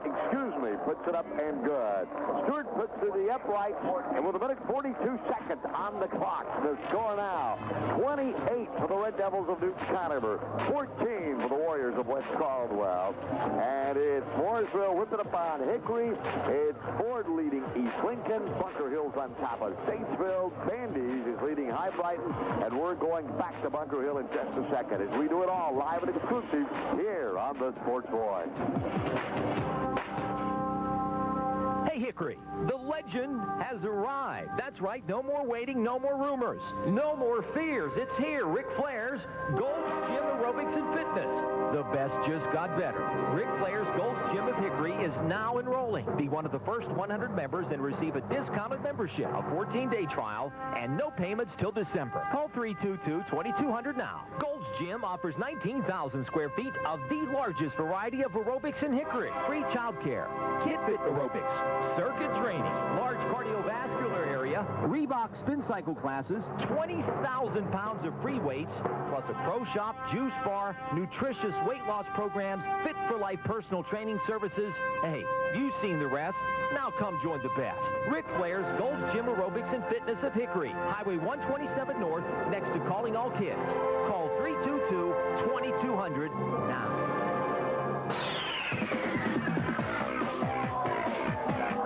puts it up and good. Stewart puts to the upright, and with 1:42 on the clock, the score now, 28 for the Red Devils of Newton-Conover, 14 for the Warriors of West Caldwell. And it's Mooresville with it up on Hickory. It's Ford leading East Lincoln. Bunker Hill's on top of Statesville. Bandy's is leading High Brighton, and we're going back to Bunker Hill in just a second as we do it all live and exclusive here on the Sports Voice. Hey, Hickory. The legend has arrived. That's right, no more waiting, no more rumors, no more fears. It's here, Ric Flair's Gold's Gym Aerobics and Fitness. The best just got better. Ric Flair's Gold's Gym of Hickory is now enrolling. Be one of the first 100 members and receive a discounted membership, a 14-day trial, and no payments till December. Call 322-2200 now. Gold's Gym offers 19,000 square feet of the largest variety of aerobics in Hickory. Free child care, kid fit aerobics, circuit training, large cardiovascular area, Reebok spin cycle classes, 20,000 pounds of free weights, plus a pro shop, juice bar, nutritious weight loss programs, fit for life personal training services. Hey, you've seen the rest. Now come join the best. Ric Flair's Gold's Gym Aerobics and Fitness of Hickory, Highway 127 North, next to Calling All Kids. Call 322-2200 now.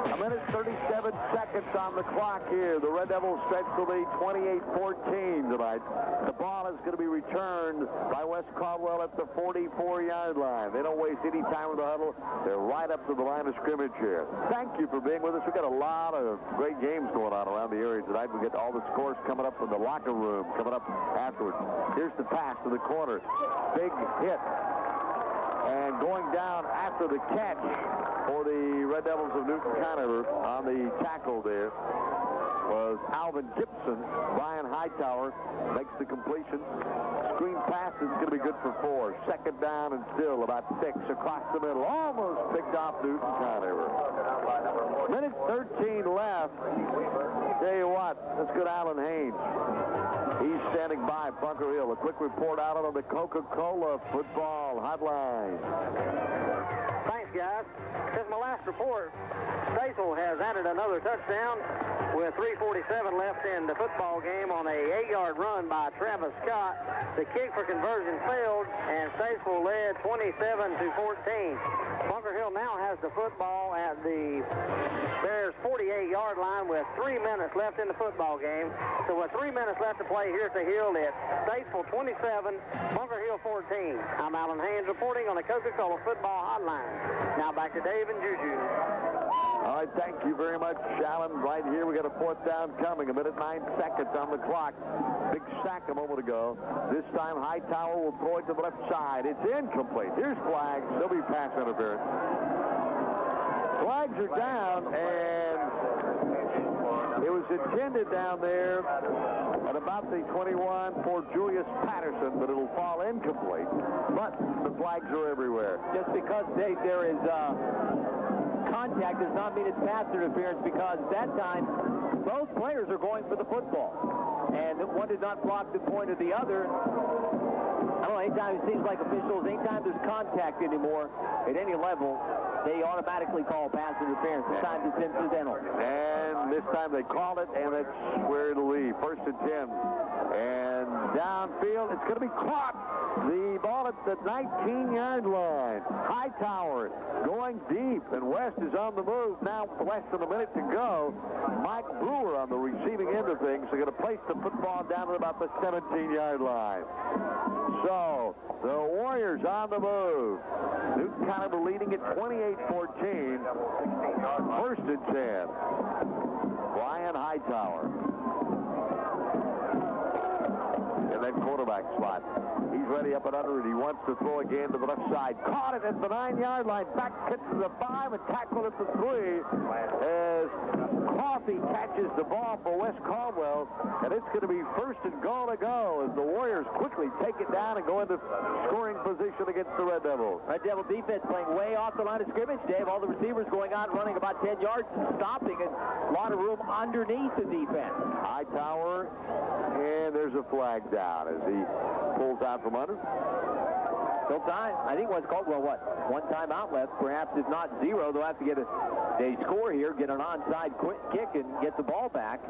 A minute 37 seconds on the clock here. The Red Devils stretch the lead 28-14 tonight. The ball is going to be returned by West Caldwell at the 44-yard line. They don't waste any time in the huddle. They're right up to the line of scrimmage here. Thank you for being with us. We've got a lot of great games going on around the area tonight. We get all the scores coming up from the locker room, coming up afterwards. Here's the pass to the corner. Big hit. And going down after the catch for the Red Devils of Newton-Conover on the tackle there was Alvin Gibson. Brian Hightower makes the completion. Screen pass is going to be good for 4. Second down and still about 6 across the middle. Almost picked off Newton-Conover. Minute 13 left. Tell you what, let's go to Alan Haynes. He's standing by Bunker Hill. A quick report out on the Coca-Cola football hotline. Thanks, guys. Since my last report, Stasel has added another touchdown with 3:47 left in the football game on a 8-yard run by Travis Scott. The kick for conversion failed, and Stasel led 27-14. Bunker Hill now has the football at the Bears' 48-yard line with 3 minutes left in the football game. So with 3 minutes left to play here at the Hill, it's Statesville 27, Bunker Hill 14. I'm Alan Haynes reporting on the Coca-Cola football hotline. Now back to Dave and Juju. All right, thank you very much, Alan. Right here, we got a 4th down coming. 1 minute 9 seconds on the clock. Big sack a moment ago. This time, Hightower will throw it to the left side. It's incomplete. Here's flags. There'll be pass interference. Flags are down, and it was intended down there at about the 21 for Julius Patterson, but it'll fall incomplete. But the flags are everywhere. Just because, Dave, there is contact does not mean it's pass interference, because at that time, both players are going for the football. And one did not block the point of the other. I don't know, anytime it seems like officials, anytime there's contact anymore at any level, they automatically call pass interference. This time it's incidental. And this time they called it, and that's where it'll leave. 1st and 10. And downfield, it's going to be caught. The ball at the 19-yard line. Hightower going deep, and West is on the move now. Less than a minute to go. Mike Brewer on the receiving end of things. They're going to place the football down at about the 17-yard line. So, the Warriors on the move. Newton-Conover leading at 28-14. 1st and 10. Brian Hightower in that quarterback slot. He's ready up and under it. He wants to throw again to the left side. Caught it at the 9-yard line. Back hits to the 5 and tackled at the 3 as Coffey catches the ball for West Caldwell. And it's going to be 1st and goal to go as the Warriors quickly take it down and go into scoring position against the Red Devils. Red Devil defense playing way off the line of scrimmage, Dave. All the receivers going out and running about 10 yards, stopping, and a lot of room underneath the defense. Hightower, and there's a flag down as he pulls out from under. Still time. I think West Caldwell, one timeout left. Perhaps if not 0, they'll have to get a score here, get an onside kick, and get the ball back.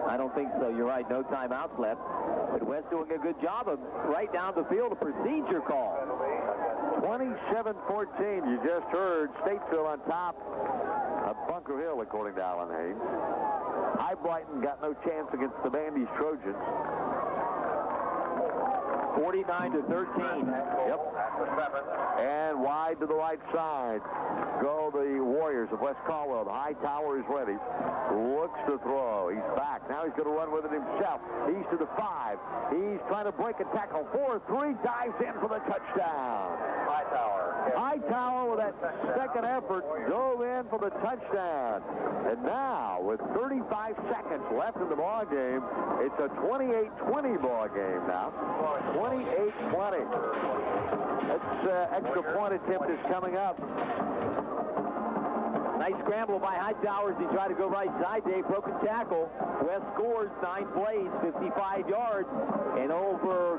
I don't think so. You're right. No timeouts left. But West doing a good job of right down the field, a procedure call. 27-14. You just heard Statesville on top of Bunker Hill, according to Alan Haynes. High Brighton got no chance against the Vandy's Trojans. 49-13. Yep. And wide to the right side go the Warriors of West Caldwell. The high tower is ready. Looks to throw. He's back. Now he's going to run with it himself. He's to the 5. He's trying to break a tackle. 4-3, dives in for the touchdown. Hightower with that second effort dove in for the touchdown. And now, with 35 seconds left in the ball game, it's a 28-20 ball game now. 28-20. That extra point attempt is coming up. Nice scramble by Hightower as he tried to go right side. Dave, broken tackle. West scores 9 plays, 55 yards, and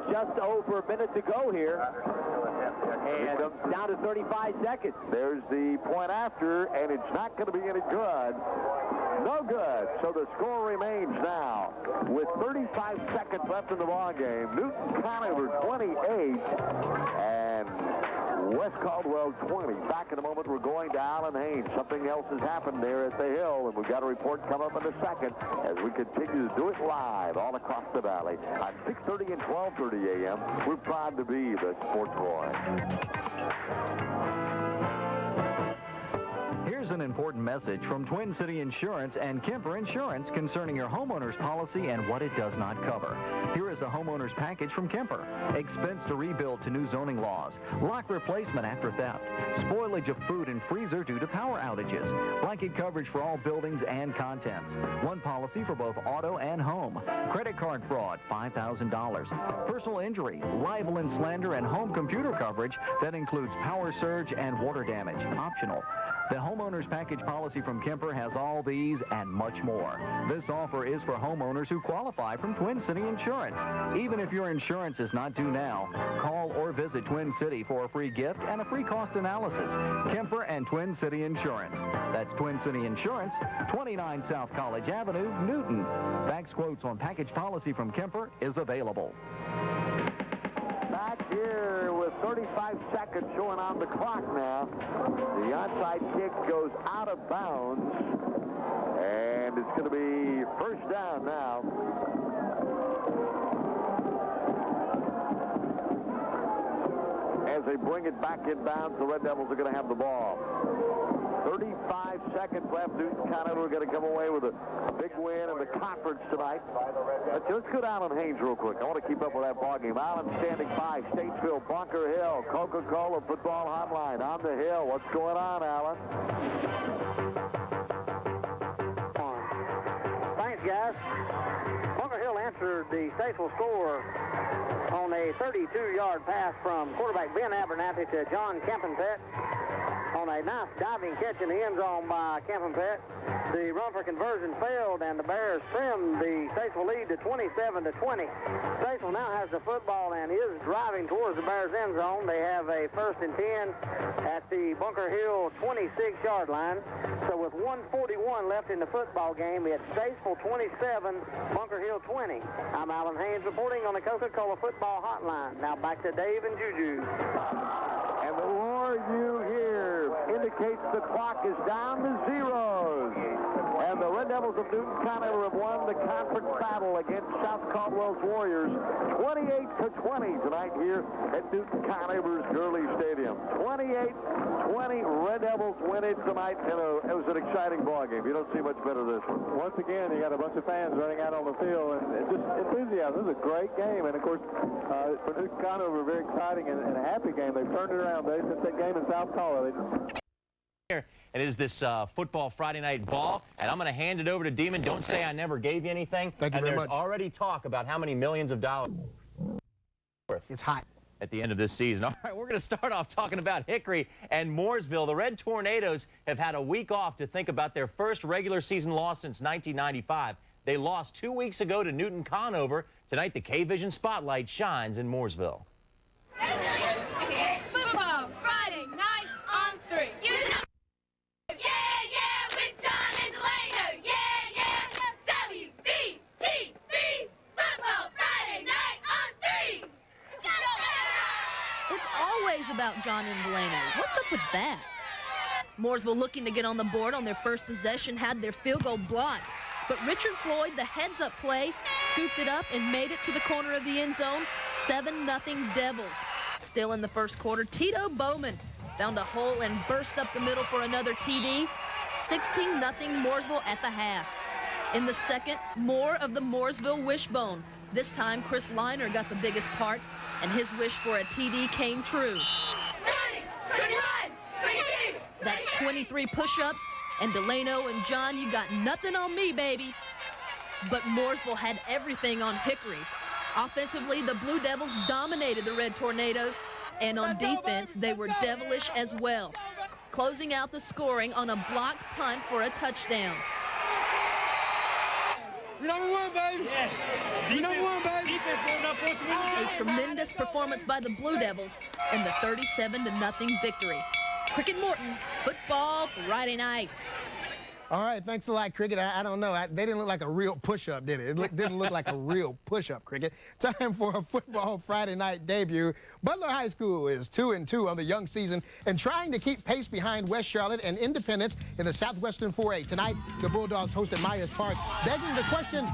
just over a minute to go here. And down to 35 seconds. There's the point after, and it's not going to be any good. No good. So the score remains now with 35 seconds left in the ball game. Newton-Conover 28 and West Caldwell 20. Back in a moment, we're going to Alan Haynes. Something else has happened there at the Hill, and we've got a report come up in a second as we continue to do it live all across the valley on 6:30 and 12:30 a.m. We're proud to be the Sports Boy. Here's an important message from Twin City Insurance and Kemper Insurance concerning your homeowner's policy and what it does not cover. Here is a homeowner's package from Kemper. Expense to rebuild to new zoning laws. Lock replacement after theft. Spoilage of food and freezer due to power outages. Blanket coverage for all buildings and contents. One policy for both auto and home. Credit card fraud, $5,000. Personal injury, libel and slander, and home computer coverage that includes power surge and water damage. Optional. The homeowner's package policy from Kemper has all these and much more. This offer is for homeowners who qualify from Twin City Insurance. Even if your insurance is not due now, call or visit Twin City for a free gift and a free cost analysis. Kemper and Twin City Insurance. That's Twin City Insurance, 29 South College Avenue, Newton. Fax quotes on package policy from Kemper is available. Back here with 35 seconds showing on the clock now. The onside kick goes out of bounds, and it's going to be first down now. As they bring it back in bounds, the Red Devils are going to have the ball. 35 seconds left. Newton-Conover are going to come away with a big win in the conference tonight. Let's go to Alan Haynes real quick. I want to keep up with that ball game. Alan standing by. Statesville, Bunker Hill, Coca-Cola Football Hotline on the Hill. What's going on, Alan? Thanks, guys. Bunker Hill answered the Statesville score on a 32-yard pass from quarterback Ben Abernathy to John Kempenpet. On a nice diving catch in the end zone by Kempenpet. The run for conversion failed, and the Bears trimmed the Statesville lead to 27-20. Statesville now has the football and is driving towards the Bears end zone. They have a 1st and 10 at the Bunker Hill 26-yard line. So with 1:41 left in the football game, it's Statesville 27, Bunker Hill 20. I'm Alan Haynes reporting on the Coca-Cola Football Hotline. Now back to Dave and Juju. And the roar you hear indicates the clock is down to zeros. And the Red Devils of Newton-Conover have won the conference battle against South Caldwell's Warriors 28-20 tonight here at Newton-Conover's Gurley Stadium. 28-20, Red Devils win it tonight. And it was an exciting ball game. You don't see much better than this one. Once again, you got a bunch of fans running out on the field, and it's just enthusiasm. This is a great game, and of course, for Newton-Conover, a very exciting and a happy game. They've turned it around, Dave, since that game in South Caldwell. It is this football Friday night ball, and I'm going to hand it over to Demon. Don't say I never gave you anything. Thank you very much. There's already talk about how many millions of dollars it's hot at the end of this season. All right, we're going to start off talking about Hickory and Mooresville. The Red Tornadoes have had a week off to think about their first regular season loss since 1995. They lost 2 weeks ago to Newton-Conover. Tonight, the K-Vision spotlight shines in Mooresville. Football Friday night on 3. About John and Delano's. What's up with that? Mooresville looking to get on the board on their first possession had their field goal blocked. But Richard Floyd, the heads-up play, scooped it up and made it to the corner of the end zone. 7-0 Devils. Still in the first quarter, Tito Bowman found a hole and burst up the middle for another TD. 16-0 Mooresville at the half. In the second, more of the Mooresville wishbone. This time, Chris Liner got the biggest part, and his wish for a TD came true. 21, 22, That's 23 push-ups, and Delano and John, you got nothing on me, baby. But Mooresville had everything on Hickory. Offensively, the Blue Devils dominated the Red Tornadoes, and on defense, they were devilish as well, closing out the scoring on a blocked punt for a touchdown. Number one, baby. Yeah. Number one, baby. A tremendous performance by the Blue Devils in the 37-0 victory. Cricket Morton, football Friday night. All right, thanks a lot, Cricket. I don't know. They didn't look like a real push-up, did it? It didn't look like a real push-up, Cricket. Time for a football Friday night debut. Butler High School is 2-2 on the young season and trying to keep pace behind West Charlotte and Independence in the Southwestern 4A. Tonight, the Bulldogs hosted Myers Park, begging the question,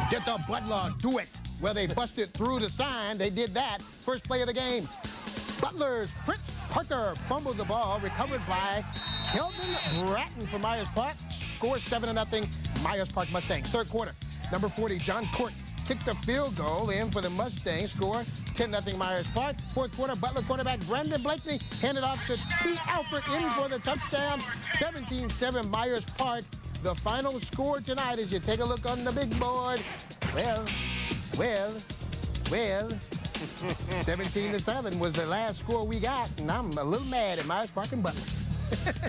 did the Butler do it? Well, they busted through the sign. They did that. First play of the game. Butler's Fritz Parker fumbled the ball, recovered by Kelvin Bratton from Myers Park. Score 7-0 Myers Park Mustangs. Third quarter, number 40, John Court kicked a field goal in for the Mustangs. Score 10-0 Myers Park. Fourth quarter, Butler quarterback Brandon Blakeney handed off to T. Alfred in for the touchdown. 17-7 Myers Park. The final score tonight as you take a look on the big board. Well. 17-7 was the last score we got, and I'm a little mad at Myers Park and Butler.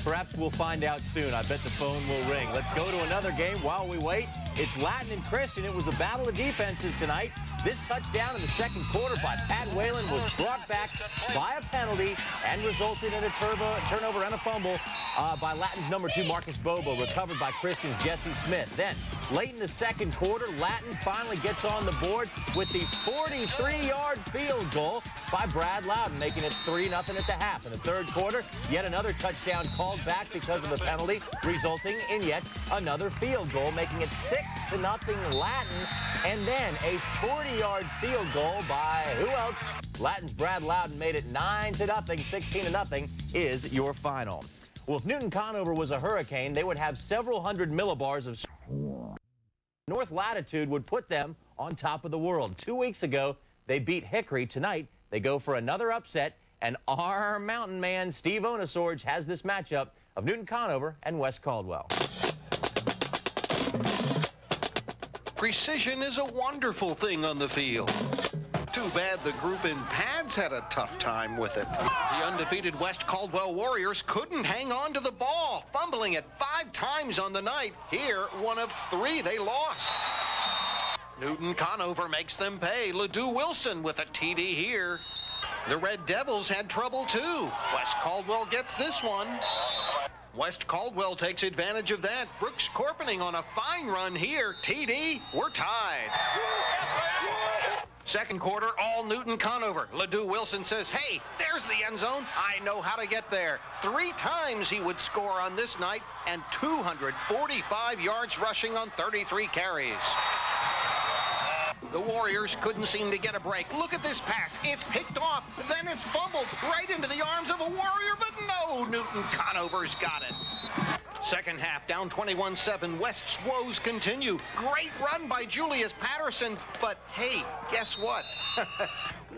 Perhaps we'll find out soon. I bet the phone will ring. Let's go to another game while we wait. It's Latin and Christian. It was a battle of defenses tonight. This touchdown in the second quarter by Pat Whalen was brought back by a penalty and resulted in a turnover and a fumble by Latin's number 2, Marcus Bobo, recovered by Christian's Jesse Smith. Then, late in the second quarter, Latin finally gets on the board with the 43-yard field goal by Brad Loudon, making it 3-0 at the half. In the third quarter, yet another touchdown called back because of the penalty, resulting in yet another field goal, making it 6-0 Latin, and then a 40-yard field goal by who else? Latin's Brad Loudon made it 9-0. 16-0 is your final. Well, if Newton-Conover was a hurricane, they would have several hundred millibars of North latitude would put them on top of the world. 2 weeks ago, they beat Hickory. Tonight, they go for another upset, and our mountain man, Steve Onesorge, has this matchup of Newton-Conover and West Caldwell. Precision is a wonderful thing on the field. Too bad the group in pads had a tough time with it. The undefeated West Caldwell Warriors couldn't hang on to the ball, fumbling it 5 times on the night. Here, one of 3 they lost. Newton-Conover makes them pay. Ledoux Wilson with a TD here. The Red Devils had trouble too. West Caldwell gets this one. West Caldwell takes advantage of that. Brooks Corpening on a fine run here. TD, we're tied. Second quarter, all Newton-Conover. Ledoux Wilson says, hey, there's the end zone. I know how to get there. 3 times he would score on this night and 245 yards rushing on 33 carries. The Warriors couldn't seem to get a break. Look at this pass. It's picked off, then it's fumbled right into the arms of a Warrior, but no, Newton-Conover's got it. Second half, down 21-7. West's woes continue. Great run by Julius Patterson, but hey, guess what?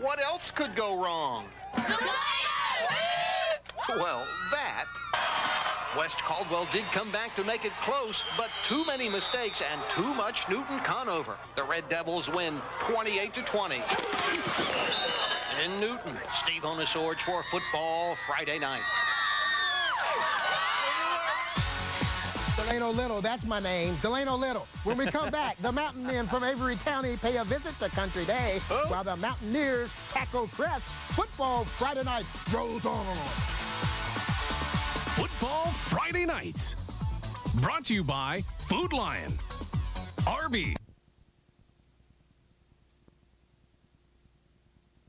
What else could go wrong? Well, that. West Caldwell did come back to make it close, but too many mistakes and too much Newton-Conover. The Red Devils win 28-20. In Newton, Steve Onesorge for Football Friday Night. Delano Little, that's my name, Delano Little. When we come back, the Mountain Men from Avery County pay a visit to Country Day, while the Mountaineers tackle Crest. Football Friday Night rolls on. Football Friday Night. Brought to you by Food Lion, Arby's.